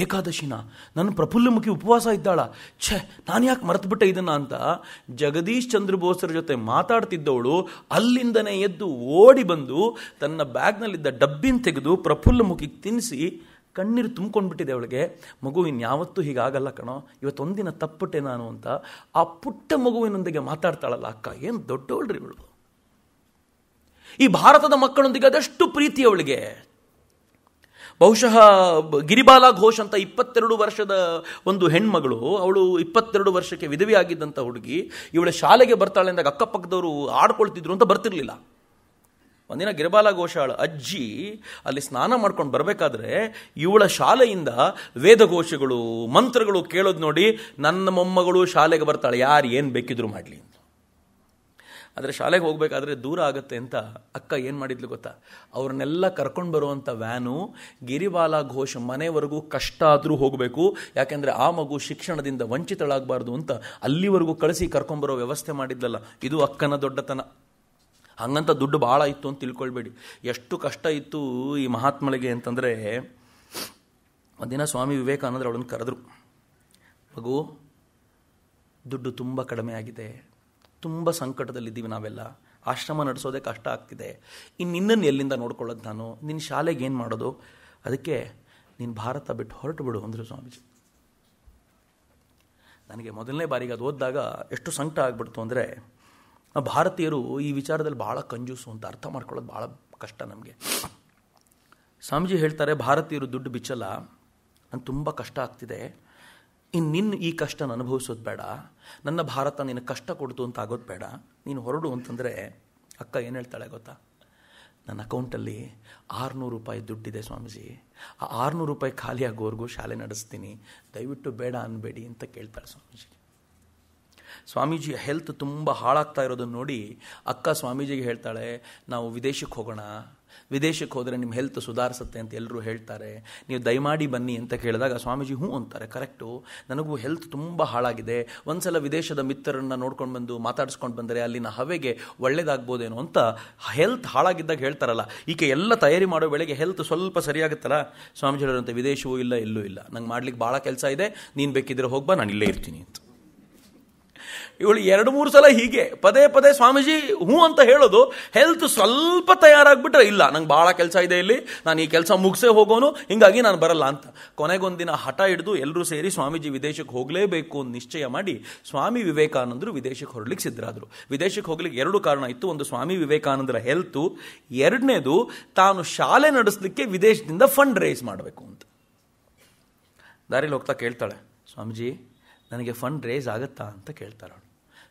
ಏಕಾದಶಿನ, ನನ್ನ ಪ್ರಫುಲ್ಲಮುಖಿ ಉಪವಾಸ ಇದ್ದಾಳ, ಛೇ ನಾನು ಯಾಕೆ ಮರೆತುಬಿಟ್ಟೆ ಇದನ್ನು ಅಂತ. ಜಗದೀಶ್ ಚಂದ್ರ ಬೋಸರ ಜೊತೆ ಮಾತಾಡ್ತಿದ್ದವಳು ಅಲ್ಲಿಂದನೇ ಎದ್ದು ಓಡಿ ಬಂದು ತನ್ನ ಬ್ಯಾಗ್ನಲ್ಲಿದ್ದ ಡಬ್ಬಿನ ತೆಗೆದು ಪ್ರಫುಲ್ಲಮುಖಿಗೆ ತಿನ್ನಿಸಿ ಕಣ್ಣೀರು ತುಂಬ್ಕೊಂಡ್ಬಿಟ್ಟಿದೆ ಅವಳಿಗೆ. ಮಗು ಇನ್ಯಾವತ್ತೂ ಹೀಗಾಗಲ್ಲ ಕಣೋ, ಇವತ್ತೊಂದಿನ ತಪ್ಪುಟ್ಟೆ ನಾನು ಅಂತ ಆ ಪುಟ್ಟ ಮಗುವಿನೊಂದಿಗೆ ಮಾತಾಡ್ತಾಳಲ್ಲ ಅಕ್ಕ, ಏನು ದೊಡ್ಡವಳ್ರಿ ಇವಳು. ಈ ಭಾರತದ ಮಕ್ಕಳೊಂದಿಗೆ ಅದೆಷ್ಟು ಪ್ರೀತಿ ಅವಳಿಗೆ. ಬಹುಶಃ ಗಿರಿಬಾಲ ಘೋಷ್ ಅಂತ 22 ವರ್ಷದ ಒಂದು ಹೆಣ್ಮಗಳು, ಅವಳು 22 ವರ್ಷಕ್ಕೆ ವಿಧವೆಯಾಗಿದ್ದಂಥ ಹುಡುಗಿ, ಇವಳ ಶಾಲೆಗೆ ಬರ್ತಾಳೆ ಅಂದಾಗ ಅಕ್ಕಪಕ್ಕದವರು ಆಡ್ಕೊಳ್ತಿದ್ರು ಅಂತ ಬರ್ತಿರ್ಲಿಲ್ಲ. ಒಂದಿನ ಗಿರಿಬಾಲ ಘೋಷಾಳ ಅಜ್ಜಿ ಅಲ್ಲಿ ಸ್ನಾನ ಮಾಡ್ಕೊಂಡು ಬರಬೇಕಾದ್ರೆ ಇವಳ ಶಾಲೆಯಿಂದ ವೇದಘೋಷಗಳು ಮಂತ್ರಗಳು ಕೇಳೋದು ನೋಡಿ, ನನ್ನ ಮೊಮ್ಮಗಳು ಶಾಲೆಗೆ ಬರ್ತಾಳೆ, ಯಾರು ಏನು ಬೇಕಿದ್ರು ಮಾಡಲಿ ಅಂತ. ಆದರೆ ಶಾಲೆಗೆ ಹೋಗಬೇಕಾದ್ರೆ ದೂರ ಆಗುತ್ತೆ ಅಂತ ಅಕ್ಕ ಏನು ಮಾಡಿದ್ಲು ಗೊತ್ತಾ, ಅವ್ರನ್ನೆಲ್ಲ ಕರ್ಕೊಂಡು ಬರುವಂಥ ವ್ಯಾನು ಗಿರಿಬಾಲ ಘೋಷ್ ಮನೆವರೆಗೂ ಕಷ್ಟ ಆದರೂ ಹೋಗಬೇಕು, ಯಾಕೆಂದರೆ ಆ ಮಗು ಶಿಕ್ಷಣದಿಂದ ವಂಚಿತಳಾಗಬಾರ್ದು ಅಂತ ಅಲ್ಲಿವರೆಗೂ ಕಳಿಸಿ ಕರ್ಕೊಂಬರೋ ವ್ಯವಸ್ಥೆ ಮಾಡಿದ್ಲಲ್ಲ, ಇದು ಅಕ್ಕನ ದೊಡ್ಡತನ. ಹಂಗಂತ ದುಡ್ಡು ಭಾಳ ಇತ್ತು ಅಂತ ತಿಳ್ಕೊಳ್ಬೇಡಿ. ಎಷ್ಟು ಕಷ್ಟ ಇತ್ತು ಈ ಮಹಾತ್ಮಳಿಗೆ ಅಂತಂದರೆ, ಒಂದಿನ ಸ್ವಾಮಿ ವಿವೇಕಾನಂದರು ಅವಳನ್ನು ಕರೆದ್ರು. ಮಗು, ದುಡ್ಡು ತುಂಬ ಕಡಿಮೆ ಆಗಿದೆ, ತುಂಬ ಸಂಕಟದಲ್ಲಿದ್ದೀವಿ ನಾವೆಲ್ಲ, ಆಶ್ರಮ ನಡೆಸೋದೇ ಕಷ್ಟ ಆಗ್ತಿದೆ, ನಿನ್ನನ್ನು ಎಲ್ಲಿಂದ ನೋಡ್ಕೊಳ್ಳೋದು ನಾನು, ನಿನ್ನ ಶಾಲೆಗೆ ಏನು ಮಾಡೋದು, ಅದಕ್ಕೆ ನೀನು ಭಾರತ ಬಿಟ್ಟು ಹೊರಟು ಬಿಡು ಅಂದರು ಸ್ವಾಮೀಜಿ. ನನಗೆ ಮೊದಲನೇ ಬಾರಿಗೆ ಅದು ಓದಿದಾಗ ಎಷ್ಟು ಸಂಕಟ ಆಗ್ಬಿಡ್ತು ಅಂದರೆ, ಭಾರತೀಯರು ಈ ವಿಚಾರದಲ್ಲಿ ಭಾಳ ಕಂಜೂಸು ಅಂತ ಅರ್ಥ ಮಾಡ್ಕೊಳ್ಳೋದು ಭಾಳ ಕಷ್ಟ ನಮಗೆ. ಸ್ವಾಮೀಜಿ ಹೇಳ್ತಾರೆ, ಭಾರತೀಯರು ದುಡ್ಡು ಬಿಚ್ಚಲ್ಲ, ನಂಗೆ ತುಂಬ ಕಷ್ಟ ಆಗ್ತಿದೆ, ನಿನ್ನ ಈ ಕಷ್ಟನ ಅನುಭವಿಸೋದು ಬೇಡ, ನನ್ನ ಭಾರತ ನಿನ್ನ ಕಷ್ಟ ಕೊಡ್ತು ಅಂತ ಆಗೋದು ಬೇಡ, ನೀನು ಹೊರಡು ಅಂತಂದರೆ ಅಕ್ಕ ಏನು ಹೇಳ್ತಾಳೆ ಗೊತ್ತಾ, ನನ್ನ ಅಕೌಂಟಲ್ಲಿ 600 ರೂಪಾಯಿ ದುಡ್ಡಿದೆ ಸ್ವಾಮೀಜಿ, ಆ 600 ರೂಪಾಯಿ ಖಾಲಿ ಆಗೋವರೆಗೂ ಶಾಲೆ ನಡೆಸ್ತೀನಿ, ದಯವಿಟ್ಟು ಬೇಡ ಅನ್ಬೇಡಿ ಅಂತ ಕೇಳ್ತಾಳೆ ಸ್ವಾಮೀಜಿ. ಸ್ವಾಮೀಜಿ ಹೆಲ್ತ್ ತುಂಬ ಹಾಳಾಗ್ತಾ ಇರೋದನ್ನು ನೋಡಿ ಅಕ್ಕ ಸ್ವಾಮೀಜಿಗೆ ಹೇಳ್ತಾಳೆ, ನಾವು ವಿದೇಶಕ್ಕೆ ಹೋಗೋಣ, ವಿದೇಶಕ್ಕೆ ಹೋದರೆ ನಿಮ್ಮ ಹೆಲ್ತ್ ಸುಧಾರಿಸುತ್ತೆ ಅಂತ ಎಲ್ಲರೂ ಹೇಳ್ತಾರೆ, ನೀವು ದಯಮಾಡಿ ಬನ್ನಿ ಅಂತ ಕೇಳಿದಾಗ ಸ್ವಾಮೀಜಿ ಹ್ಞೂ ಅಂತಾರೆ. ಕರೆಕ್ಟು, ನನಗೂ ಹೆಲ್ತ್ ತುಂಬ ಹಾಳಾಗಿದೆ, ಒಂದ್ಸಲ ವಿದೇಶದ ಮಿತ್ರರನ್ನ ನೋಡ್ಕೊಂಡು ಬಂದು ಮಾತಾಡಿಸ್ಕೊಂಡು ಬಂದರೆ ಅಲ್ಲಿನ ಹವೆಗೆ ಒಳ್ಳೇದಾಗ್ಬೋದೇನೋ ಅಂತ ಹೆಲ್ತ್ ಹಾಳಾಗಿದ್ದಾಗ ಹೇಳ್ತಾರಲ್ಲ. ಈಕೆ ಎಲ್ಲ ತಯಾರಿ ಮಾಡೋ ವೇಳೆಗೆ ಹೆಲ್ತ್ ಸ್ವಲ್ಪ ಸರಿಯಾಗುತ್ತಲ್ಲ, ಸ್ವಾಮೀಜಿ ಹೇಳೋರಂತೆ ವಿದೇಶವೂ ಇಲ್ಲ ಎಲ್ಲೂ ಇಲ್ಲ, ನಂಗೆ ಮಾಡ್ಲಿಕ್ಕೆ ಭಾಳ ಕೆಲಸ ಇದೆ, ನೀನು ಬೇಕಿದ್ರೆ ಹೋಗ್ಬಾ, ನಾನು ಇಲ್ಲೇ ಇರ್ತೀನಿ ಅಂತ. ಇವಳು 2-3 ಸಲ ಹೀಗೆ ಪದೇ ಪದೇ ಸ್ವಾಮೀಜಿ ಹ್ಞೂ ಅಂತ ಹೇಳೋದು, ಹೆಲ್ತ್ ಸ್ವಲ್ಪ ತಯಾರಾಗ್ಬಿಟ್ರೆ ಇಲ್ಲ ನಂಗೆ ಭಾಳ ಕೆಲಸ ಇದೆ ಇಲ್ಲಿ, ನಾನು ಈ ಕೆಲಸ ಮುಗಿಸೇ ಹೋಗೋನು, ಹಿಂಗಾಗಿ ನಾನು ಬರಲ್ಲ ಅಂತ. ಕೊನೆಗೊಂದಿನ ಹಠ ಹಿಡಿದು ಎಲ್ಲರೂ ಸೇರಿ ಸ್ವಾಮೀಜಿ ವಿದೇಶಕ್ಕೆ ಹೋಗಲೇಬೇಕು ಅಂತ ನಿಶ್ಚಯ ಮಾಡಿ ಸ್ವಾಮಿ ವಿವೇಕಾನಂದರು ವಿದೇಶಕ್ಕೆ ಹೊರಡ್ಲಿಕ್ಕೆ ಸಿದ್ಧರಾದರು. ವಿದೇಶಕ್ಕೆ ಹೋಗ್ಲಿಕ್ಕೆ 2 ಕಾರಣ ಇತ್ತು. ಒಂದು ಸ್ವಾಮಿ ವಿವೇಕಾನಂದರ ಹೆಲ್ತು, 2ನೇದು ತಾನು ಶಾಲೆ ನಡೆಸಲಿಕ್ಕೆ ವಿದೇಶದಿಂದ ಫಂಡ್ ರೇಸ್ ಮಾಡಬೇಕು ಅಂತ. ದಾರಿಲಿ ಹೋಗ್ತಾ ಕೇಳ್ತಾಳೆ, ಸ್ವಾಮೀಜಿ ನನಗೆ ಫಂಡ್ ರೇಸ್ ಆಗುತ್ತಾ ಅಂತ ಕೇಳ್ತಾಳೆ.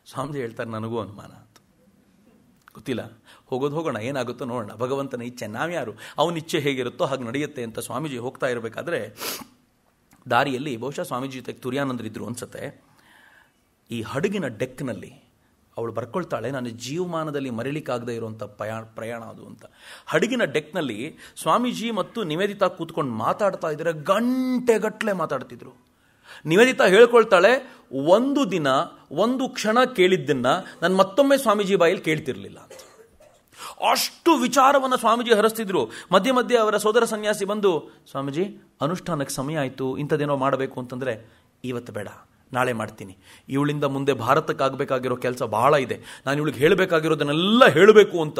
ಸ್ವಾಮೀಜಿ ಹೇಳ್ತಾರೆ, ನನಗೂ ಅನುಮಾನ ಅಂತ, ಗೊತ್ತಿಲ್ಲ, ಹೋಗೋಣ, ಏನಾಗುತ್ತೋ ನೋಡೋಣ, ಭಗವಂತನ ಇಚ್ಛೆ, ನಾವ್ಯಾರು, ಅವನ ಇಚ್ಛೆ ಹೇಗಿರುತ್ತೋ ಹಾಗೆ ನಡೆಯುತ್ತೆ ಅಂತ ಸ್ವಾಮೀಜಿ ಹೋಗ್ತಾ ಇರಬೇಕಾದ್ರೆ ದಾರಿಯಲ್ಲಿ ಬಹುಶಃ ಸ್ವಾಮೀಜಿ ಜೊತೆಗೆ ತುರ್ಯಾನಂದರಿದ್ರು ಅನ್ಸುತ್ತೆ. ಈ ಹಡಗಿನ ಡೆಕ್ನಲ್ಲಿ ಅವಳು ಬರ್ಕೊಳ್ತಾಳೆ, ನಾನು ಜೀವಮಾನದಲ್ಲಿ ಮರಿಲಿಕ್ಕಾಗದೇ ಇರುವಂಥ ಪ್ರಯಾಣ ಅದು ಅಂತ. ಹಡಗಿನ ಡೆಕ್ನಲ್ಲಿ ಸ್ವಾಮೀಜಿ ಮತ್ತು ನಿವೇದಿತಾ ಕೂತ್ಕೊಂಡು ಮಾತಾಡ್ತಾ ಇದ್ರೆ ಗಂಟೆಗಟ್ಟಲೆ ಮಾತಾಡ್ತಿದ್ರು. ನಿವೇದಿತಾ ಹೇಳ್ಕೊಳ್ತಾಳೆ, ಒಂದು ದಿನ ಒಂದು ಕ್ಷಣ ಕೇಳಿದ್ದನ್ನ ನಾನು ಮತ್ತೊಮ್ಮೆ ಸ್ವಾಮೀಜಿ ಬಾಯಲ್ಲಿ ಕೇಳ್ತಿರ್ಲಿಲ್ಲ ಅಂತ. ಅಷ್ಟು ವಿಚಾರವನ್ನು ಸ್ವಾಮೀಜಿ ಹರಿಸ್ತಿದ್ರು. ಮಧ್ಯೆ ಮಧ್ಯೆ ಅವರ ಸೋದರ ಸನ್ಯಾಸಿ ಬಂದು, ಸ್ವಾಮೀಜಿ ಅನುಷ್ಠಾನಕ್ಕೆ ಸಮಯ ಆಯಿತು, ಇಂಥದ್ದೇನೋ ಮಾಡಬೇಕು ಅಂತಂದರೆ ಇವತ್ತು ಬೇಡ, ನಾಳೆ ಮಾಡ್ತೀನಿ, ಇವಳಿಂದ ಮುಂದೆ ಭಾರತಕ್ಕಾಗಬೇಕಾಗಿರೋ ಕೆಲಸ ಬಹಳ ಇದೆ, ನಾನು ಇವಳಿಗೆ ಹೇಳಬೇಕಾಗಿರೋದನ್ನೆಲ್ಲ ಹೇಳಬೇಕು ಅಂತ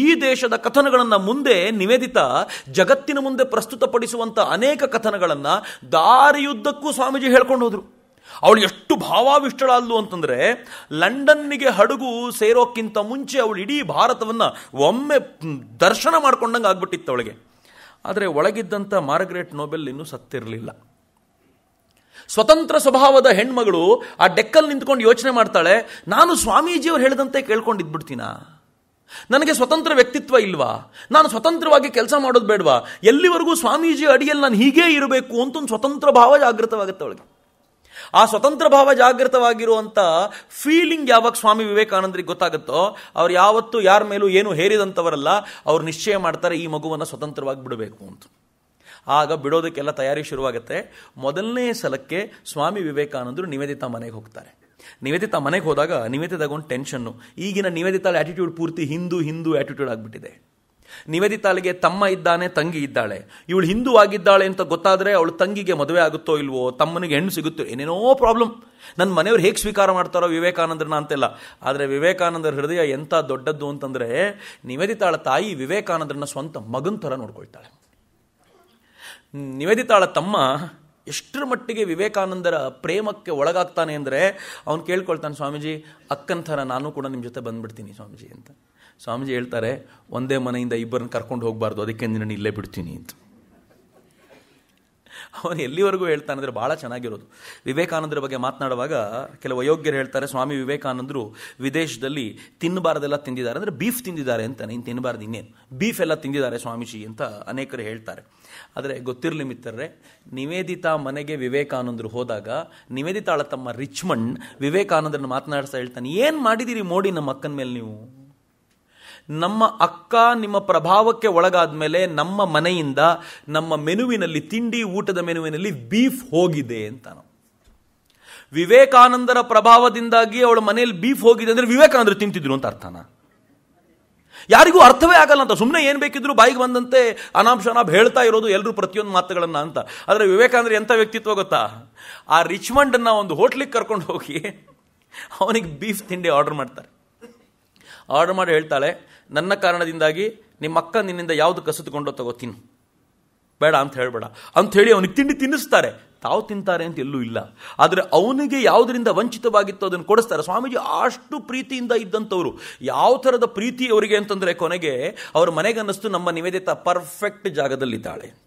ಈ ದೇಶದ ಕಥನಗಳನ್ನು ಮುಂದೆ ನಿವೇದಿತಾ ಜಗತ್ತಿನ ಮುಂದೆ ಪ್ರಸ್ತುತಪಡಿಸುವಂಥ ಅನೇಕ ಕಥನಗಳನ್ನು ದಾರಿಯುದ್ದಕ್ಕೂ ಸ್ವಾಮೀಜಿ ಹೇಳ್ಕೊಂಡು ಹೋದ್ರು. ಅವಳು ಎಷ್ಟು ಭಾವಾವಿಷ್ಟಳಾದ್ಲು ಅಂತಂದರೆ, ಲಂಡನ್ನಿಗೆ ಹಡಗು ಸೇರೋಕ್ಕಿಂತ ಮುಂಚೆ ಅವಳು ಇಡೀ ಭಾರತವನ್ನು ಒಮ್ಮೆ ದರ್ಶನ ಮಾಡ್ಕೊಂಡಂಗೆ ಆಗ್ಬಿಟ್ಟಿತ್ತು ಅವಳಿಗೆ. ಆದರೆ ಒಳಗಿದ್ದಂಥ ಮಾರ್ಗರೆಟ್ ನೋಬೆಲ್ ಇನ್ನೂ ಸತ್ತಿರಲಿಲ್ಲ. ಸ್ವತಂತ್ರ ಸ್ವಭಾವದ ಹೆಣ್ಮಗಳು ಆ ಡೆಕ್ಕಲ್ಲಿ ನಿಂತ್ಕೊಂಡು ಯೋಚನೆ ಮಾಡ್ತಾಳೆ, ನಾನು ಸ್ವಾಮೀಜಿಯವರು ಹೇಳಿದಂತೆ ಕೇಳ್ಕೊಂಡಿದ್ಬಿಡ್ತೀನಾ, ನನಗೆ ಸ್ವತಂತ್ರ ವ್ಯಕ್ತಿತ್ವ ಇಲ್ವಾ, ನಾನು ಸ್ವತಂತ್ರವಾಗಿ ಕೆಲಸ ಮಾಡೋದು ಬೇಡವಾ, ಎಲ್ಲಿವರೆಗೂ ಸ್ವಾಮೀಜಿ ಅಡಿಯಲ್ಲಿ ನಾನು ಹೀಗೇ ಇರಬೇಕು ಅಂತ ಒಂದು ಸ್ವತಂತ್ರ ಭಾವ ಜಾಗೃತವಾಗುತ್ತೆ ಅವಳಿಗೆ. ಆ ಸ್ವತಂತ್ರ ಭಾವ ಜಾಗೃತವಾಗಿರುವಂಥ ಫೀಲಿಂಗ್ ಯಾವಾಗ ಸ್ವಾಮಿ ವಿವೇಕಾನಂದರಿಗೆ ಗೊತ್ತಾಗುತ್ತೋ, ಅವ್ರು ಯಾವತ್ತೂ ಯಾರ ಮೇಲೂ ಏನು ಹೇರಿದಂಥವರಲ್ಲ, ಅವ್ರು ನಿಶ್ಚಯ ಮಾಡ್ತಾರೆ ಈ ಮಗುವನ್ನು ಸ್ವತಂತ್ರವಾಗಿ ಬಿಡಬೇಕು ಅಂತ. ಆಗ ಬಿಡೋದಕ್ಕೆಲ್ಲ ತಯಾರಿ ಶುರುವಾಗುತ್ತೆ. ಮೊದಲನೇ ಸಲಕ್ಕೆ ಸ್ವಾಮಿ ವಿವೇಕಾನಂದರು ನಿವೇದಿತಾ ಮನೆಗೆ ಹೋಗ್ತಾರೆ. ನಿವೇದಿತಾ ಮನೆಗೆ ಹೋದಾಗ ನಿವೇದಿತಾಗ ಒಂದು ಟೆನ್ಷನ್ನು. ಈಗಿನ ನಿವೇದಿತಾಳ ಆಟಿಟ್ಯೂಡ್ ಪೂರ್ತಿ ಹಿಂದೂ ಆಟಿಟ್ಯೂಡ್ ಆಗಿಬಿಟ್ಟಿದೆ. ನಿವೇದಿತಾಳಿಗೆ ತಮ್ಮ ಇದ್ದಾನೆ, ತಂಗಿ ಇದ್ದಾಳೆ. ಇವಳು ಹಿಂದೂ ಆಗಿದ್ದಾಳೆ ಅಂತ ಗೊತ್ತಾದರೆ ಅವಳು ತಂಗಿಗೆ ಮದುವೆ ಆಗುತ್ತೋ ಇಲ್ವೋ, ತಮ್ಮನಿಗೆ ಹೆಣ್ಣು ಸಿಗುತ್ತೋ, ಏನೇನೋ ಪ್ರಾಬ್ಲಮ್. ನನ್ನ ಮನೆಯವ್ರು ಹೇಗೆ ಸ್ವೀಕಾರ ಮಾಡ್ತಾರೋ ವಿವೇಕಾನಂದರನ್ನ ಅಂತೆಲ್ಲ. ಆದರೆ ವಿವೇಕಾನಂದರ ಹೃದಯ ಎಂಥ ದೊಡ್ಡದ್ದು ಅಂತಂದರೆ, ನಿವೇದಿತಾಳ ತಾಯಿ ವಿವೇಕಾನಂದರನ್ನ ಸ್ವಂತ ಮಗನ ಥರ ನೋಡ್ಕೊಳ್ತಾಳೆ. ನಿವೇದಿತಾಳ ತಮ್ಮ ಎಷ್ಟರ ಮಟ್ಟಿಗೆ ವಿವೇಕಾನಂದರ ಪ್ರೇಮಕ್ಕೆ ಒಳಗಾಗ್ತಾನೆ ಅಂದರೆ, ಅವನು ಕೇಳ್ಕೊಳ್ತಾನೆ, ಸ್ವಾಮೀಜಿ ಅಕ್ಕನ ಥರ ನಾನು ಕೂಡ ನಿಮ್ಮ ಜೊತೆ ಬಂದ್ಬಿಡ್ತೀನಿ ಸ್ವಾಮೀಜಿ ಅಂತ. ಸ್ವಾಮೀಜಿ ಹೇಳ್ತಾರೆ, ಒಂದೇ ಮನೆಯಿಂದ ಇಬ್ಬರನ್ನ ಕರ್ಕೊಂಡು ಹೋಗಬಾರ್ದು, ಅದಕ್ಕೆ ನಾನು ಇಲ್ಲೇ ಬಿಡ್ತೀನಿ ಅಂತ. ಅವನು ಎಲ್ಲಿವರೆಗೂ ಹೇಳ್ತಾನೆ ಅಂದರೆ ಭಾಳ ಚೆನ್ನಾಗಿರೋದು. ವಿವೇಕಾನಂದರ ಬಗ್ಗೆ ಮಾತನಾಡುವಾಗ ಕೆಲವು ಅಯೋಗ್ಯರು ಹೇಳ್ತಾರೆ, ಸ್ವಾಮಿ ವಿವೇಕಾನಂದರು ವಿದೇಶದಲ್ಲಿ ತಿನ್ನಬಾರ್ದೆಲ್ಲ ತಿಂದಿದ್ದಾರೆ, ಅಂದರೆ ಬೀಫ್ ತಿಂದಿದ್ದಾರೆ ಅಂತ. ನೀನು ತಿನ್ನಬಾರ್ದು, ಇನ್ನೇನು ಬೀಫ್ ಎಲ್ಲ ತಿಂದಿದ್ದಾರೆ ಸ್ವಾಮೀಜಿ ಅಂತ ಅನೇಕರು ಹೇಳ್ತಾರೆ. ಆದರೆ ಗೊತ್ತಿರಲಿ ಮಿತ್ರರೇ, ನಿವೇದಿತಾ ಮನೆಗೆ ವಿವೇಕಾನಂದರು ಹೋದಾಗ ನಿವೇದಿತಾಳ ತಮ್ಮ ರಿಚ್ಮಂಡ್ ವಿವೇಕಾನಂದರನ್ನು ಮಾತನಾಡಿಸ್ತಾ ಹೇಳ್ತಾನೆ, ಏನು ಮಾಡಿದ್ದೀರಿ ಮೋಡಿ ನಮ್ಮ ಅಕ್ಕನ ಮೇಲೆ ನೀವು? ನಮ್ಮ ಅಕ್ಕ ನಿಮ್ಮ ಪ್ರಭಾವಕ್ಕೆ ಒಳಗಾದ ಮೇಲೆ ನಮ್ಮ ಮನೆಯಿಂದ ನಮ್ಮ ಮೆನುವಿನಲ್ಲಿ, ತಿಂಡಿ ಊಟದ ಮೆನುವಿನಲ್ಲಿ ಬೀಫ್ ಹೋಗಿದೆ ಅಂತ. ವಿವೇಕಾನಂದರ ಪ್ರಭಾವದಿಂದಾಗಿ ಅವಳ ಮನೆಯಲ್ಲಿ ಬೀಫ್ ಹೋಗಿದೆ ಅಂದರೆ ವಿವೇಕಾನಂದರು ತಿಂತಿದ್ರು ಅಂತ ಅರ್ಥನಾ? ಯಾರಿಗೂ ಅರ್ಥವೇ ಆಗಲ್ಲ ಅಂತ. ಸುಮ್ಮನೆ ಏನು ಬೇಕಿದ್ರು ಬಾಯಿಗೆ ಬಂದಂತೆ ಅನಾಂಶನಾಭ್ ಹೇಳ್ತಾ ಇರೋದು ಎಲ್ಲರೂ ಪ್ರತಿಯೊಂದು ಮಾತುಗಳನ್ನು ಅಂತ. ಆದರೆ ವಿವೇಕಾನಂದರು ಎಂಥ ವ್ಯಕ್ತಿತ್ವ ಗೊತ್ತಾ? ಆ ರಿಚ್ಮಂಡನ್ನು ಒಂದು ಹೋಟ್ಲಿಗೆ ಕರ್ಕೊಂಡು ಹೋಗಿ ಅವನಿಗೆ ಬೀಫ್ ತಿಂಡಿ ಆರ್ಡರ್ ಮಾಡ್ತಾರೆ. ಆರ್ಡರ್ ಮಾಡಿ ಹೇಳ್ತಾಳೆ, ನನ್ನ ಕಾರಣದಿಂದಾಗಿ ನಿಮ್ಮ ಅಕ್ಕ ನಿನ್ನಿಂದ ಯಾವುದು ಕಸಿದುಕೊಂಡೋ ತಗೋತೀನಿ, ಬೇಡ ಅಂತ ಹೇಳಬೇಡ ಅಂಥೇಳಿ ಅವನಿಗೆ ತಿಂಡಿ ತಿನ್ನಿಸ್ತಾರೆ. ತಾವು ತಿಂತಾರೆ ಅಂತ ಎಲ್ಲೂ ಇಲ್ಲ, ಆದರೆ ಅವನಿಗೆ ಯಾವುದರಿಂದ ವಂಚಿತವಾಗಿತ್ತು ಅದನ್ನು ಕೊಡಿಸ್ತಾರೆ. ಸ್ವಾಮೀಜಿ ಅಷ್ಟು ಪ್ರೀತಿಯಿಂದ ಇದ್ದಂಥವ್ರು. ಯಾವ ಥರದ ಪ್ರೀತಿ ಅವರಿಗೆ ಅಂತಂದರೆ ಕೊನೆಗೆ ಅವ್ರ ಮನೆಗೆ ಅನ್ನಿಸ್ತು ನಮ್ಮ ನಿವೇದಿತಾ ಪರ್ಫೆಕ್ಟ್ ಜಾಗದಲ್ಲಿದ್ದಾಳೆ ಅಂತ.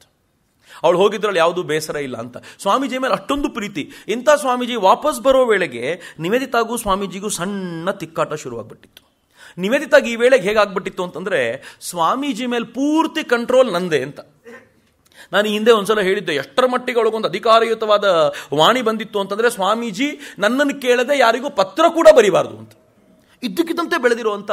ಅವಳು ಹೋಗಿದ್ರಲ್ಲಿ ಯಾವುದೂ ಬೇಸರ ಇಲ್ಲ ಅಂತ. ಸ್ವಾಮೀಜಿ ಮೇಲೆ ಅಷ್ಟೊಂದು ಪ್ರೀತಿ. ಇಂಥ ಸ್ವಾಮೀಜಿ ವಾಪಸ್ ಬರೋ ವೇಳೆಗೆ ನಿವೇದಿತಾಗೂ ಸ್ವಾಮೀಜಿಗೂ ಸಣ್ಣ ತಿಕ್ಕಾಟ ಶುರುವಾಗ್ಬಿಟ್ಟಿತ್ತು. ನಿವೇದಿತಾಗಿ ಈ ವೇಳೆಗೆ ಹೇಗಾಗ್ಬಿಟ್ಟಿತ್ತು ಅಂತಂದರೆ, ಸ್ವಾಮೀಜಿ ಮೇಲೆ ಪೂರ್ತಿ ಕಂಟ್ರೋಲ್ ನಂದೇ ಅಂತ. ನಾನು ಹಿಂದೆ ಒಂದ್ಸಲ ಹೇಳಿದ್ದೆ, ಎಷ್ಟರ ಮಟ್ಟಿಗೆ ಒಳಗೊಂದು ಅಧಿಕಾರಯುತವಾದ ವಾಣಿ ಬಂದಿತ್ತು ಅಂತಂದರೆ, ಸ್ವಾಮೀಜಿ ನನ್ನನ್ನು ಕೇಳದೆ ಯಾರಿಗೂ ಪತ್ರ ಕೂಡ ಬರೀಬಾರ್ದು ಅಂತ. ಇದ್ದಕ್ಕಿದ್ದಂತೆ ಬೆಳೆದಿರುವಂಥ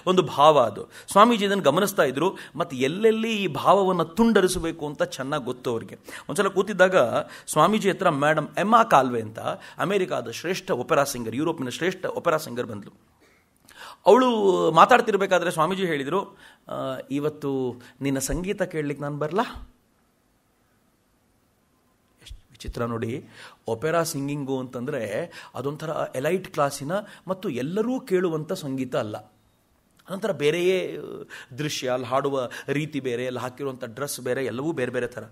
ಒಂದು ಭಾವ ಅದು. ಸ್ವಾಮೀಜಿ ಇದನ್ನು ಗಮನಿಸ್ತಾ ಇದ್ರು, ಮತ್ತು ಎಲ್ಲೆಲ್ಲಿ ಈ ಭಾವವನ್ನು ತುಂಡರಿಸಬೇಕು ಅಂತ ಚೆನ್ನಾಗಿ ಗೊತ್ತು ಅವರಿಗೆ. ಒಂದ್ಸಲ ಕೂತಿದ್ದಾಗ ಸ್ವಾಮೀಜಿ ಹತ್ರ ಮೇಡಮ್ ಎಮ್ಮಾ ಕಾಲ್ವೆ ಅಂತ ಅಮೆರಿಕಾದ ಶ್ರೇಷ್ಠ ಒಪೆರಾ ಸಿಂಗರ್, ಯುರೋಪಿನ ಶ್ರೇಷ್ಠ ಒಪೆರಾ ಸಿಂಗರ್ ಬಂದಳು. ಅವಳು ಮಾತಾಡ್ತಿರ್ಬೇಕಾದ್ರೆ ಸ್ವಾಮೀಜಿ ಹೇಳಿದರು, ಇವತ್ತು ನಿನ್ನ ಸಂಗೀತ ಕೇಳಲಿಕ್ಕೆ ನಾನು ಬರಲಾ? ಚಿತ್ರ ನೋಡಿ, ಒಪೆರಾ ಸಿಂಗಿಂಗು ಅಂತಂದರೆ ಅದೊಂಥರ ಎಲೈಟ್ ಕ್ಲಾಸಿನ ಮತ್ತು ಎಲ್ಲರೂ ಕೇಳುವಂಥ ಸಂಗೀತ ಅಲ್ಲ. ಅದೊಂಥರ ಬೇರೆಯೇ ದೃಶ್ಯ, ಅಲ್ಲಿ ಹಾಡುವ ರೀತಿ ಬೇರೆ, ಅಲ್ಲಿ ಹಾಕಿರುವಂಥ ಡ್ರೆಸ್ ಬೇರೆ, ಎಲ್ಲವೂ ಬೇರೆ ಬೇರೆ ಥರ.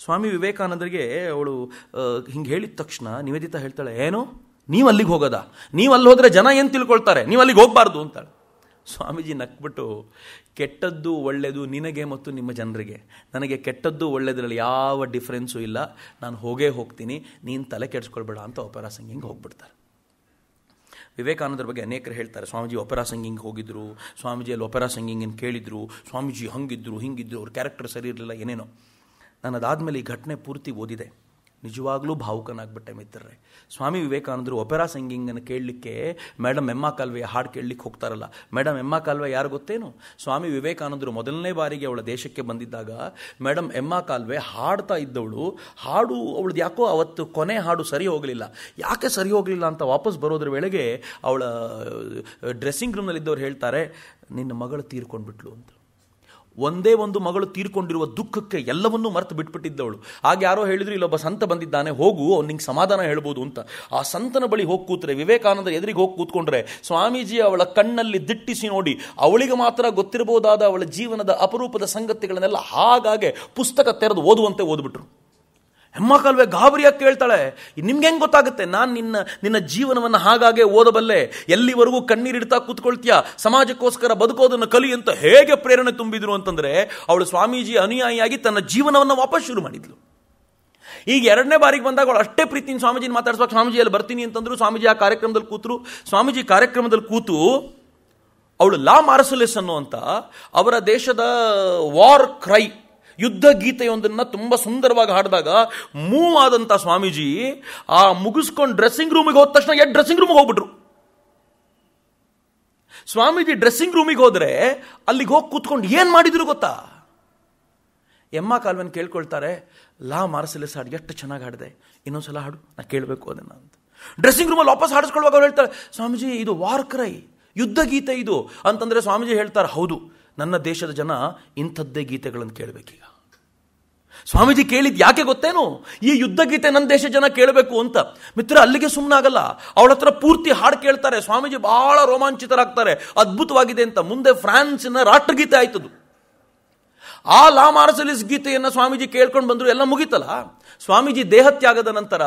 ಸ್ವಾಮಿ ವಿವೇಕಾನಂದರಿಗೆ ಅವಳು ಹಿಂಗೆ ಹೇಳಿದ ತಕ್ಷಣ ನಿವೇದಿತಾ ಹೇಳ್ತಾಳೆ, ಏನು ನೀವು ಅಲ್ಲಿಗೆ ಹೋಗೋದಾ? ನೀವು ಅಲ್ಲಿ ಹೋದರೆ ಜನ ಏನು ತಿಳ್ಕೊಳ್ತಾರೆ, ನೀವು ಅಲ್ಲಿಗೆ ಹೋಗಬಾರ್ದು ಅಂತಾಳೆ. ಸ್ವಾಮೀಜಿ ನಕ್ಬಿಟ್ಟು, ಕೆಟ್ಟದ್ದು ಒಳ್ಳೆಯದು ನಿನಗೆ ಮತ್ತು ನಿಮ್ಮ ಜನರಿಗೆ, ನನಗೆ ಕೆಟ್ಟದ್ದು ಒಳ್ಳೆಯದ್ರಲ್ಲಿ ಯಾವ ಡಿಫ್ರೆನ್ಸು ಇಲ್ಲ, ನಾನು ಹೋಗೇ ಹೋಗ್ತೀನಿ, ನೀನು ತಲೆ ಕೆಡಿಸ್ಕೊಳ್ಬೇಡ ಅಂತ ಒಪೆರಾ ಸಿಂಗಿಂಗ್ ಹೋಗ್ಬಿಡ್ತಾರೆ. ವಿವೇಕಾನಂದರ ಬಗ್ಗೆ ಅನೇಕರು ಹೇಳ್ತಾರೆ, ಸ್ವಾಮೀಜಿ ಒಪೆರಾ ಸಿಂಗಿಂಗ್ ಹೋಗಿದ್ರು, ಸ್ವಾಮೀಜಿಯಲ್ಲಿ ಒಪೆರಾ ಸಿಂಗಿಂಗನ್ನು ಕೇಳಿದ್ರು, ಸ್ವಾಮೀಜಿ ಹಂಗಿದ್ರು ಹಿಂಗಿದ್ರು, ಅವ್ರ ಕ್ಯಾರೆಕ್ಟರ್ ಸರಿ ಇರಲಿಲ್ಲ, ಏನೇನೋ. ನಾನು ಅದಾದಮೇಲೆ ಈ ಘಟನೆ ಪೂರ್ತಿ ಓದಿದೆ, ನಿಜವಾಗ್ಲೂ ಭಾವುಕನಾಗ್ಬಿಟ್ಟೆ ಮಿತ್ರರೇ. ಸ್ವಾಮಿ ವಿವೇಕಾನಂದರು ಒಪೆರಾ ಸಿಂಗಿಂಗನ್ನು ಕೇಳಲಿಕ್ಕೆ ಮೇಡಮ್ ಎಮ್ಮಾ ಕಾಲ್ವೆಯ ಹಾಡು ಕೇಳಲಿಕ್ಕೆ ಹೋಗ್ತಾರಲ್ಲ, ಮೇಡಮ್ ಎಮ್ಮಾ ಕಾಲ್ವೆ ಯಾರು ಗೊತ್ತೇನು? ಸ್ವಾಮಿ ವಿವೇಕಾನಂದರು ಮೊದಲನೇ ಬಾರಿಗೆ ಅವಳ ದೇಶಕ್ಕೆ ಬಂದಿದ್ದಾಗ ಮೇಡಮ್ ಎಮ್ಮಾ ಕಾಲ್ವೆ ಹಾಡ್ತಾ ಇದ್ದವಳು. ಹಾಡು ಅವಳದು ಯಾಕೋ ಅವತ್ತು ಕೊನೆ ಹಾಡು ಸರಿ ಹೋಗಲಿಲ್ಲ. ಯಾಕೆ ಸರಿ ಹೋಗಲಿಲ್ಲ ಅಂತ ವಾಪಸ್ ಬರೋದ್ರ ವೇಳೆಗೆ ಅವಳ ಡ್ರೆಸ್ಸಿಂಗ್ ರೂಮ್ನಲ್ಲಿದ್ದವ್ರು ಹೇಳ್ತಾರೆ, ನಿನ್ನ ಮಗಳು ತೀರ್ಕೊಂಡ್ಬಿಟ್ಲು ಅಂತ. ಒಂದೇ ಒಂದು ಮಗಳು ತೀರ್ಕೊಂಡಿರುವ ದುಃಖಕ್ಕೆ ಎಲ್ಲವನ್ನೂ ಮರೆತು ಬಿಟ್ಬಿಟ್ಟಿದ್ದವಳು. ಆಗ ಯಾರೋ ಹೇಳಿದ್ರು, ಇಲ್ಲೊಬ್ಬ ಸಂತ ಬಂದಿದ್ದಾನೆ, ಹೋಗು, ಅವ್ನು ನಿಂಗೆ ಸಮಾಧಾನ ಹೇಳ್ಬೋದು ಅಂತ. ಆ ಸಂತನ ಬಳಿ ಹೋಗಿ ಕೂತ್ರೆ, ವಿವೇಕಾನಂದ ಎದುರಿಗೆ ಹೋಗಿ ಕೂತ್ಕೊಂಡ್ರೆ, ಸ್ವಾಮೀಜಿ ಅವಳ ಕಣ್ಣಲ್ಲಿ ದಿಟ್ಟಿಸಿ ನೋಡಿ, ಅವಳಿಗೆ ಮಾತ್ರ ಗೊತ್ತಿರಬಹುದಾದ ಅವಳ ಜೀವನದ ಅಪರೂಪದ ಸಂಗತಿಗಳನ್ನೆಲ್ಲ ಹಾಗಾಗಿ ಪುಸ್ತಕ ತೆರೆದು ಓದುವಂತೆ ಓದ್ಬಿಟ್ರು. ಎಮ್ಮಾ ಕಾಲ್ವೆ ಗಾಬರಿಯಾಗಿ ಕೇಳ್ತಾಳೆ, ನಿಮ್ಗೆ ಹೆಂಗೆ ಗೊತ್ತಾಗುತ್ತೆ ನಾನು ನಿನ್ನ ಜೀವನವನ್ನು ಹಾಗಾಗೆ ಓದಬಲ್ಲೆ? ಎಲ್ಲಿವರೆಗೂ ಕಣ್ಣೀರಿಡ್ತಾ ಕೂತ್ಕೊಳ್ತೀಯ? ಸಮಾಜಕ್ಕೋಸ್ಕರ ಬದುಕೋದನ್ನು ಕಲಿ ಅಂತ ಹೇಗೆ ಪ್ರೇರಣೆ ತುಂಬಿದ್ರು ಅಂತಂದರೆ, ಅವಳು ಸ್ವಾಮೀಜಿ ಅನುಯಾಯಿಯಾಗಿ ತನ್ನ ಜೀವನವನ್ನು ವಾಪಸ್ ಶುರು ಮಾಡಿದ್ಲು. ಈಗ ಎರಡನೇ ಬಾರಿಗೆ ಬಂದಾಗ ಅವಳು ಅಷ್ಟೇ ಪ್ರೀತಿನ ಸ್ವಾಮೀಜಿನ ಮಾತಾಡ್ಸ್ಬೇಕು, ಸ್ವಾಮೀಜಿಯಲ್ಲಿ ಬರ್ತೀನಿ ಅಂತಂದ್ರು. ಸ್ವಾಮೀಜಿ ಆ ಕಾರ್ಯಕ್ರಮದಲ್ಲಿ ಕೂತರು. ಸ್ವಾಮೀಜಿ ಕಾರ್ಯಕ್ರಮದಲ್ಲಿ ಕೂತು ಅವಳು ಲಾ ಮಾರ್ಸಲೆಸ್ ಅನ್ನುವಂಥ ಅವರ ದೇಶದ ವಾರ್ ಕ್ರೈ, ಯುದ್ಧ ಗೀತೆಯೊಂದನ್ನು ತುಂಬ ಸುಂದರವಾಗಿ ಹಾಡಿದಾಗ ಮೂವ್ ಆದಂಥ ಸ್ವಾಮೀಜಿ ಆ ಮುಗಿಸ್ಕೊಂಡು ಡ್ರೆಸ್ಸಿಂಗ್ ರೂಮಿಗೆ ಹೋದ ತಕ್ಷಣ ಡ್ರೆಸ್ಸಿಂಗ್ ರೂಮಿಗೆ ಹೋಗ್ಬಿಟ್ರು. ಸ್ವಾಮೀಜಿ ಡ್ರೆಸ್ಸಿಂಗ್ ರೂಮಿಗೆ ಹೋದ್ರೆ ಅಲ್ಲಿಗೆ ಹೋಗಿ ಕೂತ್ಕೊಂಡು ಏನು ಮಾಡಿದ್ರು ಗೊತ್ತಾ? ಎಮ್ಮಾ ಕಾಲ್ವೆನ್ ಕೇಳ್ಕೊಳ್ತಾರೆ, ಲಾ ಮಾರ್ಸಲೆಸ್ ಹಾಡು ಎಷ್ಟು ಚೆನ್ನಾಗಿ ಹಾಡಿದೆ, ಇನ್ನೊಂದ್ಸಲ ಹಾಡು, ನಾ ಕೇಳಬೇಕು ಅದನ್ನು ಅಂತ. ಡ್ರೆಸ್ಸಿಂಗ್ ರೂಮಲ್ಲಿ ವಾಪಸ್ ಹಾಡಿಸ್ಕೊಳ್ಳುವಾಗ ಅವ್ರು ಹೇಳ್ತಾರೆ, ಸ್ವಾಮೀಜಿ ಇದು ವಾರ್ ಕ್ರೈ, ಯುದ್ಧ ಗೀತೆ ಇದು ಅಂತಂದರೆ ಸ್ವಾಮೀಜಿ ಹೇಳ್ತಾರೆ, ಹೌದು, ನನ್ನ ದೇಶದ ಜನ ಇಂಥದ್ದೇ ಗೀತೆಗಳನ್ನು ಕೇಳಬೇಕೀಗ. ಸ್ವಾಮೀಜಿ ಕೇಳಿದ್ ಯಾಕೆ ಗೊತ್ತೇನು? ಈ ಯುದ್ಧ ಗೀತೆ ನನ್ನ ದೇಶ ಜನ ಕೇಳಬೇಕು ಅಂತ. ಮಿತ್ರ, ಅಲ್ಲಿಗೆ ಸುಮ್ಮನಾಗಲ್ಲ, ಅವಳ ಹತ್ರ ಪೂರ್ತಿ ಹಾಡು ಕೇಳ್ತಾರೆ. ಸ್ವಾಮೀಜಿ ಬಹಳ ರೋಮಾಂಚಿತರಾಗ್ತಾರೆ, ಅದ್ಭುತವಾಗಿದೆ ಅಂತ. ಮುಂದೆ ಫ್ರಾನ್ಸಿನ ರಾಷ್ಟ್ರಗೀತೆ ಆಯ್ತದು. ಆ ಲಾ ಮಾರ್ಸೆಲಿಸ್ ಗೀತೆಯನ್ನು ಸ್ವಾಮೀಜಿ ಕೇಳ್ಕೊಂಡು ಬಂದ್ರು, ಎಲ್ಲ ಮುಗೀತಲ್ಲ. ಸ್ವಾಮೀಜಿ ದೇಹತ್ಯಾಗದ ನಂತರ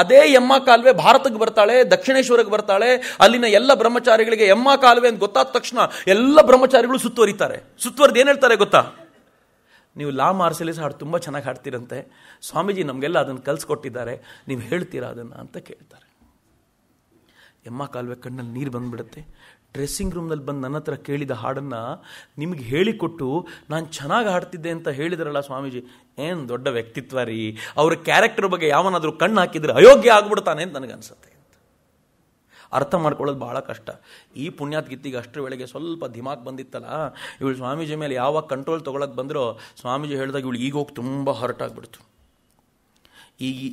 ಅದೇ ಎಮ್ಮಾ ಕಾಲ್ವೆ ಭಾರತಕ್ಕೆ ಬರ್ತಾಳೆ, ದಕ್ಷಿಣೇಶ್ವರಕ್ಕೆ ಬರ್ತಾಳೆ. ಅಲ್ಲಿನ ಎಲ್ಲ ಬ್ರಹ್ಮಚಾರಿಗಳಿಗೆ ಎಮ್ಮಾ ಕಾಲ್ವೆ ಅಂತ ಗೊತ್ತಾದ ತಕ್ಷಣ ಎಲ್ಲ ಬ್ರಹ್ಮಚಾರಿಗಳು ಸುತ್ತುವರಿತಾರೆ. ಸುತ್ತುವರೆದು ಏನು ಹೇಳ್ತಾರೆ ಗೊತ್ತಾ? ನೀವು ಲಾ ಮಾರ್ಸೆಲಿಸ್ ಹಾಡು ತುಂಬ ಚೆನ್ನಾಗಿ ಹಾಡ್ತೀರಂತೆ, ಸ್ವಾಮೀಜಿ ನಮಗೆಲ್ಲ ಅದನ್ನು ಕಲಿಸ್ಕೊಟ್ಟಿದ್ದಾರೆ, ನೀವು ಹೇಳ್ತೀರಾ ಅದನ್ನು ಅಂತ ಕೇಳ್ತಾರೆ. ಎಮ್ಮಾ ಕಾಲ್ವೆ ಕಣ್ಣಲ್ಲಿ ನೀರು ಬಂದುಬಿಡುತ್ತೆ. ಡ್ರೆಸ್ಸಿಂಗ್ ರೂಮ್ನಲ್ಲಿ ಬಂದು ನನ್ನ ಹತ್ರ ಕೇಳಿದ ಹಾಡನ್ನು ನಿಮಗೆ ಹೇಳಿಕೊಟ್ಟು ನಾನು ಚೆನ್ನಾಗಿ ಹಾಡ್ತಿದ್ದೆ ಅಂತ ಹೇಳಿದ್ರಲ್ಲ ಸ್ವಾಮೀಜಿ, ಏನು ದೊಡ್ಡ ವ್ಯಕ್ತಿತ್ವ ರೀ. ಅವ್ರ ಕ್ಯಾರೆಕ್ಟರ್ ಬಗ್ಗೆ ಯಾವನಾದರೂ ಕಣ್ಣು ಹಾಕಿದರೆ ಅಯೋಗ್ಯ ಆಗ್ಬಿಡ್ತಾನೆ ಅಂತ ನನಗನ್ಸುತ್ತೆ. ಅರ್ಥ ಮಾಡ್ಕೊಳ್ಳೋದು ಭಾಳ ಕಷ್ಟ. ಈ ಪುಣ್ಯಾತ್ಗಿತ್ತಿಗೆ ಅಷ್ಟರ ವೇಳೆಗೆ ಸ್ವಲ್ಪ ದಿಮಾಕ್ ಬಂದಿತ್ತಲ್ಲ, ಇವಳು ಸ್ವಾಮೀಜಿ ಮೇಲೆ ಯಾವಾಗ ಕಂಟ್ರೋಲ್ ತೊಗೊಳಕ್ಕೆ ಬಂದರೋ, ಸ್ವಾಮೀಜಿ ಹೇಳಿದಾಗ ಇವಳು ಈಗೋಗಿ ತುಂಬ ಹರ್ಟ್ ಆಗಿಬಿಡ್ತು.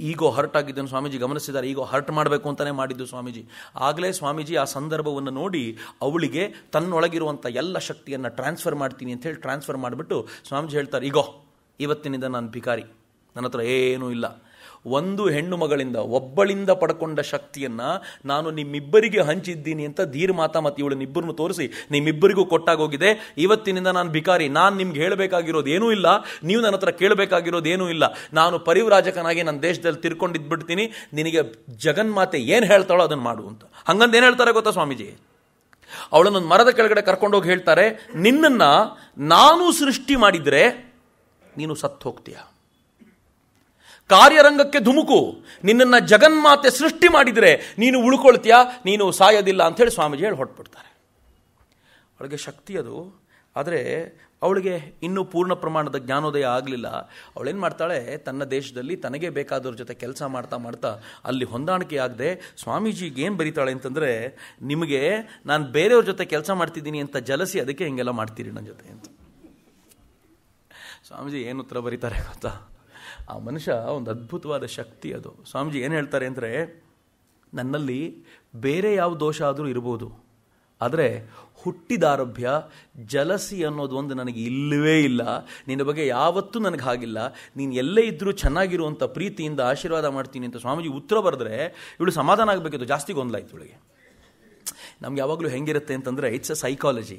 ಈಗೋ ಹರ್ಟ್ ಆಗಿದ್ದನ್ನು ಸ್ವಾಮೀಜಿ ಗಮನಿಸಿದ್ದಾರೆ. ಈಗೋ ಹರ್ಟ್ ಮಾಡಬೇಕು ಅಂತಲೇ ಮಾಡಿದ್ದು ಸ್ವಾಮೀಜಿ. ಆಗಲೇ ಸ್ವಾಮೀಜಿ ಆ ಸಂದರ್ಭವನ್ನು ನೋಡಿ ಅವಳಿಗೆ ತನ್ನೊಳಗಿರುವಂಥ ಎಲ್ಲ ಶಕ್ತಿಯನ್ನು ಟ್ರಾನ್ಸ್ಫರ್ ಮಾಡ್ತೀನಿ ಅಂತ ಹೇಳಿ ಟ್ರಾನ್ಸ್ಫರ್ ಮಾಡಿಬಿಟ್ಟು ಸ್ವಾಮೀಜಿ ಹೇಳ್ತಾರೆ, ಈಗೋ ಇವತ್ತಿನಿಂದ ನಾನು ಭಿಕಾರಿ, ನನ್ನ ಹತ್ರ ಏನೂ ಇಲ್ಲ, ಒಂದು ಹೆಣ್ಣು ಮಗಳಿಂದ ಒಬ್ಬಳಿಂದ ಪಡ್ಕೊಂಡ ಶಕ್ತಿಯನ್ನು ನಾನು ನಿಮ್ಮಿಬ್ಬರಿಗೆ ಹಂಚಿದ್ದೀನಿ ಅಂತ ಧೀರ್ಮಾತ ಮತ್ತು ಇವಳನ್ನಿಬ್ಬರನ್ನು ತೋರಿಸಿ ನಿಮ್ಮಿಬ್ಬರಿಗೂ ಕೊಟ್ಟಾಗೋಗಿದೆ. ಇವತ್ತಿನಿಂದ ನಾನು ಭಿಕಾರಿ, ನಾನು ನಿಮ್ಗೆ ಹೇಳಬೇಕಾಗಿರೋದು ಏನೂ ಇಲ್ಲ, ನೀವು ನನ್ನ ಹತ್ರ ಕೇಳಬೇಕಾಗಿರೋದು ಏನೂ ಇಲ್ಲ. ನಾನು ಪರಿವ್ರಾಜಕನಾಗಿ ನನ್ನ ದೇಶದಲ್ಲಿ ತಿರ್ಕೊಂಡಿದ್ಬಿಡ್ತೀನಿ, ನಿನಗೆ ಜಗನ್ಮಾತೆ ಏನು ಹೇಳ್ತಾಳೋ ಅದನ್ನು ಮಾಡು ಅಂತ. ಹಂಗಂತ ಏನು ಹೇಳ್ತಾರೆ ಗೊತ್ತಾ ಸ್ವಾಮೀಜಿ? ಅವಳನ್ನೊಂದು ಮರದ ಕೆಳಗಡೆ ಕರ್ಕೊಂಡೋಗಿ ಹೇಳ್ತಾರೆ, ನಿನ್ನನ್ನು ನಾನು ಸೃಷ್ಟಿ ಮಾಡಿದರೆ ನೀನು ಸತ್ತು ಹೋಗ್ತೀಯ, ಕಾರ್ಯರಂಗಕ್ಕೆ ಧುಮುಕು. ನಿನ್ನನ್ನು ಜಗನ್ಮಾತೆ ಸೃಷ್ಟಿ ಮಾಡಿದರೆ ನೀನು ಉಳ್ಕೊಳ್ತೀಯ, ನೀನು ಸಾಯೋದಿಲ್ಲ ಅಂಥೇಳಿ ಸ್ವಾಮೀಜಿ ಹೇಳಿ ಹೊರಟ್ಬಿಡ್ತಾರೆ. ಅವಳಿಗೆ ಶಕ್ತಿ ಅದು, ಆದರೆ ಅವಳಿಗೆ ಇನ್ನೂ ಪೂರ್ಣ ಪ್ರಮಾಣದ ಜ್ಞಾನೋದಯ ಆಗಲಿಲ್ಲ. ಅವಳೇನು ಮಾಡ್ತಾಳೆ, ತನ್ನ ದೇಶದಲ್ಲಿ ತನಗೆ ಬೇಕಾದವ್ರ ಜೊತೆ ಕೆಲಸ ಮಾಡ್ತಾ ಮಾಡ್ತಾ ಅಲ್ಲಿ ಹೊಂದಾಣಿಕೆ ಆಗದೆ ಸ್ವಾಮೀಜಿಗೆ ಏನು ಬರೀತಾಳೆ ಅಂತಂದರೆ, ನಿಮಗೆ ನಾನು ಬೇರೆಯವ್ರ ಜೊತೆ ಕೆಲಸ ಮಾಡ್ತಿದ್ದೀನಿ ಅಂತ ಜಲಸಿ, ಅದಕ್ಕೆ ಹಿಂಗೆಲ್ಲ ಮಾಡ್ತೀರಿ ನನ್ನ ಜೊತೆ ಅಂತ. ಸ್ವಾಮೀಜಿ ಏನು ಉತ್ತರ ಬರೀತಾರೆ ಗೊತ್ತಾ? ಆ ಮನುಷ್ಯ ಒಂದು ಅದ್ಭುತವಾದ ಶಕ್ತಿ ಅದು. ಸ್ವಾಮೀಜಿ ಏನು ಹೇಳ್ತಾರೆ ಅಂದರೆ, ನನ್ನಲ್ಲಿ ಬೇರೆ ಯಾವ ದೋಷ ಆದರೂ ಇರ್ಬೋದು, ಆದರೆ ಹುಟ್ಟಿದಾರಭ್ಯ ಜಲಸಿ ಅನ್ನೋದು ಒಂದು ನನಗೆ ಇಲ್ಲವೇ ಇಲ್ಲ. ನಿನ್ನ ಬಗ್ಗೆ ಯಾವತ್ತೂ ನನಗೆ ಹಾಗಿಲ್ಲ, ನೀನು ಎಲ್ಲೇ ಇದ್ದರೂ ಚೆನ್ನಾಗಿರುವಂಥ ಪ್ರೀತಿಯಿಂದ ಆಶೀರ್ವಾದ ಮಾಡ್ತೀನಿ ಅಂತ ಸ್ವಾಮೀಜಿ ಉತ್ತರ ಬರೆದ್ರೆ ಇವಳು ಸಮಾಧಾನ ಆಗಬೇಕಿತ್ತು. ಜಾಸ್ತಿ ಗೊಂದಲ ಆಯ್ತು ಇವಳಿಗೆ. ನಮ್ಗೆ ಯಾವಾಗಲೂ ಹೆಂಗಿರುತ್ತೆ ಅಂತಂದರೆ, ಇಟ್ಸ್ ಅ ಸೈಕಾಲಜಿ.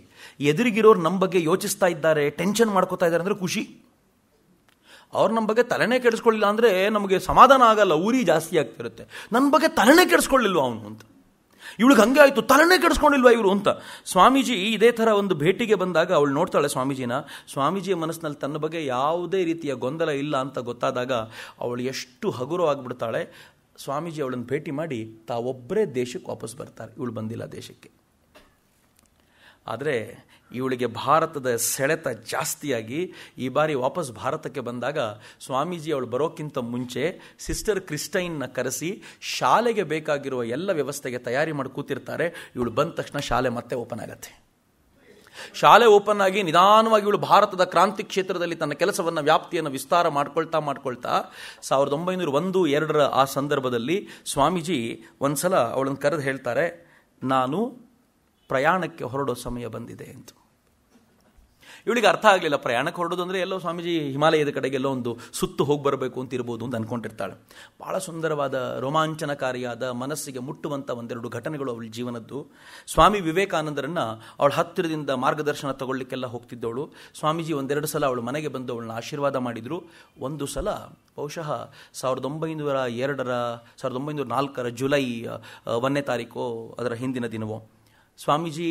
ಎದುರಿಗಿರೋರು ನಮ್ಮ ಬಗ್ಗೆ ಯೋಚಿಸ್ತಾ ಇದ್ದಾರೆ, ಟೆನ್ಷನ್ ಮಾಡ್ಕೋತಾ ಇದ್ದಾರೆ ಅಂದರೆ ಖುಷಿ. ಅವ್ರು ನಮ್ಮ ಬಗ್ಗೆ ತಲೆನೇ ಕೆಡಿಸ್ಕೊಳ್ಳಿಲ್ಲ ಅಂದರೆ ನಮಗೆ ಸಮಾಧಾನ ಆಗಲ್ಲ, ಊರಿ ಜಾಸ್ತಿ ಆಗ್ತಿರುತ್ತೆ. ನನ್ನ ಬಗ್ಗೆ ತಲೆನೇ ಕೆಡಿಸ್ಕೊಳ್ಳಿಲ್ವ ಅವನು ಅಂತ. ಇವಳಿಗೆ ಹಂಗೆ ಆಯಿತು, ತಲೆನೇ ಕೆಡಿಸ್ಕೊಂಡಿಲ್ವ ಇವರು ಅಂತ. ಸ್ವಾಮೀಜಿ ಇದೇ ಥರ ಒಂದು ಭೇಟಿಗೆ ಬಂದಾಗ ಅವಳು ನೋಡ್ತಾಳೆ ಸ್ವಾಮೀಜಿನ. ಸ್ವಾಮೀಜಿಯ ಮನಸ್ಸಿನಲ್ಲಿ ತನ್ನ ಬಗ್ಗೆ ಯಾವುದೇ ರೀತಿಯ ಗೊಂದಲ ಇಲ್ಲ ಅಂತ ಗೊತ್ತಾದಾಗ ಅವಳು ಎಷ್ಟು ಹಗುರ ಆಗಿಬಿಡ್ತಾಳೆ. ಸ್ವಾಮೀಜಿ ಅವಳನ್ನು ಭೇಟಿ ಮಾಡಿ ತಾವೊಬ್ಬರೇ ದೇಶಕ್ಕೆ ವಾಪಸ್ ಬರ್ತಾರೆ. ಇವಳು ಬಂದಿಲ್ಲ ದೇಶಕ್ಕೆ. ಆದರೆ ಇವಳಿಗೆ ಭಾರತದ ಸೆಳೆತ ಜಾಸ್ತಿಯಾಗಿ ಈ ಬಾರಿ ವಾಪಸ್ ಭಾರತಕ್ಕೆ ಬಂದಾಗ ಸ್ವಾಮೀಜಿ ಅವಳು ಬರೋಕ್ಕಿಂತ ಮುಂಚೆ ಸಿಸ್ಟರ್ ಕ್ರಿಸ್ಟೈನ್ನ ಕರೆಸಿ ಶಾಲೆಗೆ ಬೇಕಾಗಿರುವ ಎಲ್ಲ ವ್ಯವಸ್ಥೆಗೆ ತಯಾರಿ ಮಾಡಿ ಕೂತಿರ್ತಾರೆ. ಇವಳು ಬಂದ ತಕ್ಷಣ ಶಾಲೆ ಮತ್ತೆ ಓಪನ್ ಆಗತ್ತೆ. ಶಾಲೆ ಓಪನ್ ಆಗಿ ನಿಧಾನವಾಗಿ ಇವಳು ಭಾರತದ ಕ್ರಾಂತಿ ಕ್ಷೇತ್ರದಲ್ಲಿ ತನ್ನ ಕೆಲಸವನ್ನು ವ್ಯಾಪ್ತಿಯನ್ನು ವಿಸ್ತಾರ ಮಾಡ್ಕೊಳ್ತಾ 1901-2 ಆ ಸಂದರ್ಭದಲ್ಲಿ ಸ್ವಾಮೀಜಿ ಒಂದ್ಸಲ ಅವಳನ್ನು ಕರೆದು ಹೇಳ್ತಾರೆ, ನಾನು ಪ್ರಯಾಣಕ್ಕೆ ಹೊರಡೋ ಸಮಯ ಬಂದಿದೆ ಅಂತ. ಇವಳಿಗೆ ಅರ್ಥ ಆಗಲಿಲ್ಲ. ಪ್ರಯಾಣಕ್ಕೆ ಹೊರಡೋದು ಅಂದರೆ ಎಲ್ಲೋ ಸ್ವಾಮೀಜಿ ಹಿಮಾಲಯದ ಕಡೆಗೆ ಎಲ್ಲೋ ಒಂದು ಸುತ್ತು ಹೋಗಿ ಬರಬೇಕು ಅಂತ ಇರ್ಬೋದು ಅಂತ ಅಂದ್ಕೊಂಡಿರ್ತಾಳೆ. ಭಾಳ ಸುಂದರವಾದ ರೋಮಾಂಚನಕಾರಿಯಾದ ಮನಸ್ಸಿಗೆ ಮುಟ್ಟುವಂಥ ಒಂದೆರಡು ಘಟನೆಗಳು ಅವಳ ಜೀವನದ್ದು. ಸ್ವಾಮಿ ವಿವೇಕಾನಂದರನ್ನು ಅವಳ ಹತ್ತಿರದಿಂದ ಮಾರ್ಗದರ್ಶನ ತಗೊಳ್ಳಿಕ್ಕೆಲ್ಲ ಹೋಗ್ತಿದ್ದವಳು. ಸ್ವಾಮೀಜಿ 1-2 ಸಲ ಅವಳು ಮನೆಗೆ ಬಂದು ಅವಳನ್ನ ಆಶೀರ್ವಾದ ಮಾಡಿದರು. ಒಂದು ಸಲ ಬಹುಶಃ 1904 ಜುಲೈ 1ನೇ ತಾರೀಕು ಅದರ ಹಿಂದಿನ ದಿನವೋ ಸ್ವಾಮೀಜಿ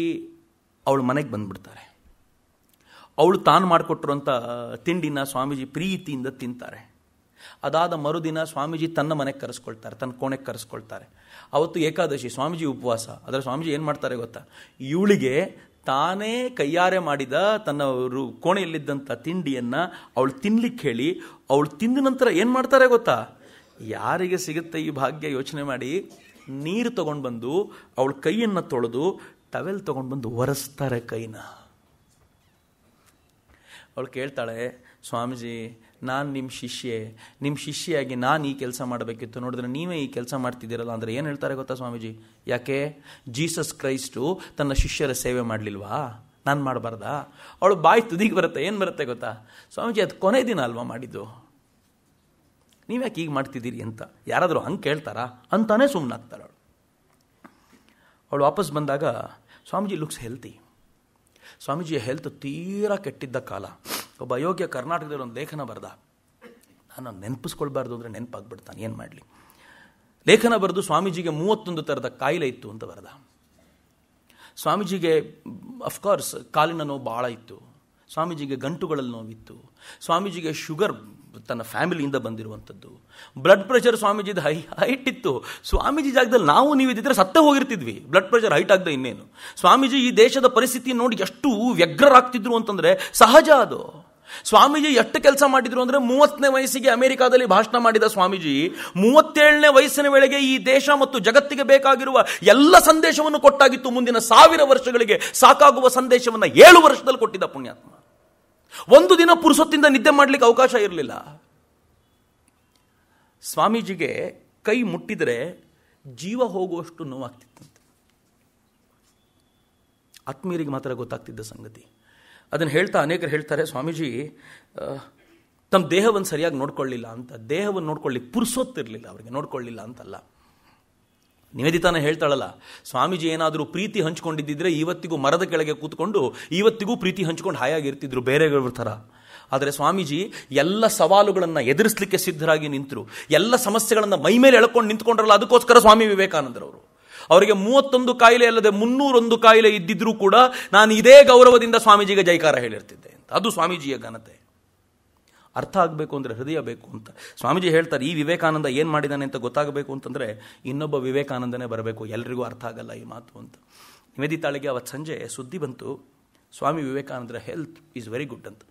ಅವಳು ಮನೆಗೆ ಬಂದುಬಿಡ್ತಾರೆ. ಅವಳು ತಾನು ಮಾಡಿಕೊಟ್ಟಿರುವಂಥ ತಿಂಡಿನ ಸ್ವಾಮೀಜಿ ಪ್ರೀತಿಯಿಂದ ತಿಂತಾರೆ. ಅದಾದ ಮರುದಿನ ಸ್ವಾಮೀಜಿ ತನ್ನ ಮನೆಗೆ ಕರೆಸ್ಕೊಳ್ತಾರೆ, ತನ್ನ ಕೋಣೆಗೆ ಕರೆಸ್ಕೊಳ್ತಾರೆ. ಅವತ್ತು ಏಕಾದಶಿ, ಸ್ವಾಮೀಜಿ ಉಪವಾಸ. ಅದರ ಸ್ವಾಮೀಜಿ ಏನು ಮಾಡ್ತಾರೆ ಗೊತ್ತಾ, ಇವಳಿಗೆ ತಾನೇ ಕೈಯಾರೆ ಮಾಡಿದ ತನ್ನ ಕೋಣೆಯಲ್ಲಿದ್ದಂಥ ತಿಂಡಿಯನ್ನು ಅವಳು ತಿನ್ಲಿಕ್ಕೆ ಹೇಳಿ, ಅವಳು ತಿಂದ ನಂತರ ಏನು ಮಾಡ್ತಾರೆ ಗೊತ್ತಾ, ಯಾರಿಗೆ ಸಿಗುತ್ತೆ ಈ ಭಾಗ್ಯ ಯೋಚನೆ ಮಾಡಿ, ನೀರು ತೊಗೊಂಡು ಬಂದು ಅವಳ ಕೈಯನ್ನು ತೊಳೆದು ಟವೆಲ್ ತೊಗೊಂಡು ಬಂದು ಒರೆಸ್ತಾರೆ ಕೈನ. ಅವಳು ಕೇಳ್ತಾಳೆ, ಸ್ವಾಮೀಜಿ ನಾನು ನಿಮ್ಮ ಶಿಷ್ಯೆಯಾಗಿ ನಾನು ಈ ಕೆಲಸ ಮಾಡಬೇಕಿತ್ತು, ನೋಡಿದ್ರೆ ನೀವೇ ಈ ಕೆಲಸ ಮಾಡ್ತಿದ್ದೀರಲ್ಲ ಅಂದರೆ ಏನು ಹೇಳ್ತಾರೆ ಗೊತ್ತಾ ಸ್ವಾಮೀಜಿ, ಯಾಕೆ ಜೀಸಸ್ ಕ್ರೈಸ್ಟು ತನ್ನ ಶಿಷ್ಯರ ಸೇವೆ ಮಾಡಲಿಲ್ವಾ, ನಾನು ಮಾಡಬಾರ್ದಾ? ಅವಳು ಬಾಯಿ ತುದಿಗೆ ಬರುತ್ತೆ. ಏನು ಬರುತ್ತೆ ಗೊತ್ತಾ, ಸ್ವಾಮೀಜಿ ಅದು ಕೊನೆ ದಿನ ಅಲ್ವಾ ಮಾಡಿದ್ದು, ನೀವ್ಯಾಕೆ ಈಗ ಮಾಡ್ತಿದ್ದೀರಿ ಅಂತ ಯಾರಾದರೂ ಹಂಗೆ ಕೇಳ್ತಾರಾ ಅಂತಾನೆ ಸುಮ್ಮನಾಗ್ತಾಳೆ ಅವಳು. ಅವಳು ವಾಪಸ್ ಬಂದಾಗ ಸ್ವಾಮೀಜಿ ಲುಕ್ಸ್ ಹೆಲ್ತಿ. ಸ್ವಾಮೀಜಿಯ ಹೆಲ್ತ್ ತೀರಾ ಕೆಟ್ಟಿದ್ದ ಕಾಲ. ಒಬ್ಬ ಅಯೋಗ್ಯ ಕರ್ನಾಟಕದಲ್ಲಿ ಒಂದು ಲೇಖನ ಬರೆದ, ನಾನು ನೆನಪಿಸ್ಕೊಳ್ಬಾರ್ದು ಅಂದರೆ ನೆನಪಾಗ್ಬಿಡ್ತಾನೆ, ಏನು ಮಾಡಲಿ. ಲೇಖನ ಬರೆದು ಸ್ವಾಮೀಜಿಗೆ 31 ಥರದ ಕಾಯಿಲೆ ಇತ್ತು ಅಂತ ಬರೆದ. ಸ್ವಾಮೀಜಿಗೆ ಅಫ್ಕೋರ್ಸ್ ಕಾಲಿನ ನೋವು ಭಾಳ ಇತ್ತು, ಸ್ವಾಮೀಜಿಗೆ ಗಂಟುಗಳಲ್ಲಿ ನೋವಿತ್ತು, ಸ್ವಾಮೀಜಿಗೆ ಶುಗರ್ ತನ್ನ ಫ್ಯಾಮಿಲಿಯಿಂದ ಬಂದಿರುವಂಥದ್ದು, ಬ್ಲಡ್ ಪ್ರೆಷರ್ ಸ್ವಾಮೀಜಿದು ಹೈಟ್ ಇತ್ತು. ಸ್ವಾಮೀಜಿ ಜಾಗದಲ್ಲಿ ನಾವು ನೀವಿದ್ದರೆ ಸತ್ತೇ ಹೋಗಿರ್ತಿದ್ವಿ, ಬ್ಲಡ್ ಪ್ರೆಷರ್ ಹೈಟ್ ಆಗದೆ ಇನ್ನೇನು. ಸ್ವಾಮೀಜಿ ಈ ದೇಶದ ಪರಿಸ್ಥಿತಿ ನೋಡಿ ಎಷ್ಟು ವ್ಯಗ್ರರಾಗ್ತಿದ್ರು ಅಂತಂದರೆ ಸಹಜ ಅದು. ಸ್ವಾಮೀಜಿ ಎಷ್ಟು ಕೆಲಸ ಮಾಡಿದ್ರು ಅಂದರೆ 30ನೇ ವಯಸ್ಸಿಗೆ ಅಮೆರಿಕಾದಲ್ಲಿ ಭಾಷಣ ಮಾಡಿದ ಸ್ವಾಮೀಜಿ 37ನೇ ವಯಸ್ಸಿನ ವೇಳೆಗೆ ಈ ದೇಶ ಮತ್ತು ಜಗತ್ತಿಗೆ ಬೇಕಾಗಿರುವ ಎಲ್ಲ ಸಂದೇಶವನ್ನು ಕೊಟ್ಟಾಗಿತ್ತು. ಮುಂದಿನ 1000 ವರ್ಷಗಳಿಗೆ ಸಾಕಾಗುವ ಸಂದೇಶವನ್ನು 7 ವರ್ಷದಲ್ಲಿ ಕೊಟ್ಟಿದ್ದ ಪುಣ್ಯಾತ್ಮ. ಒಂದು ದಿನ ಪುರುಸೊತ್ತಿಂದ ನಿದ್ದೆ ಮಾಡಲಿಕ್ಕೆ ಅವಕಾಶ ಇರಲಿಲ್ಲ. ಸ್ವಾಮೀಜಿಗೆ ಕೈ ಮುಟ್ಟಿದರೆ ಜೀವ ಹೋಗುವಷ್ಟು ನೋವಾಗ್ತಿತ್ತಂತೆ. ಆತ್ಮೀಯರಿಗೆ ಮಾತ್ರ ಗೊತ್ತಾಗ್ತಿದ್ದ ಸಂಗತಿ. ಅದನ್ನು ಹೇಳ್ತಾ ಅನೇಕರು ಹೇಳ್ತಾರೆ, ಸ್ವಾಮೀಜಿ ತಮ್ಮ ದೇಹವನ್ನು ಸರಿಯಾಗಿ ನೋಡ್ಕೊಳ್ಳಿಲ್ಲ ಅಂತ. ದೇಹವನ್ನು ನೋಡ್ಕೊಳ್ಳಿಕ್ಕೆ ಪುರ್ಸೊತ್ತಿರಲಿಲ್ಲ ಅವರಿಗೆ, ನೋಡ್ಕೊಳ್ಳಿಲ್ಲ ಅಂತಲ್ಲ. ನಿವೇದಿತಾನೆ ಹೇಳ್ತಾಳಲ್ಲ, ಸ್ವಾಮೀಜಿ ಏನಾದರೂ ಪ್ರೀತಿ ಹಂಚ್ಕೊಂಡಿದ್ದಿದ್ರೆ ಇವತ್ತಿಗೂ ಮರದ ಕೆಳಗೆ ಕೂತ್ಕೊಂಡು ಇವತ್ತಿಗೂ ಪ್ರೀತಿ ಹಂಚ್ಕೊಂಡು ಹಾಯಾಗಿರ್ತಿದ್ರು ಬೇರೆಯವ್ರ ಥರ. ಆದರೆ ಸ್ವಾಮೀಜಿ ಎಲ್ಲ ಸವಾಲುಗಳನ್ನು ಎದುರಿಸಲಿಕ್ಕೆ ಸಿದ್ಧರಾಗಿ ನಿಂತರು, ಎಲ್ಲ ಸಮಸ್ಯೆಗಳನ್ನು ಮೈಮೇಲೆ ಎಳ್ಕೊಂಡು ನಿಂತ್ಕೊಂಡ್ರಲ್ಲ. ಅದಕ್ಕೋಸ್ಕರ ಸ್ವಾಮಿ ವಿವೇಕಾನಂದರವರು, ಅವರಿಗೆ 31 ಕಾಯಿಲೆ ಅಲ್ಲದೆ 301 ಕಾಯಿಲೆ ಇದ್ದಿದ್ರೂ ಕೂಡ ನಾನು ಇದೇ ಗೌರವದಿಂದ ಸ್ವಾಮೀಜಿಗೆ ಜೈಕಾರ ಹೇಳಿರ್ತಿದ್ದೆ ಅಂತ. ಅದು ಸ್ವಾಮೀಜಿಯ ಘನತೆ. ಅರ್ಥ ಆಗಬೇಕು ಅಂದರೆ ಹೃದಯ ಬೇಕು ಅಂತ ಸ್ವಾಮೀಜಿ ಹೇಳ್ತಾರೆ. ಈ ವಿವೇಕಾನಂದ ಏನು ಮಾಡಿದ್ದಾನೆ ಅಂತ ಗೊತ್ತಾಗಬೇಕು ಅಂತಂದರೆ ಇನ್ನೊಬ್ಬ ವಿವೇಕಾನಂದನೇ ಬರಬೇಕು, ಎಲ್ರಿಗೂ ಅರ್ಥ ಆಗಲ್ಲ ಈ ಮಾತು ಅಂತ. ನಿವೇದಿತಾಳಿಗೆ ಅವತ್ತು ಸಂಜೆ ಸುದ್ದಿ ಬಂತು, ಸ್ವಾಮಿ ವಿವೇಕಾನಂದರ ಹೆಲ್ತ್ ಈಸ್ ವೆರಿ ಗುಡ್ ಅಂತ.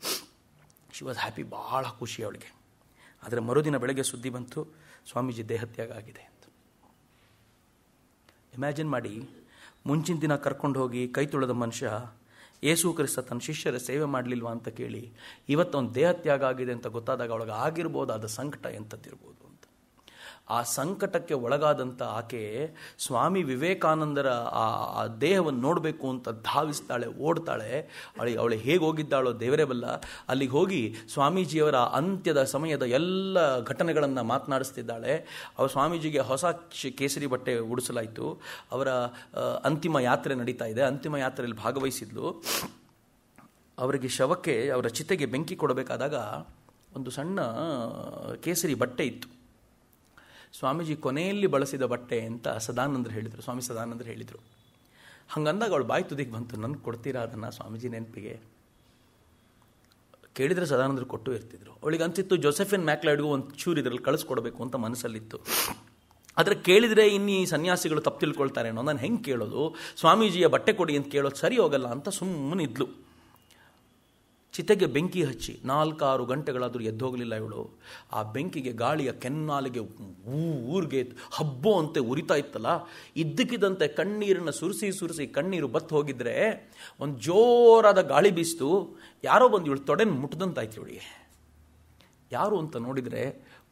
ಶಿ ವಾಸ್ ಹ್ಯಾಪಿ, ಭಾಳ ಖುಷಿ ಅವಳಿಗೆ. ಆದರೆ ಮರುದಿನ ಬೆಳಗ್ಗೆ ಸುದ್ದಿ ಬಂತು, ಸ್ವಾಮೀಜಿ ದೇಹತ್ಯಾಗ ಆಗಿದೆ ಅಂತ. ಇಮ್ಯಾಜಿನ್ ಮಾಡಿ, ಮುಂಚಿನ ದಿನ ಕರ್ಕೊಂಡು ಹೋಗಿ ಕೈ ತುಳಿದ ಮನುಷ್ಯ ಯೇಸು ಕ್ರಿಸ್ತ ತನ್ನ ಶಿಷ್ಯರ ಸೇವೆ ಮಾಡಲಿಲ್ವಾ ಅಂತ ಕೇಳಿ ಇವತ್ತು ಒಂದು ದೇಹತ್ಯಾಗ ಆಗಿದೆ ಅಂತ ಗೊತ್ತಾದಾಗ ಅವಳಿಗೆ ಆಗಿರ್ಬೋದಾದ ಸಂಕಟ ಎಂಥದ್ದಿರ್ಬೋದು ಅಂತ. ಆ ಸಂಕಟಕ್ಕೆ ಒಳಗಾದಂಥ ಆಕೆ ಸ್ವಾಮಿ ವಿವೇಕಾನಂದರ ಆ ದೇಹವನ್ನು ನೋಡಬೇಕು ಅಂತ ಧಾವಿಸ್ತಾಳೆ, ಓಡ್ತಾಳೆ. ಅವಳು ಹೇಗೆ ಹೋಗಿದ್ದಾಳೋ ದೇವರೇ ಬಲ್ಲ. ಅಲ್ಲಿಗೆ ಹೋಗಿ ಸ್ವಾಮೀಜಿಯವರ ಅಂತ್ಯದ ಸಮಯದ ಎಲ್ಲ ಘಟನೆಗಳನ್ನು ಮಾತನಾಡಿಸ್ತಿದ್ದಾಳೆ. ಅವರ ಸ್ವಾಮೀಜಿಗೆ ಹೊಸ ಕೇಸರಿ ಬಟ್ಟೆ ಉಡಿಸಲಾಯಿತು. ಅವರ ಅಂತಿಮ ಯಾತ್ರೆ ನಡೀತಾ ಇದೆ. ಅಂತಿಮ ಯಾತ್ರೆಯಲ್ಲಿ ಭಾಗವಹಿಸಿದ್ಲು. ಅವರಿಗೆ ಶವಕ್ಕೆ, ಅವರ ಚಿತೆಗೆ ಬೆಂಕಿ ಕೊಡಬೇಕಾದಾಗ ಒಂದು ಸಣ್ಣ ಕೇಸರಿ ಬಟ್ಟೆ ಇತ್ತು. ಸ್ವಾಮೀಜಿ ಕೊನೆಯಲ್ಲಿ ಬಳಸಿದ ಬಟ್ಟೆ ಅಂತ ಸದಾನಂದರು ಹೇಳಿದರು, ಸ್ವಾಮಿ ಸದಾನಂದರು ಹೇಳಿದರು. ಹಂಗಂದಾಗ ಅವಳು ಬಾಯಿ ತುದಿಗೆ ಬಂತು, ನನಗೆ ಕೊಡ್ತೀರಾ ಅದನ್ನು ಸ್ವಾಮೀಜಿ ನೆನಪಿಗೆ? ಕೇಳಿದರೆ ಸದಾನಂದರು ಕೊಟ್ಟು ಇರ್ತಿದ್ರು. ಅವಳಿಗೆ ಅನ್ಸಿತ್ತು ಜೋಸೆಫಿನ್ ಮ್ಯಾಕ್ಲೈಡ್ಗೂ ಒಂದು ಚೂರು ಇದರಲ್ಲಿ ಕಳಿಸ್ಕೊಡ್ಬೇಕು ಅಂತ ಮನಸ್ಸಲ್ಲಿತ್ತು. ಆದರೆ ಕೇಳಿದರೆ ಇನ್ನೀ ಸನ್ಯಾಸಿಗಳು ತಪ್ಪು ತಿಳ್ಕೊಳ್ತಾರೆ ಅನ್ನೋ, ನಾನು ಹೆಂಗೆ ಕೇಳೋದು, ಸ್ವಾಮೀಜಿಯ ಬಟ್ಟೆ ಕೊಡಿ ಅಂತ ಕೇಳೋದು ಸರಿ ಹೋಗಲ್ಲ ಅಂತ ಸುಮ್ಮನೆ ಇದ್ಲು. ಚಿತೆಗೆ ಬೆಂಕಿ ಹಚ್ಚಿ 4-6 ಗಂಟೆಗಳಾದರೂ ಎದ್ದೋಗಲಿಲ್ಲ ಇವಳು. ಆ ಬೆಂಕಿಗೆ ಗಾಳಿಯ ಕೆನ್ನಾಲಿಗೆ ಊರಿಗೆ ಹಬ್ಬೋ ಅಂತೆ ಉರಿತಾ ಇತ್ತಲ್ಲ, ಇದ್ದಕ್ಕಿದ್ದಂತೆ ಕಣ್ಣೀರನ್ನು ಸುರಿಸಿ ಕಣ್ಣೀರು ಬತ್ತು ಹೋಗಿದ್ರೆ ಒಂದು ಜೋರಾದ ಗಾಳಿ ಬೀಸ್ತು. ಯಾರೋ ಬಂದು ಇವಳು ತೊಡೆನ ಮುಟ್ದಂತಾಯ್ತು ಇವಳಿಗೆ. ಯಾರು ಅಂತ ನೋಡಿದರೆ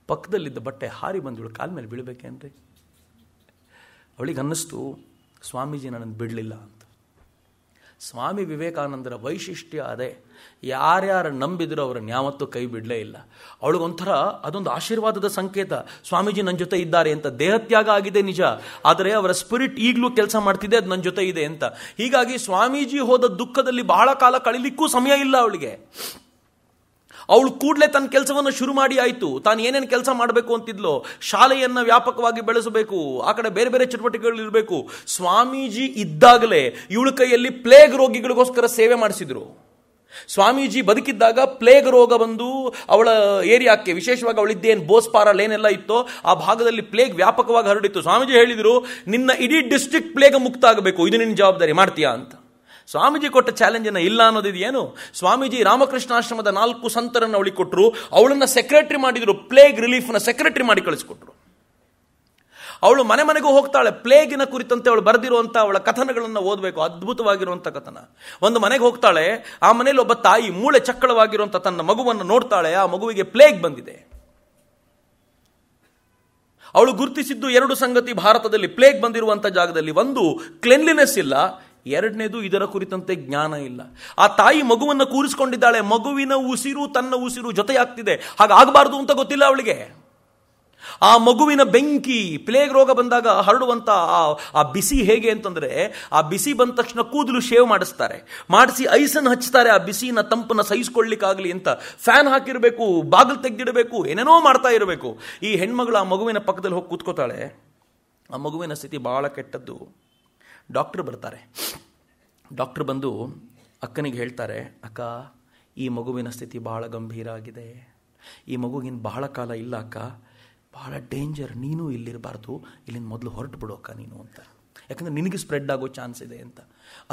ಪಕ್ಕದಲ್ಲಿದ್ದ ಬಟ್ಟೆ ಹಾರಿ ಬಂದು ಇವಳು ಕಾಲ ಮೇಲೆ ಬೀಳಬೇಕೇನ್ರಿ. ಅವಳಿಗೆ ಅನ್ನಿಸ್ತು ಸ್ವಾಮೀಜಿ ನನ್ನನ್ನು ಬಿಡಲಿಲ್ಲ ಅಂತ. ಸ್ವಾಮಿ ವಿವೇಕಾನಂದರ ವೈಶಿಷ್ಟ್ಯ ಅದೇ, ಯಾರ್ಯಾರು ನಂಬಿದ್ರು ಅವರನ್ನು ಯಾವತ್ತೂ ಕೈ ಬಿಡಲೇ ಇಲ್ಲ. ಅವಳಿಗೊಂಥರ ಅದೊಂದು ಆಶೀರ್ವಾದದ ಸಂಕೇತ, ಸ್ವಾಮೀಜಿ ನನ್ನ ಜೊತೆ ಇದ್ದಾರೆ ಅಂತ. ದೇಹತ್ಯಾಗ ಆಗಿದೆ ನಿಜ, ಆದರೆ ಅವರ ಸ್ಪಿರಿಟ್ ಈಗಲೂ ಕೆಲಸ ಮಾಡ್ತಿದೆ, ಅದು ನನ್ನ ಜೊತೆ ಇದೆ ಅಂತ. ಹೀಗಾಗಿ ಸ್ವಾಮೀಜಿ ಹೋದ ದುಃಖದಲ್ಲಿ ಬಹಳ ಕಾಲ ಕಳೀಲಿಕ್ಕೂ ಸಮಯ ಇಲ್ಲ ಅವಳಿಗೆ. ಅವಳು ಕೂಡಲೇ ತನ್ನ ಕೆಲಸವನ್ನು ಶುರು ಮಾಡಿ ಆಯಿತು. ತಾನು ಏನೇನು ಕೆಲಸ ಮಾಡಬೇಕು ಅಂತಿದ್ಲೋ, ಶಾಲೆಯನ್ನು ವ್ಯಾಪಕವಾಗಿ ಬೆಳೆಸಬೇಕು, ಆ ಕಡೆ ಬೇರೆ ಬೇರೆ ಚಟುವಟಿಕೆಗಳಿರಬೇಕು. ಸ್ವಾಮೀಜಿ ಇದ್ದಾಗಲೇ ಇವಳ ಕೈಯಲ್ಲಿ ಪ್ಲೇಗ್ ರೋಗಿಗಳಿಗೋಸ್ಕರ ಸೇವೆ ಮಾಡಿಸಿದ್ರು. ಸ್ವಾಮೀಜಿ ಬದುಕಿದ್ದಾಗ ಪ್ಲೇಗ್ ರೋಗ ಬಂದು ಅವಳ ಏರಿಯಾಕ್ಕೆ, ವಿಶೇಷವಾಗಿ ಅವಳಿದ್ದೇನು ಬೋಸ್ಪಾರ ಲೇನೆಲ್ಲ ಇತ್ತೋ ಆ ಭಾಗದಲ್ಲಿ ಪ್ಲೇಗ್ ವ್ಯಾಪಕವಾಗಿ ಹರಡಿತ್ತು. ಸ್ವಾಮೀಜಿ ಹೇಳಿದರು, ನಿನ್ನ ಇಡೀ ಡಿಸ್ಟ್ರಿಕ್ಟ್ ಪ್ಲೇಗ್ ಮುಕ್ತ ಆಗಬೇಕು, ಇದು ನಿನ್ನ ಜವಾಬ್ದಾರಿ, ಮಾಡ್ತೀಯಾ ಅಂತ. ಸ್ವಾಮೀಜಿ ಕೊಟ್ಟ ಚಾಲೆಂಜನ್ನು ಇಲ್ಲ ಅನ್ನೋದಿದೆಯೇನು? ಸ್ವಾಮೀಜಿ ರಾಮಕೃಷ್ಣಾಶ್ರಮದ 4 ಸಂತರನ್ನು ಅವಳಿಗೆ ಕೊಟ್ಟರು, ಅವಳನ್ನು ಸೆಕ್ರೆಟರಿ ಮಾಡಿದರು, ಪ್ಲೇಗ್ ರಿಲೀಫ್ನ ಸೆಕ್ರೆಟರಿ ಮಾಡಿ ಕಳಿಸಿಕೊಟ್ರು. ಅವಳು ಮನೆ ಮನೆಗೂ ಹೋಗ್ತಾಳೆ, ಪ್ಲೇಗಿನ ಕುರಿತಂತೆ ಅವಳು ಬರೆದಿರುವಂಥ ಅವಳ ಕಥನಗಳನ್ನು ಓದಬೇಕು, ಅದ್ಭುತವಾಗಿರುವಂಥ ಕಥನ. ಒಂದು ಮನೆಗೆ ಹೋಗ್ತಾಳೆ, ಆ ಮನೆಯಲ್ಲಿ ಒಬ್ಬ ತಾಯಿ ಮೂಳೆ ಚಕ್ಕಳವಾಗಿರುವಂಥ ತನ್ನ ಮಗುವನ್ನು ನೋಡ್ತಾಳೆ. ಆ ಮಗುವಿಗೆ ಪ್ಲೇಗ್ ಬಂದಿದೆ. ಅವಳು ಗುರುತಿಸಿದ್ದು 2 ಸಂಗತಿ ಭಾರತದಲ್ಲಿ ಪ್ಲೇಗ್ ಬಂದಿರುವಂಥ ಜಾಗದಲ್ಲಿ. ಒಂದು, ಕ್ಲೆನ್ಲಿನೆಸ್ ಇಲ್ಲ. ಎರಡನೇದು, ಇದರ ಕುರಿತಂತೆ ಜ್ಞಾನ ಇಲ್ಲ. ಆ ತಾಯಿ ಮಗುವನ್ನು ಕೂರಿಸಿಕೊಂಡಿದ್ದಾಳೆ. ಮಗುವಿನ ಉಸಿರು ತನ್ನ ಉಸಿರು ಜೊತೆಯಾಗ್ತಿದೆ, ಹಾಗಾಗಬಾರ್ದು ಅಂತ ಗೊತ್ತಿಲ್ಲ ಅವಳಿಗೆ. ಆ ಮಗುವಿನ ಬೆಂಕಿ, ಪ್ಲೇಗ್ ರೋಗ ಬಂದಾಗ ಹರಡುವಂಥ ಆ ಬಿಸಿ ಹೇಗೆ ಅಂತಂದರೆ, ಆ ಬಿಸಿ ಬಂದ ತಕ್ಷಣ ಕೂದಲು ಶೇವ್ ಮಾಡಿಸ್ತಾರೆ, ಮಾಡಿಸಿ ಐಸನ್ನು ಹಚ್ತಾರೆ, ಆ ಬಿಸಿನ ತಂಪನ್ನು ಸಹಿಸ್ಕೊಳ್ಳಿಕ್ಕಾಗಲಿ ಅಂತ. ಫ್ಯಾನ್ ಹಾಕಿರಬೇಕು, ಬಾಗಿಲು ತೆಗೆದಿಡಬೇಕು, ಏನೇನೋ ಮಾಡ್ತಾ ಇರಬೇಕು. ಈ ಹೆಣ್ಮಗಳು ಆ ಮಗುವಿನ ಪಕ್ಕದಲ್ಲಿ ಹೋಗಿ ಕೂತ್ಕೋತಾಳೆ. ಆ ಮಗುವಿನ ಸ್ಥಿತಿ ಬಹಳ ಕೆಟ್ಟದ್ದು. ಡಾಕ್ಟರ್ ಬರ್ತಾರೆ. ಡಾಕ್ಟರ್ ಬಂದು ಅಕ್ಕನಿಗೆ ಹೇಳ್ತಾರೆ, ಅಕ್ಕ, ಈ ಮಗುವಿನ ಸ್ಥಿತಿ ಬಹಳ ಗಂಭೀರ ಆಗಿದೆ, ಈ ಮಗುಗಿನ ಬಹಳ ಕಾಲ ಇಲ್ಲ ಅಕ್ಕ, ಬಹಳ ಡೇಂಜರ್, ನೀನು ಇಲ್ಲಿರಬಾರ್ದು, ಇಲ್ಲಿಂದ ಮೊದಲು ಹೊರಟು ಬಿಡು ಅಕ್ಕ ನೀನು ಅಂತ, ಯಾಕಂದರೆ ನಿನಗೆ ಸ್ಪ್ರೆಡ್ ಆಗೋ ಚಾನ್ಸ್ ಇದೆ ಅಂತ.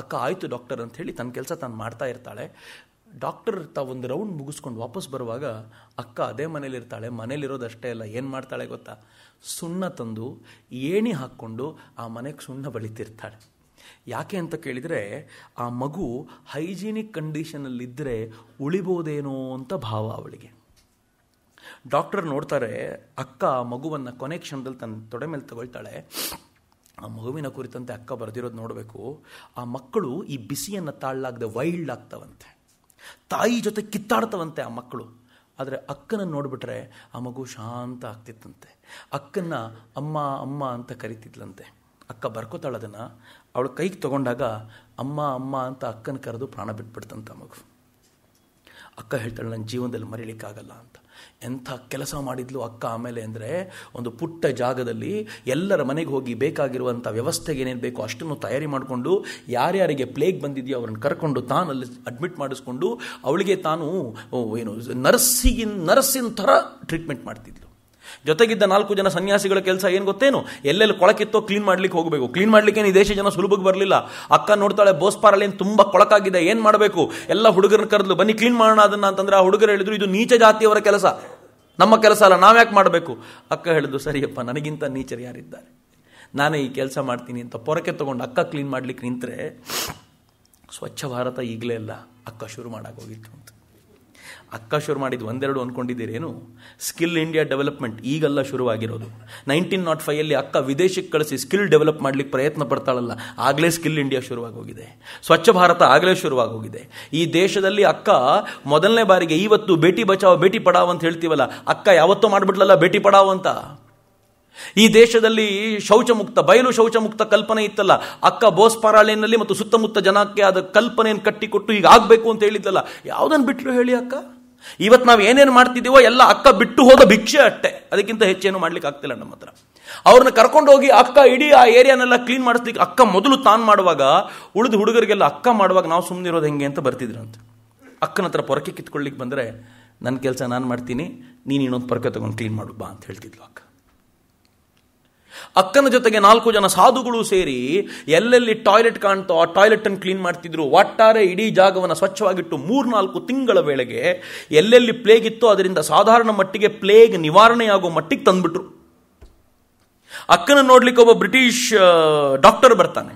ಅಕ್ಕ ಆಯಿತು ಡಾಕ್ಟರ್ ಅಂತ ಹೇಳಿ ತನ್ನ ಕೆಲಸ ತಾನು ಮಾಡ್ತಾ ಇರ್ತಾಳೆ. ಡಾಕ್ಟರ್ ಒಂದು ರೌಂಡ್ ಮುಗಿಸ್ಕೊಂಡು ವಾಪಸ್ ಬರುವಾಗ ಅಕ್ಕ ಅದೇ ಮನೇಲಿರ್ತಾಳೆ. ಮನೇಲಿರೋದಷ್ಟೇ ಅಲ್ಲ, ಏನು ಮಾಡ್ತಾಳೆ ಗೊತ್ತಾ? ಸುಣ್ಣ ತಂದು ಏಣಿ ಹಾಕ್ಕೊಂಡು ಆ ಮನೆಗೆ ಸುಣ್ಣ ಬಳಿತಿರ್ತಾಳೆ. ಯಾಕೆ ಅಂತ ಕೇಳಿದರೆ, ಆ ಮಗು ಹೈಜೀನಿಕ್ ಕಂಡೀಷನಲ್ಲಿದ್ದರೆ ಉಳಿಬೋದೇನೋ ಅಂತ ಭಾವ ಅವಳಿಗೆ. ಡಾಕ್ಟರ್ ನೋಡ್ತಾರೆ, ಅಕ್ಕ ಆ ಮಗುವನ್ನು ಕೊನೆ ಕ್ಷಣದಲ್ಲಿ ತನ್ನ ತೊಡೆ ಮೇಲೆ ತಗೊಳ್ತಾಳೆ. ಆ ಮಗುವಿನ ಕುರಿತಂತೆ ಅಕ್ಕ ಬರೆದಿರೋದು ನೋಡಬೇಕು. ಆ ಮಕ್ಕಳು ಈ ಬಿಸಿಯನ್ನು ತಾಳಲಾಗದೆ ವೈಲ್ಡ್ ಆಗ್ತವಂತೆ, ತಾಯಿ ಜೊತೆ ಕಿತ್ತಾಡ್ತವಂತೆ ಆ ಮಕ್ಕಳು. ಆದರೆ ಅಕ್ಕನನ್ನು ನೋಡಿಬಿಟ್ರೆ ಆ ಮಗು ಶಾಂತ ಆಗ್ತಿತ್ತಂತೆ. ಅಕ್ಕನ್ನ ಅಮ್ಮ ಅಮ್ಮ ಅಂತ ಕರಿತಿದ್ಲಂತೆ. ಅಕ್ಕ ಬರ್ಕೋತಾಳದನ್ನು, ಅವಳು ಕೈಗೆ ತಗೊಂಡಾಗ ಅಮ್ಮ ಅಮ್ಮ ಅಂತ ಅಕ್ಕನ ಕರೆದು ಪ್ರಾಣ ಬಿಟ್ಬಿಡ್ತಂತ ಮಗು. ಅಕ್ಕ ಹೇಳ್ತಾಳೆ, ನನ್ನ ಜೀವನದಲ್ಲಿ ಮರೀಲಿಕ್ಕಾಗಲ್ಲ ಅಂತ. ಎಂಥ ಕೆಲಸ ಮಾಡಿದ್ಲು ಅಕ್ಕ ಆಮೇಲೆ ಅಂದರೆ, ಒಂದು ಪುಟ್ಟ ಜಾಗದಲ್ಲಿ ಎಲ್ಲರ ಮನೆಗೆ ಹೋಗಿ ಬೇಕಾಗಿರುವಂಥ ವ್ಯವಸ್ಥೆಗೆ ಏನೇನು ಬೇಕೋ ಅಷ್ಟನ್ನು ತಯಾರಿ ಮಾಡಿಕೊಂಡು, ಯಾರ್ಯಾರಿಗೆ ಪ್ಲೇಗ್ ಬಂದಿದೆಯೋ ಅವ್ರನ್ನ ಕರ್ಕೊಂಡು ತಾನಲ್ಲಿ ಅಡ್ಮಿಟ್ ಮಾಡಿಸ್ಕೊಂಡು ಅವಳಿಗೆ ತಾನು ಏನು ನರ್ಸಿನ ಥರ ಟ್ರೀಟ್ಮೆಂಟ್ ಮಾಡ್ತಿದ್ಲು. ಜೊತೆಗಿದ್ದ 4 ಜನ ಸನ್ಯಾಸಿಗಳ ಕೆಲಸ ಏನು ಗೊತ್ತೇನು, ಎಲ್ಲೆಲ್ಲಿ ಕೊಳಕಿತ್ತೋ ಕ್ಲೀನ್ ಮಾಡ್ಲಿಕ್ಕೆ ಹೋಗಬೇಕು. ಕ್ಲೀನ್ ಮಾಡ್ಲಿಕ್ಕೆ ಈ ದೇಶ ಜನ ಸುಲಭಕ್ಕೆ ಬರಲಿಲ್ಲ. ಅಕ್ಕ ನೋಡ್ತಾಳೆ, ಬೋಸ್ಪಾರಲ್ಲಿ ಏನು ತುಂಬ ಕೊಳಕಾಗಿದೆ, ಏನು ಮಾಡಬೇಕು? ಎಲ್ಲ ಹುಡುಗರನ್ನ ಕರೆದ್ಲು, ಬನ್ನಿ ಕ್ಲೀನ್ ಮಾಡೋಣ ಅದನ್ನ ಅಂತಂದ್ರೆ, ಆ ಹುಡುಗರು ಹೇಳಿದ್ರು, ಇದು ನೀಚ ಜಾತಿಯವರ ಕೆಲಸ, ನಮ್ಮ ಕೆಲಸ ಅಲ್ಲ, ನಾವ್ಯಾಕೆ ಮಾಡಬೇಕು? ಅಕ್ಕ ಹೇಳಿದ್ರು, ಸರಿಯಪ್ಪ, ನನಗಿಂತ ನೀಚರು ಯಾರಿದ್ದಾರೆ, ನಾನೇ ಈ ಕೆಲಸ ಮಾಡ್ತೀನಿ ಅಂತ ಪೊರಕೆ ತಗೊಂಡು ಅಕ್ಕ ಕ್ಲೀನ್ ಮಾಡ್ಲಿಕ್ಕೆ ನಿಂತರೆ, ಸ್ವಚ್ಛ ಭಾರತ ಈಗಲೇ ಇಲ್ಲ, ಅಕ್ಕ ಶುರು ಮಾಡಾಗೋಗಿತ್ತು ಅಂತ. ಅಕ್ಕ ಶುರು ಮಾಡಿದ್ದು 1-2 ಅಂದ್ಕೊಂಡಿದ್ದೀರೇನು? ಸ್ಕಿಲ್ ಇಂಡಿಯಾ ಡೆವಲಪ್ಮೆಂಟ್ ಈಗಲ್ಲ ಶುರುವಾಗಿರೋದು. 1905 ಅಕ್ಕ ವಿದೇಶಕ್ಕೆ ಕಳಿಸಿ ಸ್ಕಿಲ್ ಡೆವಲಪ್ ಮಾಡ್ಲಿಕ್ಕೆ ಪ್ರಯತ್ನ ಪಡ್ತಾಳಲ್ಲ, ಆಗಲೇ ಸ್ಕಿಲ್ ಇಂಡಿಯಾ ಶುರುವಾಗೋಗಿದೆ. ಸ್ವಚ್ಛ ಭಾರತ ಆಗಲೇ ಶುರುವಾಗೋಗಿದೆ. ಈ ದೇಶದಲ್ಲಿ ಅಕ್ಕ ಮೊದಲನೇ ಬಾರಿಗೆ, ಇವತ್ತು ಬೇಟಿ ಬಚಾವ್ ಬೇಟಿ ಪಡಾವ್ ಅಂತ ಹೇಳ್ತೀವಲ್ಲ, ಅಕ್ಕ ಯಾವತ್ತೂ ಮಾಡಿಬಿಟ್ಲಲ್ಲ ಬೇಟಿ ಪಡಾವ್ ಅಂತ. ಈ ದೇಶದಲ್ಲಿ ಶೌಚ ಮುಕ್ತ, ಬಯಲು ಶೌಚ ಮುಕ್ತ ಕಲ್ಪನೆ ಇತ್ತಲ್ಲ, ಅಕ್ಕ ಬೋಸ್ಪಾರಾಳಿನಲ್ಲಿ ಮತ್ತು ಸುತ್ತಮುತ್ತ ಜನಕ್ಕೆ ಆದ ಕಲ್ಪನೆಯನ್ನು ಕಟ್ಟಿಕೊಟ್ಟು ಈಗ ಆಗಬೇಕು ಅಂತ ಹೇಳಿದ್ದಲ್ಲ. ಯಾವುದನ್ನು ಬಿಟ್ಟರು ಹೇಳಿ ಅಕ್ಕ? ಇವತ್ತು ನಾವು ಏನೇನು ಮಾಡ್ತಿದ್ದೀವೋ ಎಲ್ಲ ಅಕ್ಕ ಬಿಟ್ಟು ಹೋದ ಭಿಕ್ಷೆ ಅಷ್ಟೇ, ಅದಕ್ಕಿಂತ ಹೆಚ್ಚೇನು ಮಾಡ್ಲಿಕ್ಕೆ ಆಗ್ತಿಲ್ಲ ನಮ್ಮ ಹತ್ರ. ಅವ್ರನ್ನ ಕರ್ಕೊಂಡು ಹೋಗಿ ಅಕ್ಕ ಇಡೀ ಆ ಏರಿಯಾನೆಲ್ಲ ಕ್ಲೀನ್ ಮಾಡಿಸ್ಲಿಕ್ಕೆ ಅಕ್ಕ ಮೊದಲು ತಾನು ಮಾಡುವಾಗ, ಉಳಿದ ಹುಡುಗರಿಗೆಲ್ಲ ಅಕ್ಕ ಮಾಡುವಾಗ ನಾವು ಸುಮ್ಮನಿರೋದು ಹೆಂಗೆ ಅಂತ ಬರ್ತಿದ್ರಂತ. ಅಕ್ಕನ ಹತ್ರ ಪೊರಕೆ ಕಿತ್ಕೊಳ್ಳಿಕ್ಕೆ ಬಂದರೆ, ನನ್ನ ಕೆಲಸ ನಾನು ಮಾಡ್ತೀನಿ, ನೀನು ಇನ್ನೊಂದು ಪೊರಕೆ ತಗೊಂಡು ಕ್ಲೀನ್ ಮಾಡು ಬಾ ಅಂತ ಹೇಳ್ತಿದ್ಲು ಅಕ್ಕ. ಅಕ್ಕನ ಜೊತೆಗೆ 4 ಜನ ಸಾಧುಗಳು ಸೇರಿ ಎಲ್ಲೆಲ್ಲಿ ಟಾಯ್ಲೆಟ್ ಕಾಣ್ತೋ ಆ ಟಾಯ್ಲೆಟ್ ಅನ್ನು ಕ್ಲೀನ್ ಮಾಡ್ತಿದ್ರು. ಒಟ್ಟಾರೆ ಇಡೀ ಜಾಗವನ್ನು ಸ್ವಚ್ಛವಾಗಿಟ್ಟು 3-4 ತಿಂಗಳ ವೇಳೆಗೆ ಎಲ್ಲೆಲ್ಲಿ ಪ್ಲೇಗ್ ಇತ್ತೋ ಅದರಿಂದ ಸಾಧಾರಣ ಮಟ್ಟಿಗೆ ಪ್ಲೇಗ್ ನಿವಾರಣೆಯಾಗೋ ಮಟ್ಟಿಗೆ ತಂದ್ಬಿಟ್ರು. ಅಕ್ಕನ ನೋಡ್ಲಿಕ್ಕೆ ಒಬ್ಬ ಬ್ರಿಟಿಷ್ ಡಾಕ್ಟರ್ ಬರ್ತಾನೆ.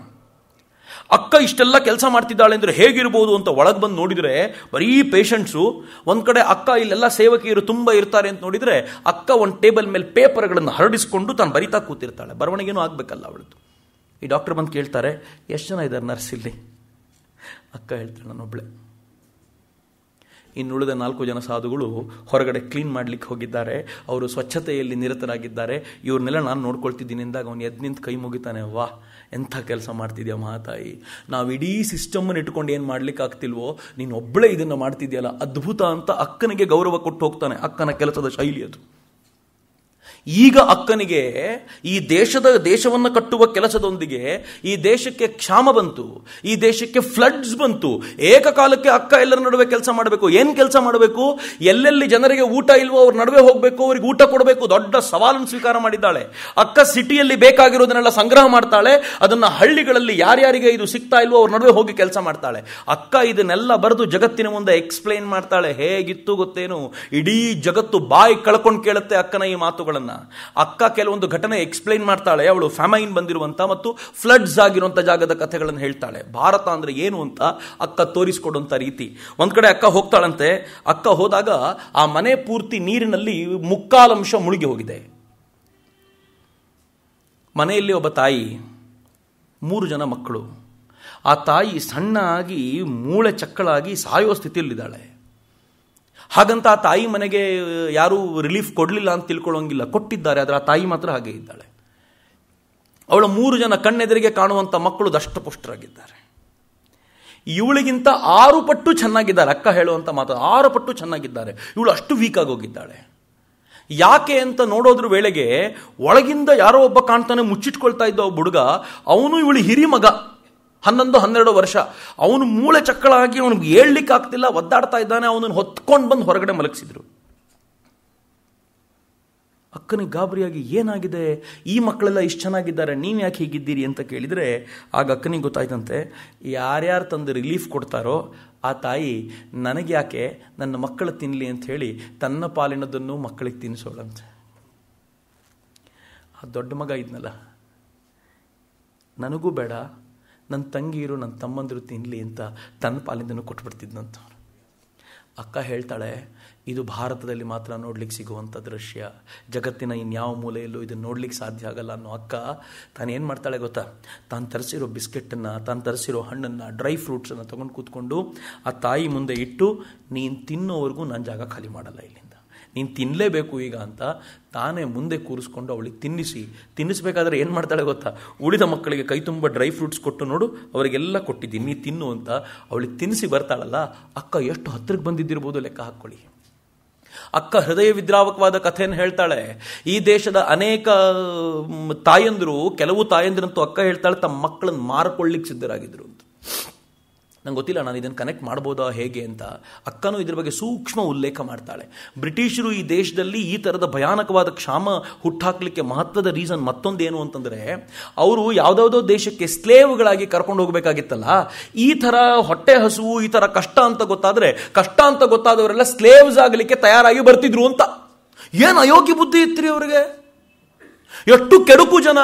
ಅಕ್ಕ ಇಷ್ಟೆಲ್ಲ ಕೆಲಸ ಮಾಡ್ತಿದ್ದಾಳೆ ಅಂದರೆ ಹೇಗಿರ್ಬೋದು ಅಂತ ಒಳಗೆ ಬಂದು ನೋಡಿದರೆ ಬರೀ ಪೇಷಂಟ್ಸು. ಒಂದು ಕಡೆ ಅಕ್ಕ ಇಲ್ಲೆಲ್ಲ ಸೇವಕಿಯರು ತುಂಬ ಇರ್ತಾರೆ ಅಂತ ನೋಡಿದರೆ, ಅಕ್ಕ ಒಂದು ಟೇಬಲ್ ಮೇಲೆ ಪೇಪರ್ಗಳನ್ನು ಹರಡಿಸ್ಕೊಂಡು ತಾನು ಬರಿತಾ ಕೂತಿರ್ತಾಳೆ. ಬರವಣಿಗೆನೂ ಆಗಬೇಕಲ್ಲ ಅವಳದ್ದು. ಈ ಡಾಕ್ಟರ್ ಬಂದು ಕೇಳ್ತಾರೆ, ಎಷ್ಟು ಜನ ಇದ್ದಾರೆ ನರ್ಸ್ ಇಲ್ಲಿ? ಅಕ್ಕ ಹೇಳ್ತಾಳೆ, ನಾನೊಬ್ಳೆ. ಇನ್ನುಳಿದ 4 ಜನ ಸಾಧುಗಳು ಹೊರಗಡೆ ಕ್ಲೀನ್ ಮಾಡಲಿಕ್ಕೆ ಹೋಗಿದ್ದಾರೆ, ಅವರು ಸ್ವಚ್ಛತೆಯಲ್ಲಿ ನಿರತರಾಗಿದ್ದಾರೆ, ಇವ್ರನ್ನೆಲ್ಲ ನಾನು ನೋಡ್ಕೊಳ್ತಿದ್ದೀನಿ ಅಂದಾಗ ಅವನು ಎದ್ದು ನಿಂತು ಕೈ ಮುಗಿತಾನೆ. ವಾ, ಎಂಥ ಕೆಲಸ ಮಾಡ್ತಿದ್ಯಾ ಮಹಾತಾಯಿ, ನಾವು ಇಡೀ ಸಿಸ್ಟಮನ್ನು ಇಟ್ಕೊಂಡು ಏನು ಮಾಡ್ಲಿಕ್ಕೆ ಆಗ್ತಿಲ್ವೋ, ನೀನು ಒಬ್ಬಳೇ ಇದನ್ನು ಮಾಡ್ತಿದ್ಯಲ್ಲ, ಅದ್ಭುತ ಅಂತ ಅಕ್ಕನಿಗೆ ಗೌರವ ಕೊಟ್ಟು ಹೋಗ್ತಾನೆ. ಅಕ್ಕನ ಕೆಲಸದ ಶೈಲಿ ಅದು. ಈಗ ಅಕ್ಕನಿಗೆ ಈ ದೇಶವನ್ನು ಕಟ್ಟುವ ಕೆಲಸದೊಂದಿಗೆ ಈ ದೇಶಕ್ಕೆ ಕ್ಷಾಮ ಬಂತು, ಈ ದೇಶಕ್ಕೆ ಫ್ಲಡ್ಸ್ ಬಂತು. ಏಕಕಾಲಕ್ಕೆ ಅಕ್ಕ ಎಲ್ಲರ ನಡುವೆ ಕೆಲಸ ಮಾಡಬೇಕು. ಏನು ಕೆಲಸ ಮಾಡಬೇಕು? ಎಲ್ಲೆಲ್ಲಿ ಜನರಿಗೆ ಊಟ ಇಲ್ವೋ ಅವ್ರ ನಡುವೆ ಹೋಗಬೇಕು, ಅವ್ರಿಗೆ ಊಟ ಕೊಡಬೇಕು. ದೊಡ್ಡ ಸವಾಲನ್ನು ಸ್ವೀಕಾರ ಮಾಡಿದ್ದಾಳೆ ಅಕ್ಕ. ಸಿಟಿಯಲ್ಲಿ ಬೇಕಾಗಿರೋದನ್ನೆಲ್ಲ ಸಂಗ್ರಹ ಮಾಡ್ತಾಳೆ, ಅದನ್ನು ಹಳ್ಳಿಗಳಲ್ಲಿ ಯಾರ್ಯಾರಿಗೆ ಇದು ಸಿಗ್ತಾ ಇಲ್ವೋ ಅವ್ರ ನಡುವೆ ಹೋಗಿ ಕೆಲಸ ಮಾಡ್ತಾಳೆ. ಅಕ್ಕ ಇದನ್ನೆಲ್ಲ ಬರೆದು ಜಗತ್ತಿನ ಮುಂದೆ ಎಕ್ಸ್ಪ್ಲೇನ್ ಮಾಡ್ತಾಳೆ. ಹೇಗಿತ್ತು ಗೊತ್ತೇನು, ಇಡೀ ಜಗತ್ತು ಬಾಯಿ ಕಳ್ಕೊಂಡು ಕೇಳುತ್ತೆ ಅಕ್ಕನ ಈ ಮಾತುಗಳನ್ನು. ಅಕ್ಕ ಕೆಲವೊಂದು ಘಟನೆ ಎಕ್ಸ್ಪ್ಲೈನ್ ಮಾಡ್ತಾಳೆ. ಅವಳು ಫ್ಯಾಮೈನ್ ಬಂದಿರುವಂತ ಮತ್ತು ಫ್ಲಡ್ಸ್ ಆಗಿರುವಂತ ಜಾಗದ ಕಥೆಗಳನ್ನು ಹೇಳ್ತಾಳೆ. ಭಾರತ ಅಂದ್ರೆ ಏನು ಅಂತ ಅಕ್ಕ ತೋರಿಸಿಕೊಡುವಂತ ರೀತಿ. ಒಂದ್ ಕಡೆ ಅಕ್ಕ ಹೋಗ್ತಾಳಂತೆ. ಅಕ್ಕ ಹೋದಾಗ ಆ ಮನೆ ಪೂರ್ತಿ ನೀರಿನಲ್ಲಿ 3/4 ಮುಳುಗಿ ಹೋಗಿದೆ. ಮನೆಯಲ್ಲಿ ಒಬ್ಬ ತಾಯಿ, 3 ಜನ ಮಕ್ಕಳು. ಆ ತಾಯಿ ಸಣ್ಣ ಆಗಿ ಮೂಳೆ ಚಕ್ಕಳಾಗಿ ಸಾಯೋ ಸ್ಥಿತಿಯಲ್ಲಿದ್ದಾಳೆ. ಹಾಗಂತ ಆ ತಾಯಿ ಮನೆಗೆ ಯಾರೂ ರಿಲೀಫ್ ಕೊಡಲಿಲ್ಲ ಅಂತ ತಿಳ್ಕೊಳ್ಳೋಂಗಿಲ್ಲ, ಕೊಟ್ಟಿದ್ದಾರೆ. ಆದರೆ ಆ ತಾಯಿ ಮಾತ್ರ ಹಾಗೆ ಇದ್ದಾಳೆ. ಅವಳ 3 ಜನ ಕಣ್ಣೆದುರಿಗೆ ಕಾಣುವಂಥ ಮಕ್ಕಳು ದಷ್ಟಪುಷ್ಟರಾಗಿದ್ದಾರೆ. ಇವಳಿಗಿಂತ 6 ಪಟ್ಟು ಚೆನ್ನಾಗಿದ್ದಾರೆ. ಅಕ್ಕ ಹೇಳುವಂಥ ಮಾತು 6 ಪಟ್ಟು ಚೆನ್ನಾಗಿದ್ದಾರೆ. ಇವಳು ಅಷ್ಟು ವೀಕ್ ಆಗೋಗಿದ್ದಾಳೆ. ಯಾಕೆ ಅಂತ ನೋಡೋದ್ರ ವೇಳೆಗೆ ಒಳಗಿಂದ ಯಾರೋ ಒಬ್ಬ ಕಾಣ್ತಾನೆ, ಮುಚ್ಚಿಟ್ಕೊಳ್ತಾ ಇದ್ದ ಒಬ್ಬ ಹುಡುಗ. ಅವನು ಇವಳು ಹಿರಿ ಮಗ, 11-12 ವರ್ಷ. ಅವನು ಮೂಳೆ ಚಕ್ಕಳಾಗಿ ಅವನಿಗೆ ಏಳ್ಲಿಕ್ಕೆ ಆಗ್ತಿಲ್ಲ, ಒದ್ದಾಡ್ತಾ ಇದ್ದಾನೆ. ಅವನನ್ನು ಹೊತ್ಕೊಂಡು ಬಂದು ಹೊರಗಡೆ ಮಲಗಿಸಿದ್ರು. ಅಕ್ಕನಿಗೆ ಗಾಬರಿಯಾಗಿ, ಏನಾಗಿದೆ, ಈ ಮಕ್ಕಳೆಲ್ಲ ಇಷ್ಟು ಚೆನ್ನಾಗಿದ್ದಾರೆ, ನೀವು ಯಾಕೆ ಹೀಗಿದ್ದೀರಿ ಅಂತ ಕೇಳಿದರೆ, ಆಗ ಅಕ್ಕನಿಗೆ ಗೊತ್ತಾಯ್ತಂತೆ, ಯಾರ್ಯಾರು ತಂದು ರಿಲೀಫ್ ಕೊಡ್ತಾರೋ ಆ ತಾಯಿ ನನಗೆ ಯಾಕೆ, ನನ್ನ ಮಕ್ಕಳು ತಿನ್ನಲಿ ಅಂತ ಹೇಳಿ ತನ್ನ ಪಾಲಿನದನ್ನು ಮಕ್ಕಳಿಗೆ ತಿನ್ನಿಸೋಳಂತೆ. ಆ ದೊಡ್ಡ ಮಗ ಇದ್ನಲ್ಲ, ನನಗೂ ಬೇಡ, ನನ್ನ ತಂಗಿಯರು ನನ್ನ ತಮ್ಮಂದಿರು ತಿನ್ನಲಿ ಅಂತ ತನ್ನ ಪಾಲಿಂದನೂ ಕೊಟ್ಬಿಡ್ತಿದ್ನಂತ. ಅಕ್ಕ ಹೇಳ್ತಾಳೆ, ಇದು ಭಾರತದಲ್ಲಿ ಮಾತ್ರ ನೋಡ್ಲಿಕ್ಕೆ ಸಿಗುವಂಥ ದೃಶ್ಯ. ಜಗತ್ತಿನ ಇನ್ಯಾವ ಮೂಲೆಯಲ್ಲೂ ಇದನ್ನು ನೋಡ್ಲಿಕ್ಕೆ ಸಾಧ್ಯ ಆಗಲ್ಲ ಅನ್ನೋ ಅಕ್ಕ ತಾನೇನು ಮಾಡ್ತಾಳೆ ಗೊತ್ತಾ? ತಾನು ತರಿಸಿರೋ ಬಿಸ್ಕೆಟನ್ನು, ತಾನು ತರಿಸಿರೋ ಹಣ್ಣನ್ನು, ಡ್ರೈ ಫ್ರೂಟ್ಸನ್ನು ತೊಗೊಂಡು ಕೂತ್ಕೊಂಡು ಆ ತಾಯಿ ಮುಂದೆ ಇಟ್ಟು, ನೀನು ತಿನ್ನೋವರೆಗೂ ನನ್ನ ಜಾಗ ಖಾಲಿ ಮಾಡಲ್ಲ, ಇಲ್ಲಿಂದ ನೀನು ತಿನ್ನಲೇಬೇಕು ಈಗ ಅಂತ ತಾನೇ ಮುಂದೆ ಕೂರಿಸ್ಕೊಂಡು ಅವಳಿಗೆ ತಿನ್ನಿಸ್ಬೇಕಾದ್ರೆ ಏನು ಮಾಡ್ತಾಳೆ ಗೊತ್ತಾ? ಉಳಿದ ಮಕ್ಕಳಿಗೆ ಕೈ ತುಂಬ ಡ್ರೈ ಫ್ರೂಟ್ಸ್ ಕೊಟ್ಟು, ನೋಡು ಅವರಿಗೆಲ್ಲ ಕೊಟ್ಟಿದ್ದೀನಿ ನೀ ತಿನ್ನು ಅಂತ ಅವಳಿಗೆ ತಿನ್ನಿಸಿ ಬರ್ತಾಳಲ್ಲ, ಅಕ್ಕ ಎಷ್ಟು ಹತ್ತಿರಕ್ಕೆ ಬಂದಿದ್ದಿರ್ಬೋದು ಲೆಕ್ಕ ಹಾಕ್ಕೊಳ್ಳಿ. ಅಕ್ಕ ಹೃದಯ ವಿದ್ರಾವಕವಾದ ಕಥೆಯನ್ನು ಹೇಳ್ತಾಳೆ. ಈ ದೇಶದ ಅನೇಕ ತಾಯಂದಿರು, ಕೆಲವು ತಾಯಂದಿರಂತೂ ಅಕ್ಕ ಹೇಳ್ತಾಳೆ ತಮ್ಮ ಮಕ್ಕಳನ್ನು ಮಾರ್ಕೊಳ್ಳಿಕ್ಕೆ ಸಿದ್ಧರಾಗಿದ್ರು ಅಂತ. ನಂಗೆ ಗೊತ್ತಿಲ್ಲ ನಾನು ಇದನ್ನು ಕನೆಕ್ಟ್ ಮಾಡ್ಬೋದಾ ಹೇಗೆ ಅಂತ. ಅಕ್ಕನೂ ಇದ್ರ ಬಗ್ಗೆ ಸೂಕ್ಷ್ಮ ಉಲ್ಲೇಖ ಮಾಡ್ತಾಳೆ. ಬ್ರಿಟಿಷರು ಈ ದೇಶದಲ್ಲಿ ಈ ಥರದ ಭಯಾನಕವಾದ ಕ್ಷಾಮ ಹುಟ್ಟಾಕ್ಲಿಕ್ಕೆ ಮಹತ್ವದ ರೀಸನ್ ಮತ್ತೊಂದೇನು ಅಂತಂದರೆ, ಅವರು ಯಾವುದಾವುದೋ ದೇಶಕ್ಕೆ ಸ್ಲೇವ್ಗಳಾಗಿ ಕರ್ಕೊಂಡು ಹೋಗಬೇಕಾಗಿತ್ತಲ್ಲ, ಈ ಥರ ಹೊಟ್ಟೆ ಹಸುವು, ಈ ಥರ ಕಷ್ಟ ಅಂತ ಗೊತ್ತಾದವರೆಲ್ಲ ಸ್ಲೇವ್ಸ್ ಆಗಲಿಕ್ಕೆ ತಯಾರಾಗಿ ಬರ್ತಿದ್ರು ಅಂತ. ಏನು ಅಯೋಗ್ಯ ಬುದ್ಧಿ ಇತ್ರಿ ಅವರಿಗೆ, ಎಷ್ಟು ಕೆಡುಕು ಜನ.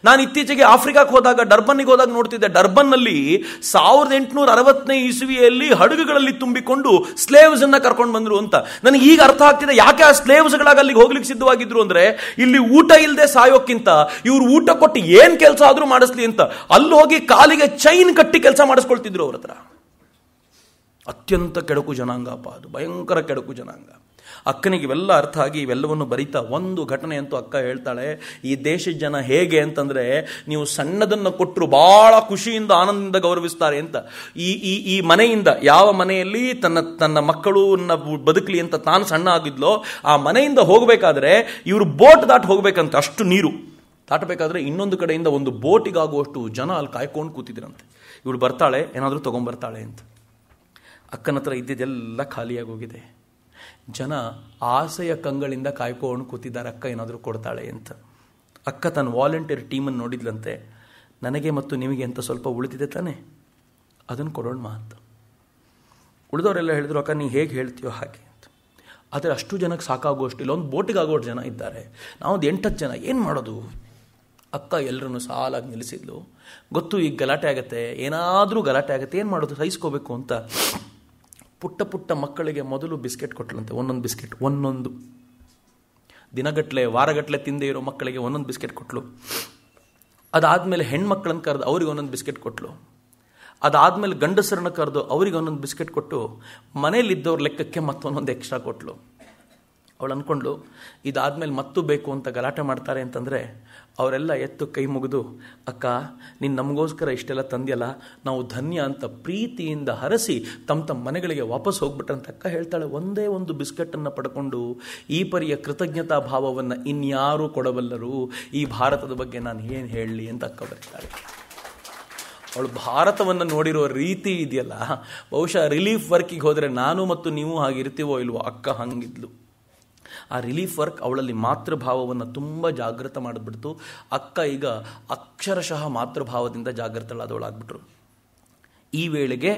ನಾನು ಇತ್ತೀಚೆಗೆ ಆಫ್ರಿಕಾಕ್ಕೆ ಹೋದಾಗ, ಡರ್ಬನ್ನಿಗೆ ಹೋದಾಗ ನೋಡ್ತಿದ್ದೆ, ಡರ್ಬನ್ನಲ್ಲಿ 1860ನೇ ಇಸವಿಯಲ್ಲಿ ಹಡಗುಗಳಲ್ಲಿ ತುಂಬಿಕೊಂಡು ಸ್ಲೇವ್ಸ್ ಅನ್ನ ಕರ್ಕೊಂಡು ಬಂದ್ರು ಅಂತ. ನನಗೆ ಈಗ ಅರ್ಥ ಆಗ್ತಿದೆ ಯಾಕೆ ಆ ಸ್ಲೇವ್ಸ್ಗಳಾಗಿ ಅಲ್ಲಿಗೆ ಹೋಗ್ಲಿಕ್ಕೆ ಸಿದ್ಧವಾಗಿದ್ರು ಅಂದ್ರೆ, ಇಲ್ಲಿ ಊಟ ಇಲ್ಲದೆ ಸಾಯೋಕ್ಕಿಂತ ಇವ್ರು ಊಟ ಕೊಟ್ಟು ಏನ್ ಕೆಲಸ ಆದ್ರೂ ಮಾಡಿಸ್ಲಿ ಅಂತ ಅಲ್ಲಿ ಹೋಗಿ ಕಾಲಿಗೆ ಚೈನ್ ಕಟ್ಟಿ ಕೆಲಸ ಮಾಡಿಸ್ಕೊಳ್ತಿದ್ರು ಅವ್ರ ಹತ್ರ. ಅತ್ಯಂತ ಕೆಡುಕು ಜನಾಂಗಪ್ಪ ಅದು, ಭಯಂಕರ ಕೆಡುಕು ಜನಾಂಗ. ಅಕ್ಕನಿಗೆ ಇವೆಲ್ಲ ಅರ್ಥ ಆಗಿ ಇವೆಲ್ಲವನ್ನು ಬರೀತಾ ಒಂದು ಘಟನೆ ಅಂತೂ ಅಕ್ಕ ಹೇಳ್ತಾಳೆ. ಈ ದೇಶದ ಜನ ಹೇಗೆ ಅಂತಂದ್ರೆ, ನೀವು ಸಣ್ಣದನ್ನು ಕೊಟ್ಟರು ಬಹಳ ಖುಷಿಯಿಂದ ಆನಂದದಿಂದ ಗೌರವಿಸ್ತಾರೆ ಅಂತ. ಈ ಮನೆಯಿಂದ, ಯಾವ ಮನೆಯಲ್ಲಿ ತನ್ನ ಮಕ್ಕಳು ಬದುಕಲಿ ಅಂತ ತಾನು ಸಣ್ಣ ಆಗಿದ್ಲೋ, ಆ ಮನೆಯಿಂದ ಹೋಗಬೇಕಾದ್ರೆ ಇವರು ಬೋಟ್ ದಾಟಿ ಹೋಗ್ಬೇಕಂತ, ಅಷ್ಟು ನೀರು ದಾಟಬೇಕಾದ್ರೆ ಇನ್ನೊಂದು ಕಡೆಯಿಂದ ಒಂದು ಬೋಟಿಗಾಗುವಷ್ಟು ಜನ ಅಲ್ಲಿ ಕಾಯ್ಕೊಂಡು ಕೂತಿದ್ರಂತೆ. ಇವಳು ಬರ್ತಾಳೆ, ಏನಾದರೂ ತಗೊಂಡ್ಬರ್ತಾಳೆ ಅಂತ. ಅಕ್ಕನ ಹತ್ರ ಇದ್ದಿದ್ದೆಲ್ಲ ಖಾಲಿಯಾಗಿ ಹೋಗಿದೆ. ಜನ ಆಸೆಯ ಕಂಗಳಿಂದ ಕಾಯ್ಕೊಂಡು ಕೂತಿದ್ದಾರೆ, ಅಕ್ಕ ಏನಾದರೂ ಕೊಡ್ತಾಳೆ ಅಂತ. ಅಕ್ಕ ತನ್ನ ವಾಲಂಟಿಯರ್ ಟೀಮನ್ನು ನೋಡಿದ್ಲಂತೆ. ನನಗೆ ಮತ್ತು ನಿಮಗೆ ಅಂತ ಸ್ವಲ್ಪ ಉಳಿದಿದೆ ತಾನೆ, ಅದನ್ನು ಕೊಡೋಣ ಅಂತ. ಉಳಿದವರೆಲ್ಲ ಹೇಳಿದ್ರು, ಅಕ್ಕ ನೀ ಹೇಗೆ ಹೇಳ್ತೀಯೋ ಹಾಗೆ ಅಂತ. ಆದರೆ ಅಷ್ಟು ಜನಕ್ಕೆ ಸಾಕಾಗುವಷ್ಟು ಇಲ್ಲ, ಒಂದು ಬೋಟಿಗೆ ಆಗೋಷ್ಟು ಜನ ಇದ್ದಾರೆ, ನಾವೊಂದು 8-10 ಜನ, ಏನು ಮಾಡೋದು? ಅಕ್ಕ ಎಲ್ಲರನ್ನು ಸಾಲಾಗಿ ನಿಲ್ಲಿಸಿದ್ಲು. ಗೊತ್ತು ಈಗ ಗಲಾಟೆ ಆಗುತ್ತೆ, ಏನಾದರೂ ಗಲಾಟೆ ಆಗುತ್ತೆ, ಏನು ಮಾಡೋದು, ಸಹಿಸ್ಕೋಬೇಕು ಅಂತ. ಪುಟ್ಟ ಪುಟ್ಟ ಮಕ್ಕಳಿಗೆ ಮೊದಲು ಬಿಸ್ಕೆಟ್ ಕೊಟ್ಲಂತೆ, ಒಂದೊಂದು ಬಿಸ್ಕೆಟ್, ಒಂದೊಂದು ದಿನಗಟ್ಟಲೆ ವಾರಗಟ್ಟಲೆ ತಿಂದೇ ಇರೋ ಮಕ್ಕಳಿಗೆ ಒಂದೊಂದು ಬಿಸ್ಕೆಟ್ ಕೊಟ್ಲು. ಅದಾದಮೇಲೆ ಹೆಣ್ಮಕ್ಳನ್ನು ಕರೆದು ಅವ್ರಿಗೆ ಒಂದೊಂದು ಬಿಸ್ಕೆಟ್ ಕೊಟ್ಲು. ಅದಾದಮೇಲೆ ಗಂಡಸರನ್ನ ಕರೆದು ಅವ್ರಿಗೆ ಒಂದೊಂದು ಬಿಸ್ಕೆಟ್ ಕೊಟ್ಟು, ಮನೇಲಿದ್ದವ್ರ ಲೆಕ್ಕಕ್ಕೆ ಮತ್ತೊಂದೊಂದು ಎಕ್ಸ್ಟ್ರಾ ಕೊಟ್ಲು. ಅವಳು ಅಂದ್ಕೊಂಡ್ಳು, ಇದಾದ್ಮೇಲೆ ಮತ್ತೂ ಬೇಕು ಅಂತ ಗಲಾಟೆ ಮಾಡ್ತಾರೆ ಅಂತಂದರೆ ಅವರೆಲ್ಲ ಎತ್ತು ಕೈ ಮುಗಿದು, ಅಕ್ಕ ನೀನು ನಮಗೋಸ್ಕರ ಇಷ್ಟೆಲ್ಲ ತಂದ್ಯಲ್ಲ, ನಾವು ಧನ್ಯ ಅಂತ ಪ್ರೀತಿಯಿಂದ ಹರಸಿ ತಮ್ಮ ಮನೆಗಳಿಗೆ ವಾಪಸ್ ಹೋಗ್ಬಿಟ್ರಂತ. ಅಕ್ಕ ಹೇಳ್ತಾಳೆ, ಒಂದೇ ಒಂದು ಬಿಸ್ಕೆಟನ್ನು ಪಡ್ಕೊಂಡು ಈ ಪರಿಯ ಕೃತಜ್ಞತಾ ಭಾವವನ್ನು ಇನ್ಯಾರೂ ಕೊಡಬಲ್ಲರು, ಈ ಭಾರತದ ಬಗ್ಗೆ ನಾನು ಏನು ಹೇಳಲಿ ಅಂತ ಅಕ್ಕ ಬರ್ತಾಳೆ. ಅವಳು ಭಾರತವನ್ನು ನೋಡಿರೋ ರೀತಿ ಇದೆಯಲ್ಲ, ಬಹುಶಃ ರಿಲೀಫ್ ವರ್ಕಿಗೆ ಹೋದರೆ ನಾನು ಮತ್ತು ನೀವು ಹಾಗಿರ್ತೀವೋ ಇಲ್ವೋ, ಅಕ್ಕ ಹಂಗಿದ್ಲು. ಆ ರಿಲೀಫ್ ವರ್ಕ್ ಅವಳಲ್ಲಿ ಮಾತೃಭಾವವನ್ನು ತುಂಬ ಜಾಗೃತ ಮಾಡಿಬಿಡ್ತು. ಅಕ್ಕ ಈಗ ಅಕ್ಷರಶಃ ಮಾತೃಭಾವದಿಂದ ಜಾಗೃತಳಾದವಳಾಗ್ಬಿಟ್ರು. ಈ ವೇಳೆಗೆ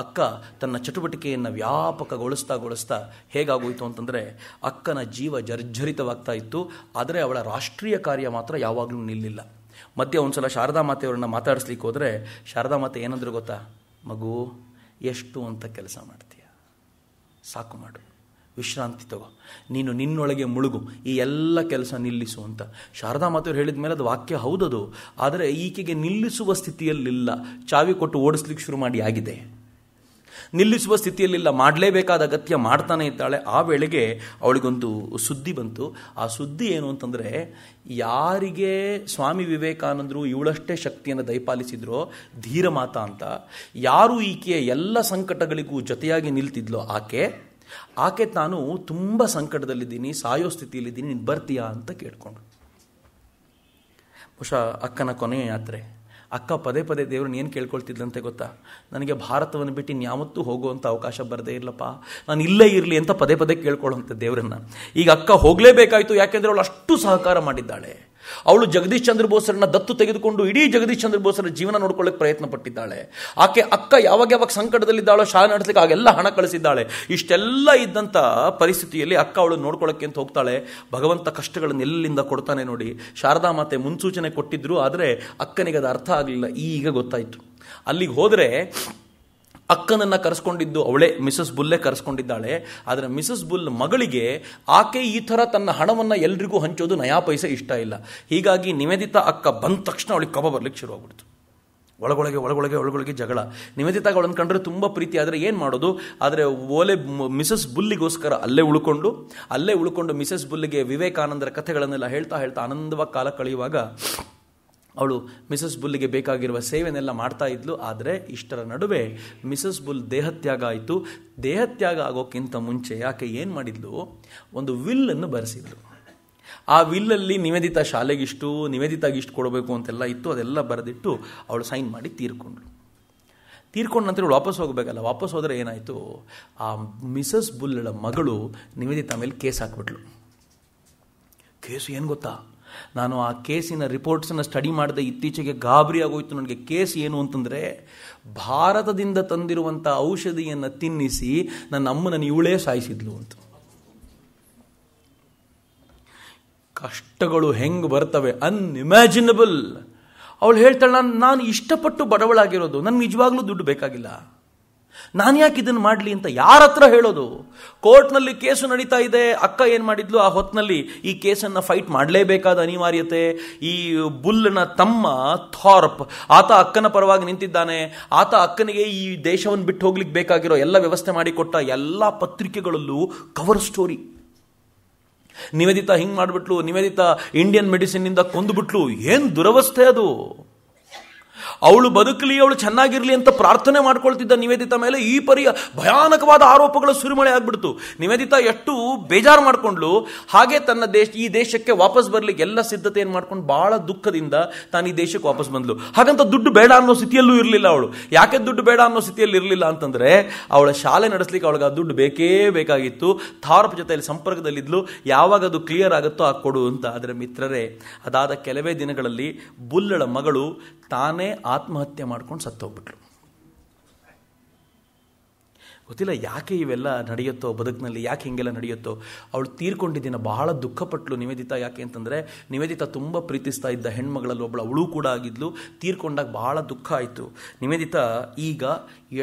ಅಕ್ಕ ತನ್ನ ಚಟುವಟಿಕೆಯನ್ನು ವ್ಯಾಪಕಗೊಳಿಸ್ತಾ ಹೇಗಾಗೋಯಿತು ಅಂತಂದರೆ, ಅಕ್ಕನ ಜೀವ ಜರ್ಜರಿತವಾಗ್ತಾ ಇತ್ತು. ಆದರೆ ಅವಳ ರಾಷ್ಟ್ರೀಯ ಕಾರ್ಯ ಮಾತ್ರ ಯಾವಾಗಲೂ ನಿಲ್ಲಿಲ್ಲ. ಮಧ್ಯೆ ಒಂದು ಸಲ ಶಾರದಾ ಮಾತೆಯವರನ್ನ ಮಾತಾಡಿಸ್ಲಿಕ್ಕೆ ಹೋದರೆ, ಶಾರದಾ ಮಾತೆ ಏನಂದ್ರೆ ಗೊತ್ತಾ, ಮಗು ಎಷ್ಟು ಅಂತ ಕೆಲಸ ಮಾಡ್ತೀಯ, ಸಾಕು ಮಾಡು, ವಿಶ್ರಾಂತಿ ತಗೋ, ನೀನು ನಿನ್ನೊಳಗೆ ಮುಳುಗು, ಈ ಎಲ್ಲ ಕೆಲಸ ನಿಲ್ಲಿಸು ಅಂತ. ಶಾರದಾ ಮಾತೆಯವರು ಹೇಳಿದ ಮೇಲೆ ಅದು ವಾಕ್ಯ ಹೌದದು. ಆದರೆ ಈಕೆಗೆ ನಿಲ್ಲಿಸುವ ಸ್ಥಿತಿಯಲ್ಲಿಲ್ಲ. ಚಾವಿ ಕೊಟ್ಟು ಓಡಿಸ್ಲಿಕ್ಕೆ ಶುರು ಮಾಡಿ ಆಗಿದೆ, ನಿಲ್ಲಿಸುವ ಸ್ಥಿತಿಯಲ್ಲಿಲ್ಲ, ಮಾಡಲೇಬೇಕಾದ ಅಗತ್ಯ ಮಾಡ್ತಾನೆ ಇದ್ದಾಳೆ. ಆ ವೇಳೆಗೆ ಅವಳಿಗೊಂದು ಸುದ್ದಿ ಬಂತು. ಆ ಸುದ್ದಿ ಏನು ಅಂತಂದರೆ, ಯಾರಿಗೆ ಸ್ವಾಮಿ ವಿವೇಕಾನಂದರು ಇವಳಷ್ಟೇ ಶಕ್ತಿಯನ್ನು ದಯಪಾಲಿಸಿದ್ರೋ, ಧೀರಮಾತಾ ಅಂತ, ಯಾರು ಈಕೆಯ ಎಲ್ಲ ಸಂಕಟಗಳಿಗೂ ಜೊತೆಯಾಗಿ ನಿಲ್ತಿದ್ಲೋ ಆಕೆ ತಾನು ತುಂಬ ಸಂಕಟದಲ್ಲಿದ್ದೀನಿ, ಸಾಯೋ ಸ್ಥಿತಿಯಲ್ಲಿದ್ದೀನಿ, ನೀನು ಬರ್ತೀಯಾ ಅಂತ ಕೇಳ್ಕೊಂಡು. ಬಹುಶಃ ಅಕ್ಕನ ಕೊನೆಯ ಯಾತ್ರೆ. ಅಕ್ಕ ಪದೇ ಪದೇ ದೇವ್ರನ್ನ ಏನು ಕೇಳ್ಕೊಳ್ತಿದ್ಲಂತೆ ಗೊತ್ತಾ, ನನಗೆ ಭಾರತವನ್ನು ಬಿಟ್ಟು ಇನ್ಯಾವತ್ತೂ ಹೋಗುವಂಥ ಅವಕಾಶ ಬರದೇ ಇರಲಪ್ಪ, ನಾನು ಇಲ್ಲೇ ಇರಲಿ ಅಂತ ಪದೇ ಪದೇ ಕೇಳ್ಕೊಳ್ಳುವಂಥ ದೇವರನ್ನ. ಈಗ ಅಕ್ಕ ಹೋಗಲೇಬೇಕಾಯಿತು, ಯಾಕೆಂದರೆ ಅವಳು ಅಷ್ಟು ಸಹಕಾರ ಮಾಡಿದ್ದಾಳೆ. ಅವಳು ಜಗದೀಶ್ ಚಂದ್ರ ಬೋಸರನ್ನ ದತ್ತು ತೆಗೆದುಕೊಂಡು ಇಡೀ ಜಗದೀಶ್ ಚಂದ್ರ ಬೋಸರ ಜೀವನ ನೋಡ್ಕೊಳ್ಳೋಕೆ ಪ್ರಯತ್ನ ಪಟ್ಟಿದ್ದಾಳೆ. ಅಕ್ಕ ಯಾವಾಗ ಸಂಕಟದಲ್ಲಿದ್ದಾಳೋ ಶಾಲೆ ನಡೆಸಲಿಕ್ಕೆ ಆಗೆಲ್ಲ ಹಣ ಕಳಿಸಿದ್ದಾಳೆ. ಇಷ್ಟೆಲ್ಲ ಇದ್ದಂಥ ಪರಿಸ್ಥಿತಿಯಲ್ಲಿ ಅಕ್ಕ ಅವಳು ನೋಡ್ಕೊಳ್ಳೋಕ್ಕೆ ಅಂತ ಹೋಗ್ತಾಳೆ. ಭಗವಂತ ಕಷ್ಟಗಳನ್ನು ಎಲ್ಲಿಂದ ಕೊಡ್ತಾನೆ ನೋಡಿ. ಶಾರದಾ ಮಾತೆ ಮುನ್ಸೂಚನೆ ಕೊಟ್ಟಿದ್ರು, ಆದರೆ ಅಕ್ಕನಿಗೆ ಅದು ಅರ್ಥ ಆಗಲಿಲ್ಲ. ಈಗ ಗೊತ್ತಾಯಿತು. ಅಲ್ಲಿಗೆ ಹೋದರೆ ಅಕ್ಕನನ್ನು ಕರೆಸ್ಕೊಂಡಿದ್ದು ಅವಳೇ, ಮಿಸಸ್ ಬುಲ್ಲೇ ಕರೆಸ್ಕೊಂಡಿದ್ದಾಳೆ. ಆದರೆ ಮಿಸಸ್ ಬುಲ್ ಮಗಳಿಗೆ ಆಕೆ ಈ ಥರ ತನ್ನ ಹಣವನ್ನು ಎಲ್ರಿಗೂ ಹಂಚೋದು ನಯಾ ಪೈಸೆ ಇಷ್ಟ ಇಲ್ಲ. ಹೀಗಾಗಿ ನಿವೇದಿತಾ ಅಕ್ಕ ಬಂದ ತಕ್ಷಣ ಅವಳಿಗೆ ಕಬ ಬರ್ಲಿಕ್ಕೆ ಶುರು ಆಗ್ಬಿಡ್ತು. ಒಳಗೊಳಗೆ ಜಗಳ. ನಿವೇದಿತಾಗ ಅವಳನ್ನು ಕಂಡ್ರೆ ತುಂಬ ಪ್ರೀತಿ. ಆದರೆ ಏನು ಮಾಡೋದು? ಆದರೆ ಮಿಸಸ್ ಬುಲ್ಲಿಗೋಸ್ಕರ ಅಲ್ಲೇ ಉಳ್ಕೊಂಡು ಮಿಸಸ್ ಬುಲ್ಲಿಗೆ ವಿವೇಕಾನಂದರ ಕಥೆಗಳನ್ನೆಲ್ಲ ಹೇಳ್ತಾ ಆನಂದವಾಗಿ ಕಾಲ ಕಳೆಯುವಾಗ ಅವಳು ಮಿಸಸ್ ಬುಲ್ಲಿಗೆ ಬೇಕಾಗಿರುವ ಸೇವೆನೆಲ್ಲ ಮಾಡ್ತಾ ಇದ್ಲು. ಆದರೆ ಇಷ್ಟರ ನಡುವೆ ಮಿಸಸ್ ಬುಲ್ ದೇಹತ್ಯಾಗ ಆಯಿತು. ದೇಹತ್ಯಾಗ ಆಗೋಕ್ಕಿಂತ ಮುಂಚೆ ಆಕೆ ಏನು ಮಾಡಿದ್ಲು, ಒಂದು ವಿಲ್ಲನ್ನು ಬರೆಸಿದ್ಲು. ಆ ವಿಲ್ಲಲ್ಲಿ ನಿವೇದಿತಾ ಶಾಲೆಗಿಷ್ಟು, ನಿವೇದಿತಾಗಿಷ್ಟು ಕೊಡಬೇಕು ಅಂತೆಲ್ಲ ಇತ್ತು. ಅದೆಲ್ಲ ಬರೆದಿಟ್ಟು ಅವಳು ಸೈನ್ ಮಾಡಿ ತೀರ್ಕೊಂಡ್ಳು ನಂತರ ಇವಳು ವಾಪಸ್ ಹೋಗಬೇಕಲ್ಲ. ವಾಪಸ್ ಹೋದರೆ ಏನಾಯಿತು, ಆ ಮಿಸಸ್ ಬುಲ್ಲಳ ಮಗಳು ನಿವೇದಿತಾ ಮೇಲೆ ಕೇಸ್ ಹಾಕ್ಬಿಟ್ಲು. ಕೇಸು ಏನು ಗೊತ್ತಾ, ನಾನು ಆ ಕೇಸಿನ ರಿಪೋರ್ಟ್ಸನ್ನು ಸ್ಟಡಿ ಮಾಡಿದೆ. ಇತ್ತೀಚೆಗೆ ಗಾಬರಿ ಆಗೋಯ್ತು ನನಗೆ. ಕೇಸ್ ಏನು ಅಂತಂದರೆ, ಭಾರತದಿಂದ ತಂದಿರುವಂಥ ಔಷಧಿಯನ್ನು ತಿನ್ನಿಸಿ ನನ್ನ ಅಮ್ಮನನ್ನು ಇವಳೇ ಸಾಯಿಸಿದ್ಲು ಅಂತ. ಕಷ್ಟಗಳು ಹೆಂಗೆ ಬರ್ತವೆ, ಅನ್ಇಮ್ಯಾಜಿನಬಲ್. ಅವಳು ಹೇಳ್ತಾಳೆ, ನಾನು ಇಷ್ಟಪಟ್ಟು ಬಡವಳಾಗಿರೋದು, ನನಗೆ ನಿಜವಾಗ್ಲೂ ದುಡ್ಡು ಬೇಕಾಗಿಲ್ಲ, ನಾನು ಯಾಕೆ ಇದನ್ನು ಮಾಡಲಿ ಅಂತ ಯಾರ ಹತ್ರ ಹೇಳೋದು? ಕೋರ್ಟ್ನಲ್ಲಿ ಕೇಸು ನಡೀತಾ ಇದೆ. ಅಕ್ಕ ಏನು ಮಾಡಿದ್ಲು, ಆ ಹೊತ್ತಿನಲ್ಲಿ ಈ ಕೇಸನ್ನು ಫೈಟ್ ಮಾಡಲೇಬೇಕಾದ ಅನಿವಾರ್ಯತೆ. ಈ ಬುಲ್ನ ತಮ್ಮ ಥಾರ್ಪ್, ಆತ ಅಕ್ಕನ ಪರವಾಗಿ ನಿಂತಿದ್ದಾನೆ. ಆತ ಅಕ್ಕನಿಗೆ ಈ ದೇಶವನ್ನು ಬಿಟ್ಟು ಹೋಗ್ಲಿಕ್ಕೆ ಬೇಕಾಗಿರೋ ಎಲ್ಲ ವ್ಯವಸ್ಥೆ ಮಾಡಿಕೊಟ್ಟ. ಎಲ್ಲ ಪತ್ರಿಕೆಗಳಲ್ಲೂ ಕವರ್ ಸ್ಟೋರಿ. ನಿವೇದಿತಾ ಹಿಂಗೆ ಮಾಡಿಬಿಟ್ಲು, ನಿವೇದಿತಾ ಇಂಡಿಯನ್ ಮೆಡಿಸಿನ್ನಿಂದ ಕೊಂದುಬಿಟ್ಲು. ಏನು ದುರವಸ್ಥೆ ಅದು. ಅವಳು ಬದುಕಲಿ, ಅವಳು ಚೆನ್ನಾಗಿರಲಿ ಅಂತ ಪ್ರಾರ್ಥನೆ ಮಾಡ್ಕೊಳ್ತಿದ್ದ ನಿವೇದಿತಾ ಮೇಲೆ ಈ ಪರಿಯ ಭಯಾನಕವಾದ ಆರೋಪಗಳ ಸುರಿಮಳೆ ಆಗ್ಬಿಡ್ತು. ನಿವೇದಿತಾ ಎಷ್ಟು ಬೇಜಾರು ಮಾಡ್ಕೊಂಡ್ಲು. ಹಾಗೆ ತನ್ನ ಈ ದೇಶಕ್ಕೆ ವಾಪಸ್ ಬರ್ಲಿಕ್ಕೆ ಎಲ್ಲ ಸಿದ್ಧತೆಯನ್ನು ಮಾಡ್ಕೊಂಡು ಬಹಳ ದುಃಖದಿಂದ ತಾನು ಈ ದೇಶಕ್ಕೆ ವಾಪಸ್ ಬಂದ್ಲು. ಹಾಗಂತ ದುಡ್ಡು ಬೇಡ ಅನ್ನೋ ಸ್ಥಿತಿಯಲ್ಲೂ ಇರಲಿಲ್ಲ ಅವಳು. ಯಾಕೆ ದುಡ್ಡು ಬೇಡ ಅನ್ನೋ ಸ್ಥಿತಿಯಲ್ಲಿ ಇರಲಿಲ್ಲ ಅಂತಂದ್ರೆ, ಅವಳ ಶಾಲೆ ನಡೆಸಲಿಕ್ಕೆ ಅವಳಿಗೆ ಆ ದುಡ್ಡು ಬೇಕೇ ಬೇಕಾಗಿತ್ತು. ಥಾರ್ಪ್ ಜೊತೆಯಲ್ಲಿ ಸಂಪರ್ಕದಲ್ಲಿದ್ಲು. ಯಾವಾಗ ಅದು ಕ್ಲಿಯರ್ ಆಗುತ್ತೋ ಆ ಕೊಡು ಅಂತ. ಅದರ ಮಿತ್ರರೇ, ಅದಾದ ಕೆಲವೇ ದಿನಗಳಲ್ಲಿ ಬುಲ್ಲಳ ಮಗಳು ತಾನೇ ಆತ್ಮಹತ್ಯೆ ಮಾಡ್ಕೊಂಡು ಸತ್ತೋಗ್ಬಿಟ್ರು. ಗೊತ್ತಿಲ್ಲ ಯಾಕೆ ಇವೆಲ್ಲ ನಡೆಯುತ್ತೋ ಬದುಕಿನಲ್ಲಿ, ಯಾಕೆ ಹಿಂಗೆಲ್ಲ ನಡೆಯುತ್ತೋ. ಅವಳು ತೀರ್ಕೊಂಡಿದ್ದಿನ ಬಹಳ ದುಃಖಪಟ್ಲು ನಿವೇದಿತಾ. ಯಾಕೆ ಅಂತಂದರೆ, ನಿವೇದಿತಾ ತುಂಬ ಪ್ರೀತಿಸ್ತಾ ಇದ್ದ ಹೆಣ್ಮಗಳಲ್ಲಿ ಒಬ್ಬಳು ಅವಳು ಕೂಡ ಆಗಿದ್ಲು. ತೀರ್ಕೊಂಡಾಗ ಬಹಳ ದುಃಖ ಆಯಿತು. ನಿವೇದಿತಾ ಈಗ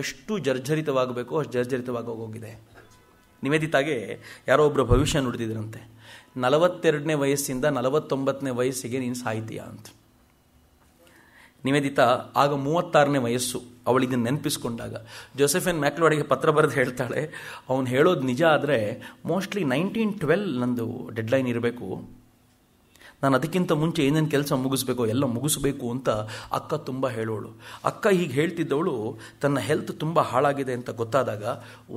ಎಷ್ಟು ಜರ್ಜರಿತವಾಗಬೇಕೋ ಅಷ್ಟು ಜರ್ಜರಿತವಾಗಿ ಹೋಗಿದೆ. ನಿವೇದಿತಾಗೆ ಯಾರೋ ಒಬ್ಬರು ಭವಿಷ್ಯ ನುಡಿದಿದ್ರಂತೆ, 42ನೇ ವಯಸ್ಸಿಂದ 49ನೇ ವಯಸ್ಸಿಗೆ ನೀನು ಸಾಯ್ತೀಯಾ ಅಂತ. ನಿವೇದಿತಾ ಆಗ 36ನೇ ವಯಸ್ಸು. ಅವಳಿಗೆ ನೆನಪಿಸ್ಕೊಂಡಾಗ ಜೋಸೆಫಿನ್ ಮ್ಯಾಕ್ಲೋಡಿಗೆ ಪತ್ರ ಬರೆದು ಹೇಳ್ತಾಳೆ, ಅವನು ಹೇಳೋದು ನಿಜ ಆದರೆ ಮೋಸ್ಟ್ಲಿ 1912 ನಂದು ಡೆಡ್ಲೈನ್ ಇರಬೇಕು. ನಾನು ಅದಕ್ಕಿಂತ ಮುಂಚೆ ಏನೇನು ಕೆಲಸ ಮುಗಿಸ್ಬೇಕೋ ಎಲ್ಲ ಮುಗಿಸ್ಬೇಕು ಅಂತ ಅಕ್ಕ ತುಂಬ ಹೇಳೋಳು. ಅಕ್ಕ ಹೀಗೆ ಹೇಳ್ತಿದ್ದವಳು ತನ್ನ ಹೆಲ್ತ್ ತುಂಬ ಹಾಳಾಗಿದೆ ಅಂತ ಗೊತ್ತಾದಾಗ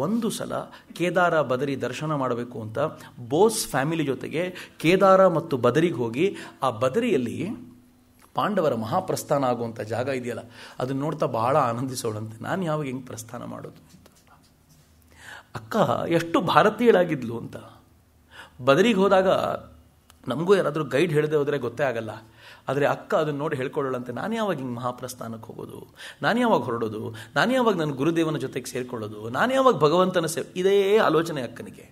ಒಂದು ಸಲ ಕೇದಾರ ಬದರಿ ದರ್ಶನ ಮಾಡಬೇಕು ಅಂತ ಬೋಸ್ ಫ್ಯಾಮಿಲಿ ಜೊತೆಗೆ ಕೇದಾರ ಮತ್ತು ಬದರಿಗೆ ಹೋಗಿ, ಆ ಬದರಿಯಲ್ಲಿ ಪಾಂಡವರ ಮಹಾಪ್ರಸ್ಥಾನ ಆಗುವಂಥ ಜಾಗ ಇದೆಯಲ್ಲ, ಅದನ್ನು ನೋಡ್ತಾ ಬಹಳ ಆನಂದಿಸೋಳಂತೆ. ನಾನು ಯಾವಾಗ ಹೆಂಗೆ ಪ್ರಸ್ಥಾನ ಮಾಡೋದು ಅಂತ. ಅಕ್ಕ ಎಷ್ಟು ಭಾರತೀಯಳಾಗಿದ್ಲು ಅಂತ. ಬದರಿಗೆ ಹೋದಾಗ ನಮಗೂ ಯಾರಾದರೂ ಗೈಡ್ ಹೇಳದೆ ಹೋದರೆ ಗೊತ್ತೇ ಆಗಲ್ಲ. ಆದರೆ ಅಕ್ಕ ಅದನ್ನು ನೋಡಿ ಹೇಳ್ಕೊಳ್ಳೋಳಂತೆ, ನಾನು ಯಾವಾಗ ಹಿಂಗೆ ಮಹಾಪ್ರಸ್ಥಾನಕ್ಕೆ ಹೋಗೋದು, ನಾನು ಯಾವಾಗ ಹೊರಡೋದು, ನಾನು ಯಾವಾಗ ನನ್ನ ಗುರುದೇವನ ಜೊತೆಗೆ ಸೇರಿಕೊಳ್ಳೋದು, ನಾನು ಯಾವಾಗ ಭಗವಂತನ ಇದೇ ಆಲೋಚನೆ ಅಕ್ಕನಿಗೆ.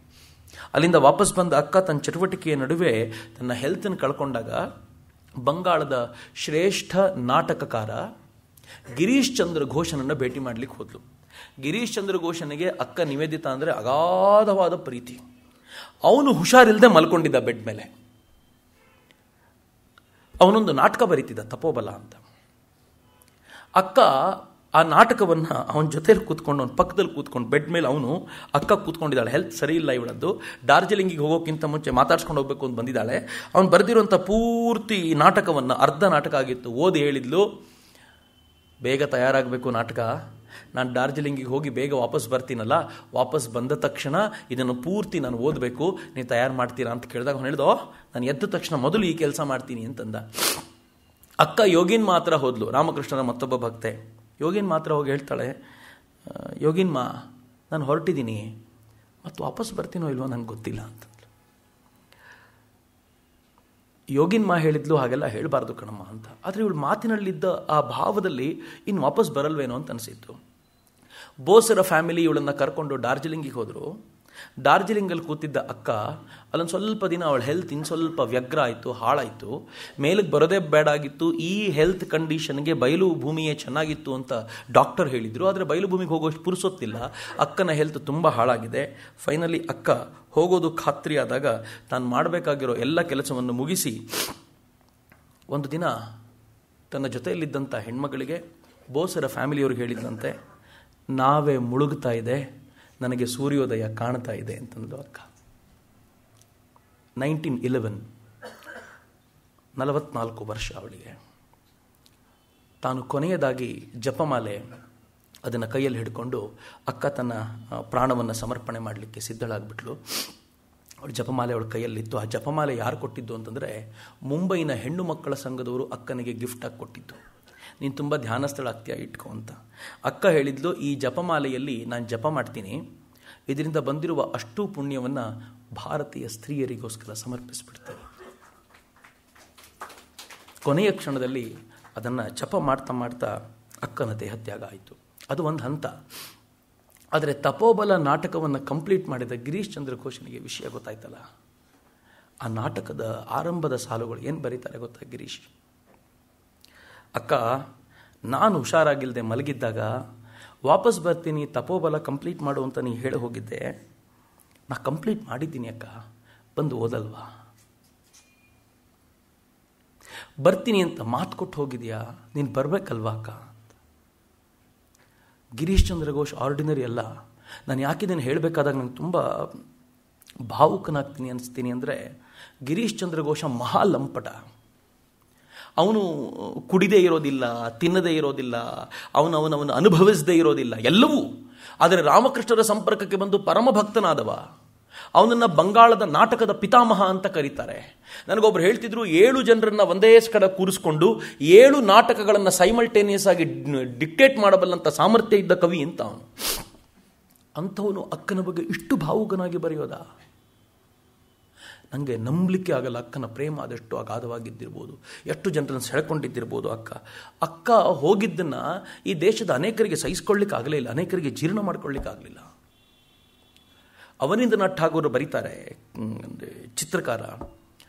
ಅಲ್ಲಿಂದ ವಾಪಸ್ ಬಂದ ಅಕ್ಕ ತನ್ನ ಚಟುವಟಿಕೆಯ ನಡುವೆ ತನ್ನ ಹೆಲ್ತನ್ನು ಕಳ್ಕೊಂಡಾಗ ಬಂಗಾಳದ ಶ್ರೇಷ್ಠ ನಾಟಕಕಾರ ಗಿರೀಶ್ ಚಂದ್ರ ಘೋಷನನ್ನು ಭೇಟಿ ಮಾಡಲಿಕ್ಕೆ ಹೋದ್ಲು. ಗಿರೀಶ್ ಚಂದ್ರ ಘೋಷನಿಗೆ ಅಕ್ಕ ನಿವೇದಿತಾ ಅಂದರೆ ಅಗಾಧವಾದ ಪ್ರೀತಿ. ಅವನು ಹುಷಾರಿಲ್ಲದೆ ಮಲ್ಕೊಂಡಿದ್ದ ಬೆಡ್ ಮೇಲೆ. ಅವನೊಂದು ನಾಟಕ ಬರೀತಿದ್ದ, ತಪೋಬಲ ಅಂತ. ಅಕ್ಕ ಆ ನಾಟಕವನ್ನು ಅವನ ಜೊತೆಲಿ ಕೂತ್ಕೊಂಡು, ಅವನ ಪಕ್ಕದಲ್ಲಿ ಕೂತ್ಕೊಂಡು ಬೆಡ್ ಮೇಲೆ ಅವನು ಅಕ್ಕ ಕೂತ್ಕೊಂಡಿದ್ದಾಳೆ. ಹೆಲ್ತ್ ಸರಿ ಇಲ್ಲ ಇವಳದ್ದು. ಡಾರ್ಜಿಲಿಂಗಿಗೆ ಹೋಗೋಕ್ಕಿಂತ ಮುಂಚೆ ಮಾತಾಡ್ಸ್ಕೊಂಡು ಹೋಗ್ಬೇಕು ಅಂತ ಬಂದಿದ್ದಾಳೆ. ಅವನು ಬರೆದಿರುವಂಥ ಪೂರ್ತಿ ನಾಟಕವನ್ನು, ಅರ್ಧ ನಾಟಕ ಆಗಿತ್ತು, ಓದಿ ಹೇಳಿದ್ಲು, ಬೇಗ ತಯಾರಾಗಬೇಕು ನಾಟಕ, ನಾನು ಡಾರ್ಜಿಲಿಂಗಿಗೆ ಹೋಗಿ ಬೇಗ ವಾಪಸ್ ಬರ್ತೀನಲ್ಲ, ವಾಪಸ್ ಬಂದ ತಕ್ಷಣ ಇದನ್ನು ಪೂರ್ತಿ ನಾನು ಓದಬೇಕು, ನೀವು ತಯಾರು ಮಾಡ್ತೀರಾ ಅಂತ ಕೇಳಿದಾಗ ಅವನು ಹೇಳ್ದೋ, ನಾನು ಎದ್ದ ತಕ್ಷಣ ಮೊದಲು ಈ ಕೆಲಸ ಮಾಡ್ತೀನಿ ಅಂತಂದ. ಅಕ್ಕ ಯೋಗಿನ್ ಮಾತ್ರ ಹೋದ್ಲು, ರಾಮಕೃಷ್ಣರ ಮತ್ತೊಬ್ಬ ಭಕ್ತೆ. ಯೋಗಿನ್ ಮಾತ್ರ ಹೋಗಿ ಹೇಳ್ತಾಳೆ, ಯೋಗಿನ್ಮಾ ನಾನು ಹೊರಟಿದ್ದೀನಿ, ಮತ್ತು ವಾಪಸ್ ಬರ್ತೀನೋ ಇಲ್ವೋ ನನಗೆ ಗೊತ್ತಿಲ್ಲ ಅಂತ. ಯೋಗಿನ್ಮಾ ಹೇಳಿದ್ಲು, ಹಾಗೆಲ್ಲ ಹೇಳಬಾರ್ದು ಕಣಮ್ಮ ಅಂತ. ಆದರೆ ಇವಳು ಮಾತಿನಲ್ಲಿದ್ದ ಆ ಭಾವದಲ್ಲಿ ಇನ್ನು ವಾಪಸ್ ಬರಲ್ವೇನೋ ಅಂತ ಅನಿಸಿತ್ತು. ಬೋಸರ ಫ್ಯಾಮಿಲಿ ಇವಳನ್ನು ಕರ್ಕೊಂಡು ಡಾರ್ಜಿಲಿಂಗಿಗೆ ಹೋದರು. ಡಾರ್ಜಿಲಿಂಗಲ್ಲಿ ಕೂತಿದ್ದ ಅಕ್ಕ ಅಲ್ಲೊಂದು ಸ್ವಲ್ಪ ದಿನ ಅವಳ ಹೆಲ್ತ್ ಇನ್ನು ಸ್ವಲ್ಪ ವ್ಯಗ್ರ ಆಯಿತು, ಹಾಳಾಯಿತು. ಮೇಲಕ್ಕೆ ಬರೋದೇ ಬೇಡಾಗಿತ್ತು. ಈ ಹೆಲ್ತ್ ಕಂಡೀಷನ್ಗೆ ಬಯಲು ಭೂಮಿಯೇ ಚೆನ್ನಾಗಿತ್ತು ಅಂತ ಡಾಕ್ಟರ್ ಹೇಳಿದರು. ಆದರೆ ಬಯಲು ಭೂಮಿಗೆ ಹೋಗೋಷ್ಟು ಪುರುಸೊತ್ತಿಲ್ಲ. ಅಕ್ಕನ ಹೆಲ್ತ್ ತುಂಬ ಹಾಳಾಗಿದೆ. ಫೈನಲಿ ಅಕ್ಕ ಹೋಗೋದು ಖಾತ್ರಿ ಆದಾಗ ತಾನು ಮಾಡಬೇಕಾಗಿರೋ ಎಲ್ಲ ಕೆಲಸವನ್ನು ಮುಗಿಸಿ ಒಂದು ದಿನ ತನ್ನ ಜೊತೆಯಲ್ಲಿದ್ದಂಥ ಹೆಣ್ಮಗಳಿಗೆ ಬೋಸರ ಫ್ಯಾಮಿಲಿಯವ್ರಿಗೆ ಹೇಳಿದ್ದಂತೆ, ನಾವೇ ಮುಳುಗ್ತಾ ಇದೆ, ನನಗೆ ಸೂರ್ಯೋದಯ ಕಾಣ್ತಾ ಇದೆ ಅಂತಂದು ಅಕ್ಕ. 1911, 44 ವರ್ಷ ಅವಳಿಗೆ. ತಾನು ಕೊನೆಯದಾಗಿ ಜಪಮಾಲೆ ಅದನ್ನು ಕೈಯಲ್ಲಿ ಹಿಡ್ಕೊಂಡು ಅಕ್ಕ ತನ್ನ ಪ್ರಾಣವನ್ನು ಸಮರ್ಪಣೆ ಮಾಡಲಿಕ್ಕೆ ಸಿದ್ಧಳಾಗ್ಬಿಟ್ಲು. ಅವಳು ಜಪಮಾಲೆ ಅವಳ ಕೈಯಲ್ಲಿತ್ತು. ಆ ಜಪಮಾಲೆ ಯಾರು ಕೊಟ್ಟಿದ್ದು ಅಂತಂದರೆ ಮುಂಬೈನ ಹೆಣ್ಣು ಮಕ್ಕಳ ಸಂಘದವರು ಅಕ್ಕನಿಗೆ ಗಿಫ್ಟಾಗಿ ಕೊಟ್ಟಿದ್ದು. ನೀನು ತುಂಬ ಧ್ಯಾನಸ್ಥಳಾಗ್ತೀಯ, ಇಟ್ಕೊ ಅಂತ. ಅಕ್ಕ ಹೇಳಿದ್ಲು, ಈ ಜಪಮಾಲೆಯಲ್ಲಿ ನಾನು ಜಪ ಮಾಡ್ತೀನಿ, ಇದರಿಂದ ಬಂದಿರುವ ಅಷ್ಟೂ ಪುಣ್ಯವನ್ನು ಭಾರತೀಯ ಸ್ತ್ರೀಯರಿಗೋಸ್ಕರ ಸಮರ್ಪಿಸಿಬಿಡ್ತೇವೆ. ಕೊನೆಯ ಕ್ಷಣದಲ್ಲಿ ಅದನ್ನು ಜಪ ಮಾಡ್ತಾ ಮಾಡ್ತಾ ಅಕ್ಕನ ದೇಹತ್ಯಾಗ ಆಯಿತು. ಅದು ಒಂದು ಹಂತ. ಆದರೆ ತಪೋಬಲ ನಾಟಕವನ್ನು ಕಂಪ್ಲೀಟ್ ಮಾಡಿದ ಗಿರೀಶ್ ಚಂದ್ರ ಘೋಷನಿಗೆ ವಿಷಯ ಗೊತ್ತಾಯ್ತಲ್ಲ. ಆ ನಾಟಕದ ಆರಂಭದ ಸಾಲುಗಳು ಏನು ಬರೀತಾರೆ ಗೊತ್ತಾ ಗಿರೀಶ್? ಅಕ್ಕ, ನಾನು ಹುಷಾರಾಗಿಲ್ಲದೆ ಮಲಗಿದ್ದಾಗ ವಾಪಸ್ ಬರ್ತೀನಿ, ತಪೋಬಲ ಕಂಪ್ಲೀಟ್ ಮಾಡು ಅಂತ ನೀ ಹೇಳಿ ಹೋಗಿದ್ದೆ. ನಾ ಕಂಪ್ಲೀಟ್ ಮಾಡಿದ್ದೀನಿ ಅಕ್ಕ, ಬಂದು ಓದಲ್ವಾ? ಬರ್ತೀನಿ ಅಂತ ಮಾತು ಕೊಟ್ಟು ಹೋಗಿದ್ಯಾ, ನೀನು ಬರಬೇಕಲ್ವಾ ಅಕ್ಕ? ಗಿರೀಶ್ ಚಂದ್ರ ಘೋಷ್ ಆರ್ಡಿನರಿ ಅಲ್ಲ. ನಾನು ಯಾಕಿದ್ದೇನೆ ಹೇಳಬೇಕಾದಾಗ ನಂಗೆ ತುಂಬ ಭಾವುಕನಾಗ್ತೀನಿ ಅನಿಸ್ತೀನಿ ಅಂದರೆ, ಗಿರೀಶ್ ಚಂದ್ರ ಘೋಷ ಮಹಾಲಂಪಟ. ಅವನು ಕುಡಿದೇ ಇರೋದಿಲ್ಲ, ತಿನ್ನದೇ ಇರೋದಿಲ್ಲ, ಅವನವನು ಅನುಭವಿಸದೇ ಇರೋದಿಲ್ಲ, ಎಲ್ಲವೂ. ಆದರೆ ರಾಮಕೃಷ್ಣರ ಸಂಪರ್ಕಕ್ಕೆ ಬಂದು ಪರಮಭಕ್ತನಾದವ. ಅವನನ್ನು ಬಂಗಾಳದ ನಾಟಕದ ಪಿತಾಮಹ ಅಂತ ಕರೀತಾರೆ. ನನಗೊಬ್ರು ಹೇಳ್ತಿದ್ರು, 7 ಜನರನ್ನು ಒಂದೇ ಕಡೆ ಕೂರಿಸ್ಕೊಂಡು 7 ನಾಟಕಗಳನ್ನು ಸೈಮಲ್ಟೇನಿಯಸ್ ಆಗಿ ಡಿಕ್ಟೇಟ್ ಮಾಡಬಲ್ಲಂಥ ಸಾಮರ್ಥ್ಯ ಇದ್ದ ಕವಿ ಅಂತ ಅವನು. ಅಂಥವನು ಅಕ್ಕನ ಬಗ್ಗೆ ಇಷ್ಟು ಭಾವುಕನಾಗಿ ಬರೆಯೋದ? ನನಗೆ ನಂಬಲಿಕ್ಕೆ ಆಗಲ್ಲ. ಅಕ್ಕನ ಪ್ರೇಮ ಅದೆಷ್ಟು ಅಗಾಧವಾಗಿದ್ದಿರ್ಬೋದು, ಎಷ್ಟು ಜನರನ್ನು ಸೆಳೆಕೊಂಡಿದ್ದಿರ್ಬೋದು. ಅಕ್ಕ ಹೋಗಿದ್ದನ್ನು ಈ ದೇಶದ ಅನೇಕರಿಗೆ ಸಹಿಸ್ಕೊಳ್ಳಿಕ್ಕೆ ಆಗಲೇ ಇಲ್ಲ, ಅನೇಕರಿಗೆ ಜೀರ್ಣ ಮಾಡ್ಕೊಳ್ಳಿಕ್ಕೆ ಆಗಲಿಲ್ಲ. ಅವನಿಂದನಾಥ್ ಠಾಗೂರ್ ಬರೀತಾರೆ, ಚಿತ್ರಕಾರ,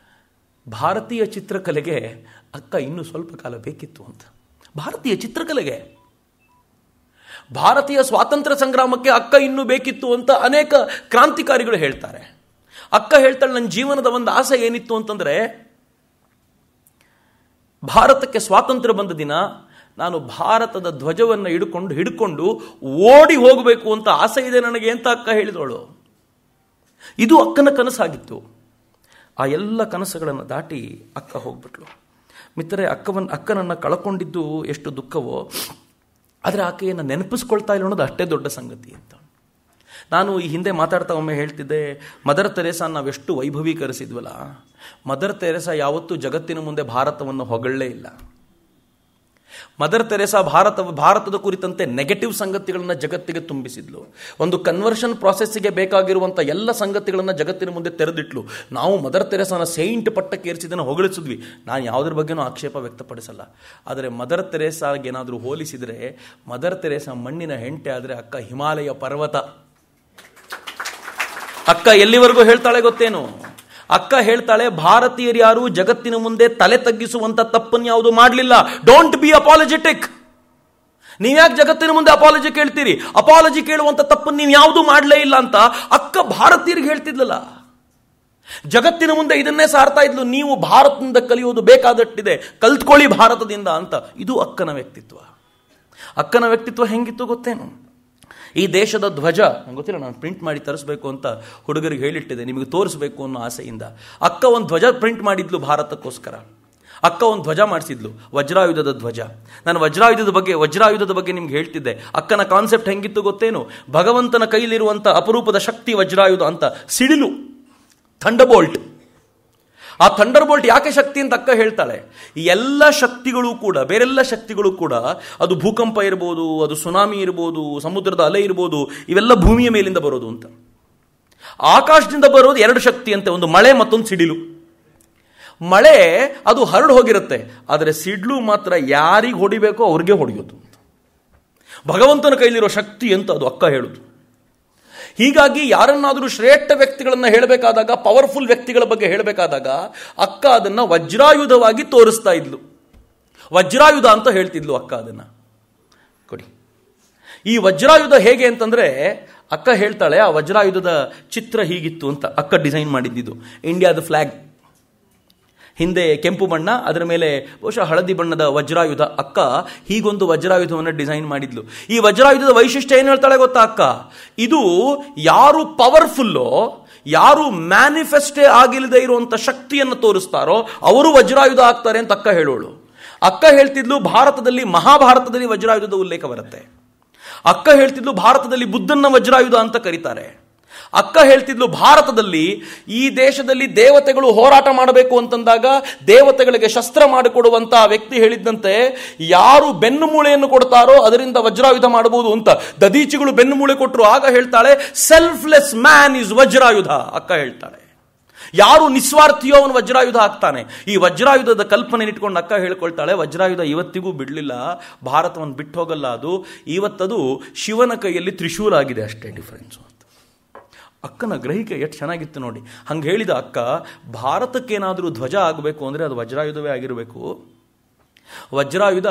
ಭಾರತೀಯ ಚಿತ್ರಕಲೆಗೆ ಅಕ್ಕ ಇನ್ನೂ ಸ್ವಲ್ಪ ಕಾಲ ಬೇಕಿತ್ತು ಅಂತ. ಭಾರತೀಯ ಚಿತ್ರಕಲೆಗೆ, ಭಾರತೀಯ ಸ್ವಾತಂತ್ರ್ಯ ಸಂಗ್ರಾಮಕ್ಕೆ ಅಕ್ಕ ಇನ್ನೂ ಬೇಕಿತ್ತು ಅಂತ ಅನೇಕ ಕ್ರಾಂತಿಕಾರಿಗಳು ಹೇಳ್ತಾರೆ. ಅಕ್ಕ ಹೇಳ್ತಾಳೆ, ನನ್ನ ಜೀವನದ ಒಂದು ಆಸೆ ಏನಿತ್ತು ಅಂತಂದರೆ, ಭಾರತಕ್ಕೆ ಸ್ವಾತಂತ್ರ್ಯ ಬಂದ ದಿನ ನಾನು ಭಾರತದ ಧ್ವಜವನ್ನು ಹಿಡ್ಕೊಂಡು ಓಡಿ ಹೋಗಬೇಕು ಅಂತ ಆಸೆ ಇದೆ ನನಗೆ ಅಂತ ಅಕ್ಕ ಹೇಳಿದವಳು. ಇದು ಅಕ್ಕನ ಕನಸಾಗಿತ್ತು. ಆ ಎಲ್ಲ ಕನಸುಗಳನ್ನು ದಾಟಿ ಅಕ್ಕ ಹೋಗ್ಬಿಟ್ಲು. ಮಿತ್ರರೇ, ಅಕ್ಕನನ್ನು ಕಳ್ಕೊಂಡಿದ್ದು ಎಷ್ಟು ದುಃಖವೋ, ಆದರೆ ಆಕೆಯನ್ನು ನೆನಪಿಸ್ಕೊಳ್ತಾ ಇಲ್ಲ ಅನ್ನೋದು ಅಷ್ಟೇ ದೊಡ್ಡ ಸಂಗತಿ ಅಂತ. ನಾನು ಈ ಹಿಂದೆ ಮಾತಾಡ್ತಾ ಒಮ್ಮೆ ಹೇಳ್ತಿದ್ದೆ, ಮದರ್ ತೆರೇಸಾ ನಾವೆಷ್ಟು ವೈಭವೀಕರಿಸಿದ್ವಲ್ಲ. ಮದರ್ ತೆರೇಸಾ ಯಾವತ್ತೂ ಜಗತ್ತಿನ ಮುಂದೆ ಭಾರತವನ್ನು ಹೊಗಳಲೇ ಇಲ್ಲ. ಮದರ್ ತೆರೇಸಾ ಭಾರತದ ಕುರಿತಂತೆ ನೆಗೆಟಿವ್ ಸಂಗತಿಗಳನ್ನು ಜಗತ್ತಿಗೆ ತುಂಬಿಸಿದ್ಲು. ಒಂದು ಕನ್ವರ್ಷನ್ ಪ್ರಾಸೆಸ್ಸಿಗೆ ಬೇಕಾಗಿರುವಂಥ ಎಲ್ಲ ಸಂಗತಿಗಳನ್ನು ಜಗತ್ತಿನ ಮುಂದೆ ತೆರೆದಿಟ್ಲು. ನಾವು ಮದರ್ ತೆರೇಸಾನ ಸೈಂಟ್ ಪಟ್ಟಕ್ಕೆ ಏರಿಸಿದ್ದನ್ನು ಹೊಗಳಿಸಿದ್ವಿ. ನಾನು ಯಾವುದ್ರ ಬಗ್ಗೆನೂ ಆಕ್ಷೇಪ ವ್ಯಕ್ತಪಡಿಸಲ್ಲ. ಆದರೆ ಮದರ್ ತೆರೇಸಾಗೇನಾದರೂ ಹೋಲಿಸಿದರೆ, ಮದರ್ ತೆರೇಸಾ ಮಣ್ಣಿನ ಹೆಂಟೆ ಆದರೆ ಅಕ್ಕ ಹಿಮಾಲಯ ಪರ್ವತ. ಅಕ್ಕ ಎಲ್ಲಿವರೆಗೂ ಹೇಳ್ತಾಳೆ ಗೊತ್ತೇನು? ಅಕ್ಕ ಹೇಳ್ತಾಳೆ, ಭಾರತೀಯರು ಯಾರು ಜಗತ್ತಿನ ಮುಂದೆ ತಲೆ ತಗ್ಗಿಸುವಂತ ತಪ್ಪನ್ನು ಯಾವುದು ಮಾಡಲಿಲ್ಲ. Don't be apologetic. ನೀವ್ಯಾಕೆ ಜಗತ್ತಿನ ಮುಂದೆ ಅಪಾಲಜಿ ಕೇಳ್ತೀರಿ? ಅಪಾಲಜಿ ಕೇಳುವಂತ ತಪ್ಪನ್ನು ನೀವು ಯಾವುದೂ ಮಾಡಲೇ ಇಲ್ಲ ಅಂತ ಅಕ್ಕ ಭಾರತೀಯರಿಗೆ ಹೇಳ್ತಿದ್ಲಲ್ಲ. ಜಗತ್ತಿನ ಮುಂದೆ ಇದನ್ನೇ ಸಾರ್ತಾ ಇದ್ಲು, ನೀವು ಭಾರತದಿಂದ ಕಲಿಯೋದು ಬೇಕಾದಷ್ಟಿದೆ, ಕಲ್ತ್ಕೊಳ್ಳಿ ಭಾರತದಿಂದ ಅಂತ. ಇದು ಅಕ್ಕನ ವ್ಯಕ್ತಿತ್ವ. ಅಕ್ಕನ ವ್ಯಕ್ತಿತ್ವ ಹೆಂಗಿತ್ತು ಗೊತ್ತೇನು? ಈ ದೇಶದ ಧ್ವಜ ನಂಗೆ ಗೊತ್ತಿಲ್ಲ, ನಾನು ಪ್ರಿಂಟ್ ಮಾಡಿ ತರಿಸ್ಬೇಕು ಅಂತ ಹುಡುಗರಿಗೆ ಹೇಳಿಟ್ಟಿದೆ, ನಿಮಗೆ ತೋರಿಸ್ಬೇಕು ಅನ್ನೋ ಆಸೆಯಿಂದ. ಅಕ್ಕ ಒಂದು ಧ್ವಜ ಪ್ರಿಂಟ್ ಮಾಡಿದ್ಲು ಭಾರತಕ್ಕೋಸ್ಕರ. ಅಕ್ಕ ಒಂದು ಧ್ವಜ ಮಾಡಿಸಿದ್ಲು, ವಜ್ರಾಯುಧದ ಧ್ವಜ. ನಾನು ವಜ್ರಾಯುಧದ ಬಗ್ಗೆ ನಿಮ್ಗೆ ಹೇಳ್ತಿದ್ದೆ. ಅಕ್ಕನ ಕಾನ್ಸೆಪ್ಟ್ ಹೆಂಗಿತ್ತು ಗೊತ್ತೇನು? ಭಗವಂತನ ಕೈಲಿರುವಂಥ ಅಪರೂಪದ ಶಕ್ತಿ ವಜ್ರಾಯುಧ ಅಂತ, ಸಿಡಿಲು, ಥಂಡರ್ಬೋಲ್ಟ್. ಆ ಥಂಡರ್ಬೋಲ್ಟ್ ಯಾಕೆ ಶಕ್ತಿ ಅಂತ ಅಕ್ಕ ಹೇಳ್ತಾಳೆ. ಎಲ್ಲ ಶಕ್ತಿಗಳು ಕೂಡ, ಬೇರೆಲ್ಲ ಶಕ್ತಿಗಳು ಕೂಡ, ಅದು ಭೂಕಂಪ ಇರ್ಬೋದು, ಅದು ಸುನಾಮಿ ಇರ್ಬೋದು, ಸಮುದ್ರದ ಅಲೆ ಇರ್ಬೋದು, ಇವೆಲ್ಲ ಭೂಮಿಯ ಮೇಲಿಂದ ಬರೋದು ಅಂತ. ಆಕಾಶದಿಂದ ಬರೋದು 2 ಶಕ್ತಿ ಅಂತೆ, ಒಂದು ಮಳೆ ಮತ್ತೊಂದು ಸಿಡಿಲು. ಮಳೆ ಅದು ಹರಡು ಹೋಗಿರುತ್ತೆ, ಆದರೆ ಸಿಡ್ಲು ಮಾತ್ರ ಯಾರಿಗೆ ಹೊಡಿಬೇಕೋ ಅವ್ರಿಗೆ ಹೊಡೆಯೋದು ಅಂತ. ಭಗವಂತನ ಕೈಲಿರೋ ಶಕ್ತಿ ಅಂತ ಅದು ಅಕ್ಕ ಹೇಳುದು. ಹೀಗಾಗಿ ಯಾರನ್ನಾದರೂ ಶ್ರೇಷ್ಠ ವ್ಯಕ್ತಿಗಳನ್ನು ಹೇಳಬೇಕಾದಾಗ, ಪವರ್ಫುಲ್ ವ್ಯಕ್ತಿಗಳ ಬಗ್ಗೆ ಹೇಳಬೇಕಾದಾಗ ಅಕ್ಕ ಅದನ್ನು ವಜ್ರಾಯುಧವಾಗಿ ತೋರಿಸ್ತಾ ಇದ್ಲು. ವಜ್ರಾಯುಧ ಅಂತ ಹೇಳ್ತಿದ್ಲು ಅಕ್ಕ ಅದನ್ನು. ಕೊಡಿ, ಈ ವಜ್ರಾಯುಧ ಹೇಗೆ ಅಂತಂದ್ರೆ ಅಕ್ಕ ಹೇಳ್ತಾಳೆ, ಆ ವಜ್ರಾಯುಧದ ಚಿತ್ರ ಹೀಗಿತ್ತು ಅಂತ. ಅಕ್ಕ ಡಿಸೈನ್ ಮಾಡಿದ್ದು ಇಂಡಿಯಾದ ಫ್ಲಾಗ್, ಹಿಂದೆ ಕೆಂಪು ಬಣ್ಣ, ಅದರ ಮೇಲೆ ಬಹುಶಃ ಹಳದಿ ಬಣ್ಣದ ವಜ್ರಾಯುಧ. ಅಕ್ಕ ಹೀಗೊಂದು ವಜ್ರಾಯುಧವನ್ನು ಡಿಸೈನ್ ಮಾಡಿದ್ಲು. ಈ ವಜ್ರಾಯುಧದ ವೈಶಿಷ್ಟ್ಯ ಏನು ಹೇಳ್ತಾಳೆ ಗೊತ್ತಾ ಅಕ್ಕ? ಇದು ಯಾರು ಪವರ್ಫುಲ್ಲೋ, ಯಾರು ಮ್ಯಾನಿಫೆಸ್ಟೇ ಆಗಿಲ್ಲದೆ ಇರುವಂತ ಶಕ್ತಿಯನ್ನು ತೋರಿಸ್ತಾರೋ ಅವರು ವಜ್ರಾಯುಧ ಆಗ್ತಾರೆ ಅಂತ ಅಕ್ಕ ಹೇಳೋಳು. ಅಕ್ಕ ಹೇಳ್ತಿದ್ಲು ಭಾರತದಲ್ಲಿ, ಮಹಾಭಾರತದಲ್ಲಿ ವಜ್ರಾಯುಧದ ಉಲ್ಲೇಖ ಬರುತ್ತೆ. ಅಕ್ಕ ಹೇಳ್ತಿದ್ಲು ಭಾರತದಲ್ಲಿ ಬುದ್ಧನ ವಜ್ರಾಯುಧ ಅಂತ ಕರೀತಾರೆ. ಅಕ್ಕ ಹೇಳ್ತಿದ್ಲು ಭಾರತದಲ್ಲಿ, ಈ ದೇಶದಲ್ಲಿ ದೇವತೆಗಳು ಹೋರಾಟ ಮಾಡಬೇಕು ಅಂತಂದಾಗ ದೇವತೆಗಳಿಗೆ ಶಸ್ತ್ರ ಮಾಡಿಕೊಡುವಂತ ವ್ಯಕ್ತಿ ಹೇಳಿದ್ದಂತೆ, ಯಾರು ಬೆನ್ನು ಮೂಳೆಯನ್ನು ಕೊಡ್ತಾರೋ ಅದರಿಂದ ವಜ್ರಾಯುಧ ಮಾಡಬಹುದು ಅಂತ. ದದೀಚಿಗಳು ಬೆನ್ನು ಮೂಳೆ ಕೊಟ್ಟರು. ಆಗ ಹೇಳ್ತಾಳೆ, ಸೆಲ್ಫ್ಲೆಸ್ ಮ್ಯಾನ್ ಇಸ್ ವಜ್ರಾಯುಧ. ಅಕ್ಕ ಹೇಳ್ತಾಳೆ, ಯಾರು ನಿಸ್ವಾರ್ಥಿಯೋ ಅವನು ವಜ್ರಾಯುಧ ಆಗ್ತಾನೆ. ಈ ವಜ್ರಾಯುಧದ ಕಲ್ಪನೆ ಇಟ್ಕೊಂಡು ಅಕ್ಕ ಹೇಳ್ಕೊಳ್ತಾಳೆ, ವಜ್ರಾಯುಧ ಇವತ್ತಿಗೂ ಬಿಡಲಿಲ್ಲ, ಭಾರತವನ್ನು ಬಿಟ್ಟು ಹೋಗಲ್ಲ ಅದು. ಇವತ್ತದು ಶಿವನ ಕೈಯಲ್ಲಿ ತ್ರಿಶೂಲ ಆಗಿದೆ, ಅಷ್ಟೇ ಡಿಫರೆನ್ಸು ಅಂತ. ಅಕ್ಕನ ಗ್ರಹಿಕೆ ಎಷ್ಟು ಚೆನ್ನಾಗಿತ್ತು ನೋಡಿ. ಹಂಗೆ ಹೇಳಿದ ಅಕ್ಕ, ಭಾರತಕ್ಕೇನಾದರೂ ಧ್ವಜ ಆಗಬೇಕು ಅಂದರೆ ಅದು ವಜ್ರಾಯುಧವೇ ಆಗಿರಬೇಕು. ವಜ್ರಾಯುಧ,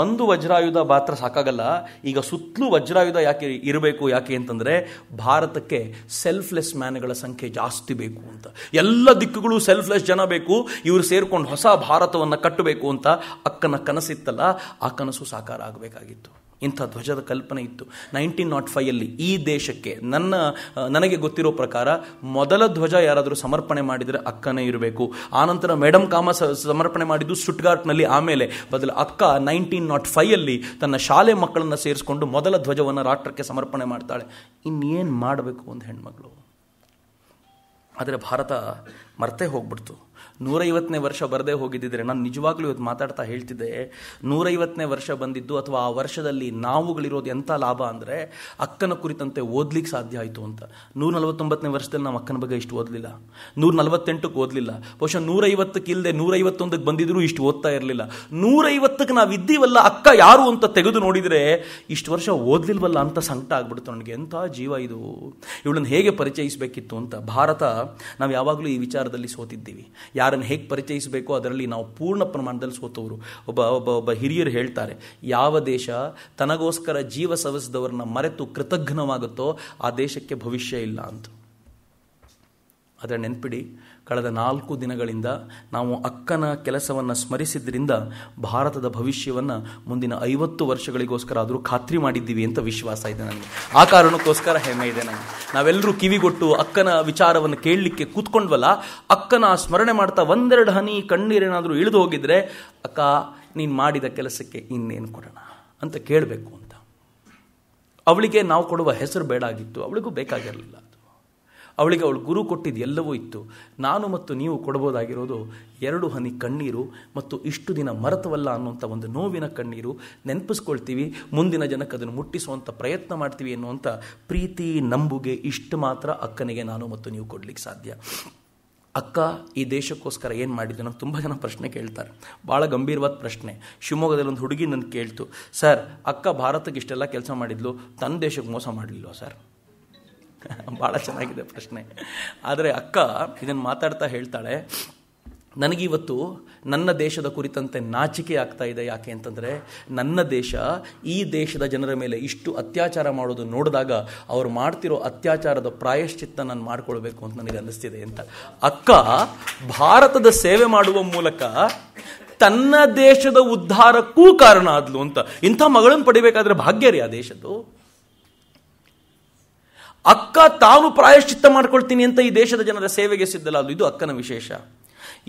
ಒಂದು ವಜ್ರಾಯುಧ ಮಾತ್ರ ಸಾಕಾಗಲ್ಲ, ಈಗ ಸುತ್ತಲೂ ವಜ್ರಾಯುಧ ಯಾಕೆ ಇರಬೇಕು? ಯಾಕೆ ಅಂತಂದರೆ ಭಾರತಕ್ಕೆ ಸೆಲ್ಫ್ಲೆಸ್ ಮ್ಯಾನ್ಗಳ ಸಂಖ್ಯೆ ಜಾಸ್ತಿ ಬೇಕು ಅಂತ. ಎಲ್ಲ ದಿಕ್ಕುಗಳು ಸೆಲ್ಫ್ಲೆಸ್ ಜನ ಬೇಕು, ಇವರು ಸೇರ್ಕೊಂಡು ಹೊಸ ಭಾರತವನ್ನು ಕಟ್ಟಬೇಕು ಅಂತ ಅಕ್ಕನ ಕನಸಿತ್ತಲ್ಲ, ಆ ಕನಸು ಸಾಕಾರ ಆಗಬೇಕಾಗಿತ್ತು. ಇಂಥ ಧ್ವಜದ ಕಲ್ಪನೆ ಇತ್ತು. 1905 ಈ ದೇಶಕ್ಕೆ ನನಗೆ ಗೊತ್ತಿರೋ ಪ್ರಕಾರ ಮೊದಲ ಧ್ವಜ ಯಾರಾದರೂ ಸಮರ್ಪಣೆ ಮಾಡಿದರೆ ಅಕ್ಕನೇ ಇರಬೇಕು. ಆನಂತರ ಮೇಡಮ್ ಕಾಮ ಸಮರ್ಪಣೆ ಮಾಡಿದ್ದು ಸ್ಟುಟ್ಗಾರ್ಟ್ನಲ್ಲಿ. ಆಮೇಲೆ ಬದಲು ಅಕ್ಕ 1905 ತನ್ನ ಶಾಲೆ ಮಕ್ಕಳನ್ನು ಸೇರಿಸ್ಕೊಂಡು ಮೊದಲ ಧ್ವಜವನ್ನು ರಾಷ್ಟ್ರಕ್ಕೆ ಸಮರ್ಪಣೆ ಮಾಡ್ತಾಳೆ. ಇನ್ನೇನು ಮಾಡಬೇಕು ಒಂದು ಹೆಣ್ಮಗಳು? ಆದರೆ ಭಾರತ ಮರ್ತೇ ಹೋಗ್ಬಿಡ್ತು. 150ನೇ ವರ್ಷ ಬರದೇ ಹೋಗಿದ್ದಿದ್ರೆ, ನಾನು ನಿಜವಾಗ್ಲೂ ಇವತ್ತು ಮಾತಾಡ್ತಾ ಹೇಳ್ತಿದ್ದೆ, 150ನೇ ವರ್ಷ ಬಂದಿದ್ದು ಅಥವಾ ಆ ವರ್ಷದಲ್ಲಿ ನಾವುಗಳಿರೋದು ಎಂಥ ಲಾಭ ಅಂದರೆ ಅಕ್ಕನ ಕುರಿತಂತೆ ಓದ್ಲಿಕ್ಕೆ ಸಾಧ್ಯ ಆಯಿತು ಅಂತ. 149ನೇ ವರ್ಷದಲ್ಲಿ ನಾವು ಅಕ್ಕನ ಬಗ್ಗೆ ಇಷ್ಟು ಓದಲಿಲ್ಲ, 148ಕ್ಕೆ ಓದಲಿಲ್ಲ, ಬಹುಶಃ 150ಕ್ಕೆ ಇಲ್ಲದೆ 151ಕ್ಕೆ ಬಂದಿದ್ರು ಇಷ್ಟು ಓದ್ತಾ ಇರಲಿಲ್ಲ. 150ಕ್ಕೆ ನಾವು ಇದ್ದೀವಲ್ಲ, ಅಕ್ಕ ಯಾರು ಅಂತ ತೆಗೆದು ನೋಡಿದರೆ ಇಷ್ಟು ವರ್ಷ ಓದಲಿಲ್ವಲ್ಲ ಅಂತ ಸಂಕಟ ಆಗ್ಬಿಡ್ತು ನನಗೆ. ಎಂಥ ಜೀವ ಇದು, ಇವಳನ್ನು ಹೇಗೆ ಪರಿಚಯಿಸಬೇಕಿತ್ತು ಅಂತ. ಭಾರತ ನಾವು ಯಾವಾಗಲೂ ಈ ವಿಚಾರದಲ್ಲಿ ಸೋತಿದ್ದೀವಿ. ಯಾರನ್ನು ಹೇಗೆ ಪರಿಚಯಿಸಬೇಕು ಅದರಲ್ಲಿ ನಾವು ಪೂರ್ಣ ಪ್ರಮಾಣದಲ್ಲಿ ಸೋತವರು. ಒಬ್ಬ ಹಿರಿಯರು ಹೇಳ್ತಾರೆ, ಯಾವ ದೇಶ ತನಗೋಸ್ಕರ ಜೀವ ಸವಿಸಿದವರನ್ನ ಮರೆತು ಕೃತಜ್ಞವಾಗುತ್ತೋ ಆ ದೇಶಕ್ಕೆ ಭವಿಷ್ಯ ಇಲ್ಲ ಅಂತ. ಆದರೆ ನೆನ್ಪಿಡಿ, ಕಳೆದ 4 ದಿನಗಳಿಂದ ನಾವು ಅಕ್ಕನ ಕೆಲಸವನ್ನು ಸ್ಮರಿಸಿದ್ರಿಂದ ಭಾರತದ ಭವಿಷ್ಯವನ್ನು ಮುಂದಿನ 50 ವರ್ಷಗಳಿಗೋಸ್ಕರ ಆದರೂ ಖಾತ್ರಿ ಮಾಡಿದ್ದೀವಿ ಅಂತ ವಿಶ್ವಾಸ ಇದೆ ನನಗೆ. ಆ ಕಾರಣಕ್ಕೋಸ್ಕರ ಹೆಮ್ಮೆ ಇದೆ ನನಗೆ. ನಾವೆಲ್ಲರೂ ಕಿವಿಗೊಟ್ಟು ಅಕ್ಕನ ವಿಚಾರವನ್ನು ಕೇಳಲಿಕ್ಕೆ ಕೂತ್ಕೊಂಡ್ವಲ್ಲ, ಅಕ್ಕನ ಸ್ಮರಣೆ ಮಾಡ್ತಾ ಒಂದೆರಡು ಹನಿ ಕಣ್ಣೀರೇನಾದರೂ ಇಳಿದು ಹೋಗಿದ್ರೆ, ಅಕ್ಕ ನೀನು ಮಾಡಿದ ಕೆಲಸಕ್ಕೆ ಇನ್ನೇನು ಕೊಡೋಣ ಅಂತ ಕೇಳಬೇಕು ಅಂತ. ಅವಳಿಗೆ ನಾವು ಕೊಡುವ ಹೆಸರು ಬೇಡ ಆಗಿತ್ತು, ಅವಳಿಗೂ ಬೇಕಾಗಿರಲಿಲ್ಲ. ಅವಳಿಗೆ ಅವಳು ಗುರು ಕೊಟ್ಟಿದ್ದು ಎಲ್ಲವೂ ಇತ್ತು. ನಾನು ಮತ್ತು ನೀವು ಕೊಡಬಹುದಾಗಿರೋದು 2 ಹನಿ ಕಣ್ಣೀರು ಮತ್ತು ಇಷ್ಟು ದಿನ ಮರೆತವಲ್ಲ ಅನ್ನುವಂಥ ಒಂದು ನೋವಿನ ಕಣ್ಣೀರು. ನೆನಪಿಸ್ಕೊಳ್ತೀವಿ, ಮುಂದಿನ ಜನಕ್ಕೆ ಅದನ್ನು ಮುಟ್ಟಿಸುವಂಥ ಪ್ರಯತ್ನ ಮಾಡ್ತೀವಿ ಅನ್ನುವಂಥ ಪ್ರೀತಿ, ನಂಬುಗೆ, ಇಷ್ಟು ಮಾತ್ರ ಅಕ್ಕನಿಗೆ ನಾನು ಮತ್ತು ನೀವು ಕೊಡ್ಲಿಕ್ಕೆ ಸಾಧ್ಯ. ಅಕ್ಕ ಈ ದೇಶಕ್ಕೋಸ್ಕರ ಏನು ಮಾಡಿದ್ದು? ನನಗೆ ತುಂಬ ಜನ ಪ್ರಶ್ನೆ ಕೇಳ್ತಾರೆ, ಭಾಳ ಗಂಭೀರವಾದ ಪ್ರಶ್ನೆ. ಶಿವಮೊಗ್ಗದಲ್ಲಿ ಒಂದು ಹುಡುಗಿ ನನ್ನ ಕೇಳ್ತು, ಸರ್ ಅಕ್ಕ ಭಾರತಕ್ಕೆ ಇಷ್ಟೆಲ್ಲ ಕೆಲಸ ಮಾಡಿದ್ಲು, ತನ್ನ ದೇಶಕ್ಕೆ ಮೋಸ ಮಾಡಲಿಲ್ವ ಸರ್? ಭಾಳ ಚೆನ್ನಾಗಿದೆ ಪ್ರಶ್ನೆ. ಆದರೆ ಅಕ್ಕ ಇದನ್ನು ಮಾತಾಡ್ತಾ ಹೇಳ್ತಾಳೆ, ನನಗಿವತ್ತು ನನ್ನ ದೇಶದ ಕುರಿತಂತೆ ನಾಚಿಕೆ ಆಗ್ತಾ ಇದೆ. ಯಾಕೆ ಅಂತಂದರೆ ನನ್ನ ದೇಶ, ಈ ದೇಶದ ಜನರ ಮೇಲೆ ಇಷ್ಟು ಅತ್ಯಾಚಾರ ಮಾಡೋದು ನೋಡಿದಾಗ ಅವ್ರು ಮಾಡ್ತಿರೋ ಅತ್ಯಾಚಾರದ ಪ್ರಾಯಶ್ಚಿತ್ತ ನಾನು ಮಾಡ್ಕೊಳ್ಬೇಕು ಅಂತ ನನಗೆ ಅನ್ನಿಸ್ತಿದೆ ಅಂತ. ಅಕ್ಕ ಭಾರತದ ಸೇವೆ ಮಾಡುವ ಮೂಲಕ ತನ್ನ ದೇಶದ ಉದ್ಧಾರಕ್ಕೂ ಕಾರಣ ಆದ್ಲು ಅಂತ. ಇಂಥ ಮಗಳನ್ನು ಪಡಿಬೇಕಾದ್ರೆ ಭಾಗ್ಯ ರೀ ಆ ದೇಶದ್ದು. ಅಕ್ಕ ತಾನು ಪ್ರಾಯಶ್ಚಿತ್ತ ಮಾಡ್ಕೊಳ್ತೀನಿ ಅಂತ ಈ ದೇಶದ ಜನರ ಸೇವೆಗೆ ಸಿದ್ಧಲ್ಲ, ಇದು ಅಕ್ಕನ ವಿಶೇಷ.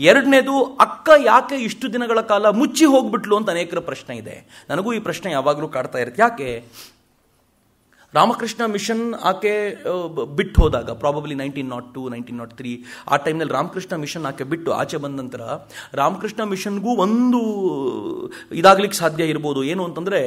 ಎರಡನೇದು, ಅಕ್ಕ ಯಾಕೆ ಇಷ್ಟು ದಿನಗಳ ಕಾಲ ಮುಚ್ಚಿ ಹೋಗ್ಬಿಟ್ಲು ಅಂತ ಅನೇಕರ ಪ್ರಶ್ನೆ ಇದೆ. ನನಗೂ ಈ ಪ್ರಶ್ನೆ ಯಾವಾಗಲೂ ಕಾಡ್ತಾ ಇರುತ್ತೆ. ಯಾಕೆ? ರಾಮಕೃಷ್ಣ ಮಿಷನ್ ಆಕೆ ಬಿಟ್ಟು ಹೋದಾಗ, ಪ್ರಾಬಬ್ಲಿ 1902, 1903 ಆ ಟೈಮ್ನಲ್ಲಿ ರಾಮಕೃಷ್ಣ ಮಿಷನ್ ಆಕೆ ಬಿಟ್ಟು ಆಚೆ ಬಂದ ನಂತರ ರಾಮಕೃಷ್ಣ ಮಿಷನ್ಗೂ ಒಂದು ಇದಾಗ್ಲಿಕ್ಕೆ ಸಾಧ್ಯ ಇರ್ಬೋದು. ಏನು ಅಂತಂದರೆ,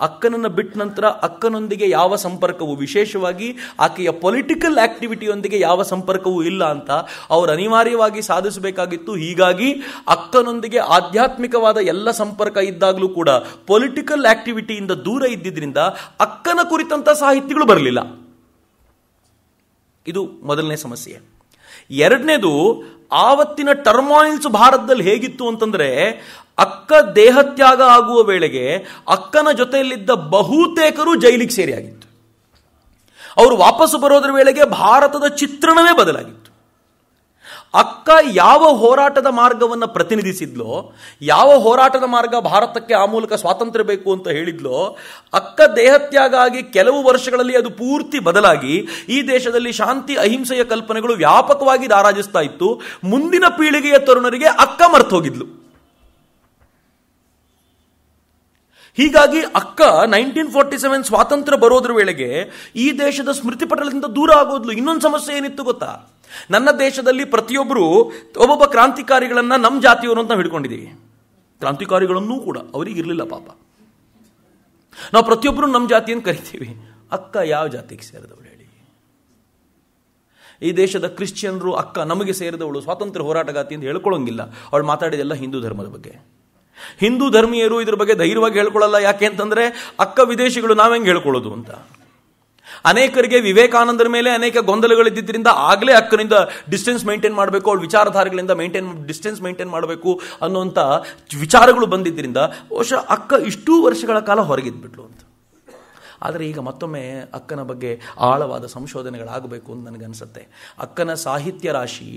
ಅಕ್ಕನನ್ನು ಬಿಟ್ಟ ನಂತರ ಅಕ್ಕನೊಂದಿಗೆ ಯಾವ ಸಂಪರ್ಕವೂ, ವಿಶೇಷವಾಗಿ ಆಕೆಯ ಪೊಲಿಟಿಕಲ್ ಆಕ್ಟಿವಿಟಿಯೊಂದಿಗೆ ಯಾವ ಸಂಪರ್ಕವೂ ಇಲ್ಲ ಅಂತ ಅವರು ಅನಿವಾರ್ಯವಾಗಿ ಸಾಧಿಸಬೇಕಾಗಿತ್ತು. ಹೀಗಾಗಿ ಅಕ್ಕನೊಂದಿಗೆ ಆಧ್ಯಾತ್ಮಿಕವಾದ ಎಲ್ಲ ಸಂಪರ್ಕ ಇದ್ದಾಗಲೂ ಕೂಡ ಪೊಲಿಟಿಕಲ್ ಆಕ್ಟಿವಿಟಿಯಿಂದ ದೂರ ಇದ್ದಿದ್ದರಿಂದ ಅಕ್ಕನ ಕುರಿತಂತ ಸಾಹಿತ್ಯಗಳು ಬರಲಿಲ್ಲ. ಇದು ಮೊದಲನೇ ಸಮಸ್ಯೆ. ಎರಡನೇದು, ಆವತ್ತಿನ ಟರ್ಮಾಯಿಲ್ಸ್ ಭಾರತದಲ್ಲಿ ಹೇಗಿತ್ತು ಅಂತಂದ್ರೆ, ಅಕ್ಕ ದೇಹತ್ಯಾಗ ಆಗುವ ವೇಳೆಗೆ ಅಕ್ಕನ ಜೊತೆಯಲ್ಲಿದ್ದ ಬಹುತೇಕರು ಜೈಲಿಗೆ ಸೇರಿ ಆಗಿತ್ತು. ಅವರು ವಾಪಸ್ಸು ಬರೋದ್ರ ವೇಳೆಗೆ ಭಾರತದ ಚಿತ್ರಣವೇ ಬದಲಾಗಿತ್ತು. ಅಕ್ಕ ಯಾವ ಹೋರಾಟದ ಮಾರ್ಗವನ್ನು ಪ್ರತಿನಿಧಿಸಿದ್ಲೋ, ಯಾವ ಹೋರಾಟದ ಮಾರ್ಗ ಭಾರತಕ್ಕೆ ಆ ಮೂಲಕ ಸ್ವಾತಂತ್ರ್ಯ ಬೇಕು ಅಂತ ಹೇಳಿದ್ಲೋ, ಅಕ್ಕ ದೇಹತ್ಯಾಗ ಆಗಿ ಕೆಲವು ವರ್ಷಗಳಲ್ಲಿ ಅದು ಪೂರ್ತಿ ಬದಲಾಗಿ ಈ ದೇಶದಲ್ಲಿ ಶಾಂತಿ ಅಹಿಂಸೆಯ ಕಲ್ಪನೆಗಳು ವ್ಯಾಪಕವಾಗಿ ರಾರಾಜಿಸ್ತಾ ಇತ್ತು. ಮುಂದಿನ ಪೀಳಿಗೆಯ ತರುಣರಿಗೆ ಅಕ್ಕ ಮರ್ತೋಗಿದ್ಲು. ಹೀಗಾಗಿ ಅಕ್ಕ 1947 ಸ್ವಾತಂತ್ರ್ಯ ಬರೋದ್ರ ವೇಳೆಗೆ ಈ ದೇಶದ ಸ್ಮೃತಿ ಪಟಲದಿಂದ ದೂರ ಆಗೋದ್ಲು. ಇನ್ನೊಂದು ಸಮಸ್ಯೆ ಏನಿತ್ತು ಗೊತ್ತಾ? ನನ್ನ ದೇಶದಲ್ಲಿ ಪ್ರತಿಯೊಬ್ಬರು ಒಬ್ಬೊಬ್ಬ ಕ್ರಾಂತಿಕಾರಿಗಳನ್ನ ನಮ್ಮ ಜಾತಿಯವರು ಅಂತ ಹಿಡ್ಕೊಂಡಿದ್ದೀವಿ. ಕ್ರಾಂತಿಕಾರಿಗಳನ್ನೂ ಕೂಡ ಅವರಿಗೆ ಇರಲಿಲ್ಲ ಪಾಪ. ನಾವು ಪ್ರತಿಯೊಬ್ಬರು ನಮ್ಮ ಜಾತಿಯನ್ನು ಕರಿತೀವಿ. ಅಕ್ಕ ಯಾವ ಜಾತಿಗೆ ಸೇರಿದವಳು ಹೇಳಿ? ಈ ದೇಶದ ಕ್ರಿಶ್ಚಿಯನ್ರು ಅಕ್ಕ ನಮಗೆ ಸೇರಿದವಳು, ಸ್ವಾತಂತ್ರ್ಯ ಹೋರಾಟಗಾತಿ ಅಂತ ಹೇಳ್ಕೊಳ್ಳೋಂಗಿಲ್ಲ. ಅವಳು ಮಾತಾಡಿದೆಲ್ಲ ಹಿಂದೂ ಧರ್ಮದ ಬಗ್ಗೆ. ಹಿಂದೂ ಧರ್ಮೀಯರು ಇದ್ರ ಬಗ್ಗೆ ಧೈರ್ಯವಾಗಿ ಹೇಳ್ಕೊಳ್ಳಲ್ಲ. ಯಾಕೆ ಅಂತಂದ್ರೆ ಅಕ್ಕ ವಿದೇಶಿಗಳು, ನಾವೆಂಗೆ ಹೇಳ್ಕೊಳ್ಳೋದು ಅಂತ. ಅನೇಕರಿಗೆ ವಿವೇಕಾನಂದರ ಮೇಲೆ ಅನೇಕ ಗೊಂದಲಗಳಿದ್ದರಿಂದ ಆಗಲೇ ಅಕ್ಕನಿಂದ ಡಿಸ್ಟೆನ್ಸ್ ಮೇಂಟೈನ್ ಮಾಡಬೇಕು, ಅವಳ ವಿಚಾರಧಾರೆಗಳಿಂದ ಡಿಸ್ಟೆನ್ಸ್ ಮೇಂಟೈನ್ ಮಾಡಬೇಕು ಅನ್ನುವಂಥ ವಿಚಾರಗಳು ಬಂದಿದ್ದರಿಂದ ಬಹುಶಃ ಅಕ್ಕ ಇಷ್ಟೂ ವರ್ಷಗಳ ಕಾಲ ಹೊರಗಿದ್ಬಿಟ್ಲು ಅಂತ. ಆದರೆ ಈಗ ಮತ್ತೊಮ್ಮೆ ಅಕ್ಕನ ಬಗ್ಗೆ ಆಳವಾದ ಸಂಶೋಧನೆಗಳಾಗಬೇಕು ಅಂತ ನನಗನ್ಸುತ್ತೆ. ಅಕ್ಕನ ಸಾಹಿತ್ಯ ರಾಶಿ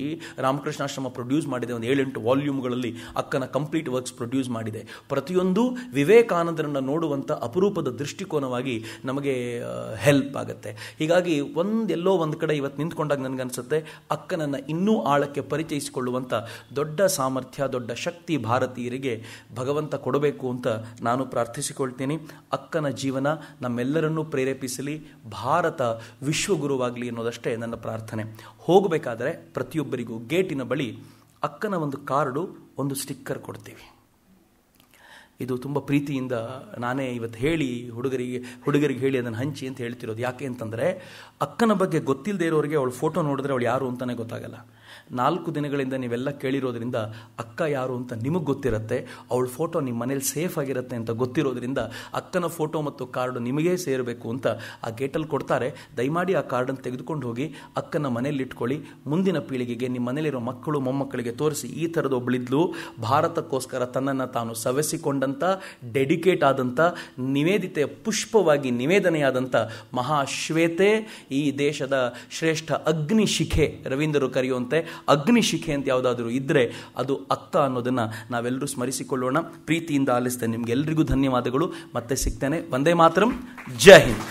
ರಾಮಕೃಷ್ಣಾಶ್ರಮ ಪ್ರೊಡ್ಯೂಸ್ ಮಾಡಿದೆ. ಒಂದು 7-8 ವಾಲ್ಯೂಮ್ಗಳಲ್ಲಿ ಅಕ್ಕನ ಕಂಪ್ಲೀಟ್ ವರ್ಕ್ಸ್ ಪ್ರೊಡ್ಯೂಸ್ ಮಾಡಿದೆ. ಪ್ರತಿಯೊಂದು ವಿವೇಕಾನಂದರನ್ನು ನೋಡುವಂಥ ಅಪರೂಪದ ದೃಷ್ಟಿಕೋನವಾಗಿ ನಮಗೆ ಹೆಲ್ಪ್ ಆಗುತ್ತೆ. ಹೀಗಾಗಿ ಎಲ್ಲೋ ಒಂದು ಕಡೆ ಇವತ್ತು ನಿಂತ್ಕೊಂಡಾಗ ನನಗನ್ಸುತ್ತೆ, ಅಕ್ಕನನ್ನು ಇನ್ನೂ ಆಳಕ್ಕೆ ಪರಿಚಯಿಸಿಕೊಳ್ಳುವಂಥ ದೊಡ್ಡ ಸಾಮರ್ಥ್ಯ, ದೊಡ್ಡ ಶಕ್ತಿ ಭಾರತೀಯರಿಗೆ ಭಗವಂತ ಕೊಡಬೇಕು ಅಂತ ನಾನು ಪ್ರಾರ್ಥಿಸಿಕೊಳ್ತೀನಿ. ಅಕ್ಕನ ಜೀವನ ನಮ್ಮೆಲ್ಲರನ್ನೂ ಪ್ರೇರೇಪಿಸಲಿ, ಭಾರತ ವಿಶ್ವಗುರುವಾಗಲಿ ಅನ್ನೋದಷ್ಟೇ ನನ್ನ ಪ್ರಾರ್ಥನೆ. ಹೋಗಬೇಕಾದ್ರೆ ಪ್ರತಿಯೊಬ್ಬರಿಗೂ ಗೇಟಿನ ಬಳಿ ಅಕ್ಕನ ಒಂದು ಕಾರ್ಡು, ಒಂದು ಸ್ಟಿಕ್ಕರ್ ಕೊಡ್ತೀವಿ. ಇದು ತುಂಬ ಪ್ರೀತಿಯಿಂದ ನಾನೇ ಇವತ್ತು ಹೇಳಿ ಹುಡುಗರಿಗೆ ಹೇಳಿ ಅದನ್ನು ಹಂಚಿ ಅಂತ ಹೇಳ್ತಿರೋದು. ಯಾಕೆ ಅಂತಂದರೆ, ಅಕ್ಕನ ಬಗ್ಗೆ ಗೊತ್ತಿಲ್ಲದೆ ಇರೋರಿಗೆ ಅವಳು ಫೋಟೋ ನೋಡಿದ್ರೆ ಅವಳು ಯಾರು ಅಂತಲೇ ಗೊತ್ತಾಗಲ್ಲ. 4 ದಿನಗಳಿಂದ ನೀವೆಲ್ಲ ಕೇಳಿರೋದ್ರಿಂದ ಅಕ್ಕ ಯಾರು ಅಂತ ನಿಮಗೆ ಗೊತ್ತಿರುತ್ತೆ. ಅವಳ ಫೋಟೋ ನಿಮ್ಮ ಮನೇಲಿ ಸೇಫ್ ಆಗಿರುತ್ತೆ ಅಂತ ಗೊತ್ತಿರೋದ್ರಿಂದ ಅಕ್ಕನ ಫೋಟೋ ಮತ್ತು ಕಾರ್ಡು ನಿಮಗೇ ಸೇರಬೇಕು ಅಂತ ಆ ಗೇಟಲ್ಲಿ ಕೊಡ್ತಾರೆ. ದಯಮಾಡಿ ಆ ಕಾರ್ಡನ್ನು ತೆಗೆದುಕೊಂಡು ಹೋಗಿ ಅಕ್ಕನ ಮನೇಲಿ ಇಟ್ಕೊಳ್ಳಿ. ಮುಂದಿನ ಪೀಳಿಗೆಗೆ, ನಿಮ್ಮ ಮನೇಲಿರೋ ಮಕ್ಕಳು ಮೊಮ್ಮಕ್ಕಳಿಗೆ ತೋರಿಸಿ, ಈ ಥರದ ಒಬ್ಬಳಿದ್ಲು, ಭಾರತಕ್ಕೋಸ್ಕರ ತನ್ನನ್ನು ತಾನು ಸವೆಸಿಕೊಂಡಂಥ, ಡೆಡಿಕೇಟ್ ಆದಂಥ, ನಿವೇದಿತೆಯ ಪುಷ್ಪವಾಗಿ ನಿವೇದನೆಯಾದಂಥ ಮಹಾಶ್ವೇತೆ, ಈ ದೇಶದ ಶ್ರೇಷ್ಠ ಅಗ್ನಿಶಿಖೆ, ರವೀಂದ್ರರು ಕರೆಯುವಂತೆ ಅಗ್ನಿಶಿಖೆ ಅಂತ ಯಾವುದಾದ್ರೂ ಇದ್ದರೆ ಅದು ಅಕ್ಕ ಅನ್ನೋದನ್ನು ನಾವೆಲ್ಲರೂ ಸ್ಮರಿಸಿಕೊಳ್ಳೋಣ. ಪ್ರೀತಿಯಿಂದ ಆಲಿಸಿದೆ ನಿಮಗೆಲ್ಲರಿಗೂ ಧನ್ಯವಾದಗಳು. ಮತ್ತೆ ಸಿಗ್ತೇನೆ. ವಂದೇ ಮಾತರಂ. ಜೈ ಹಿಂದ್.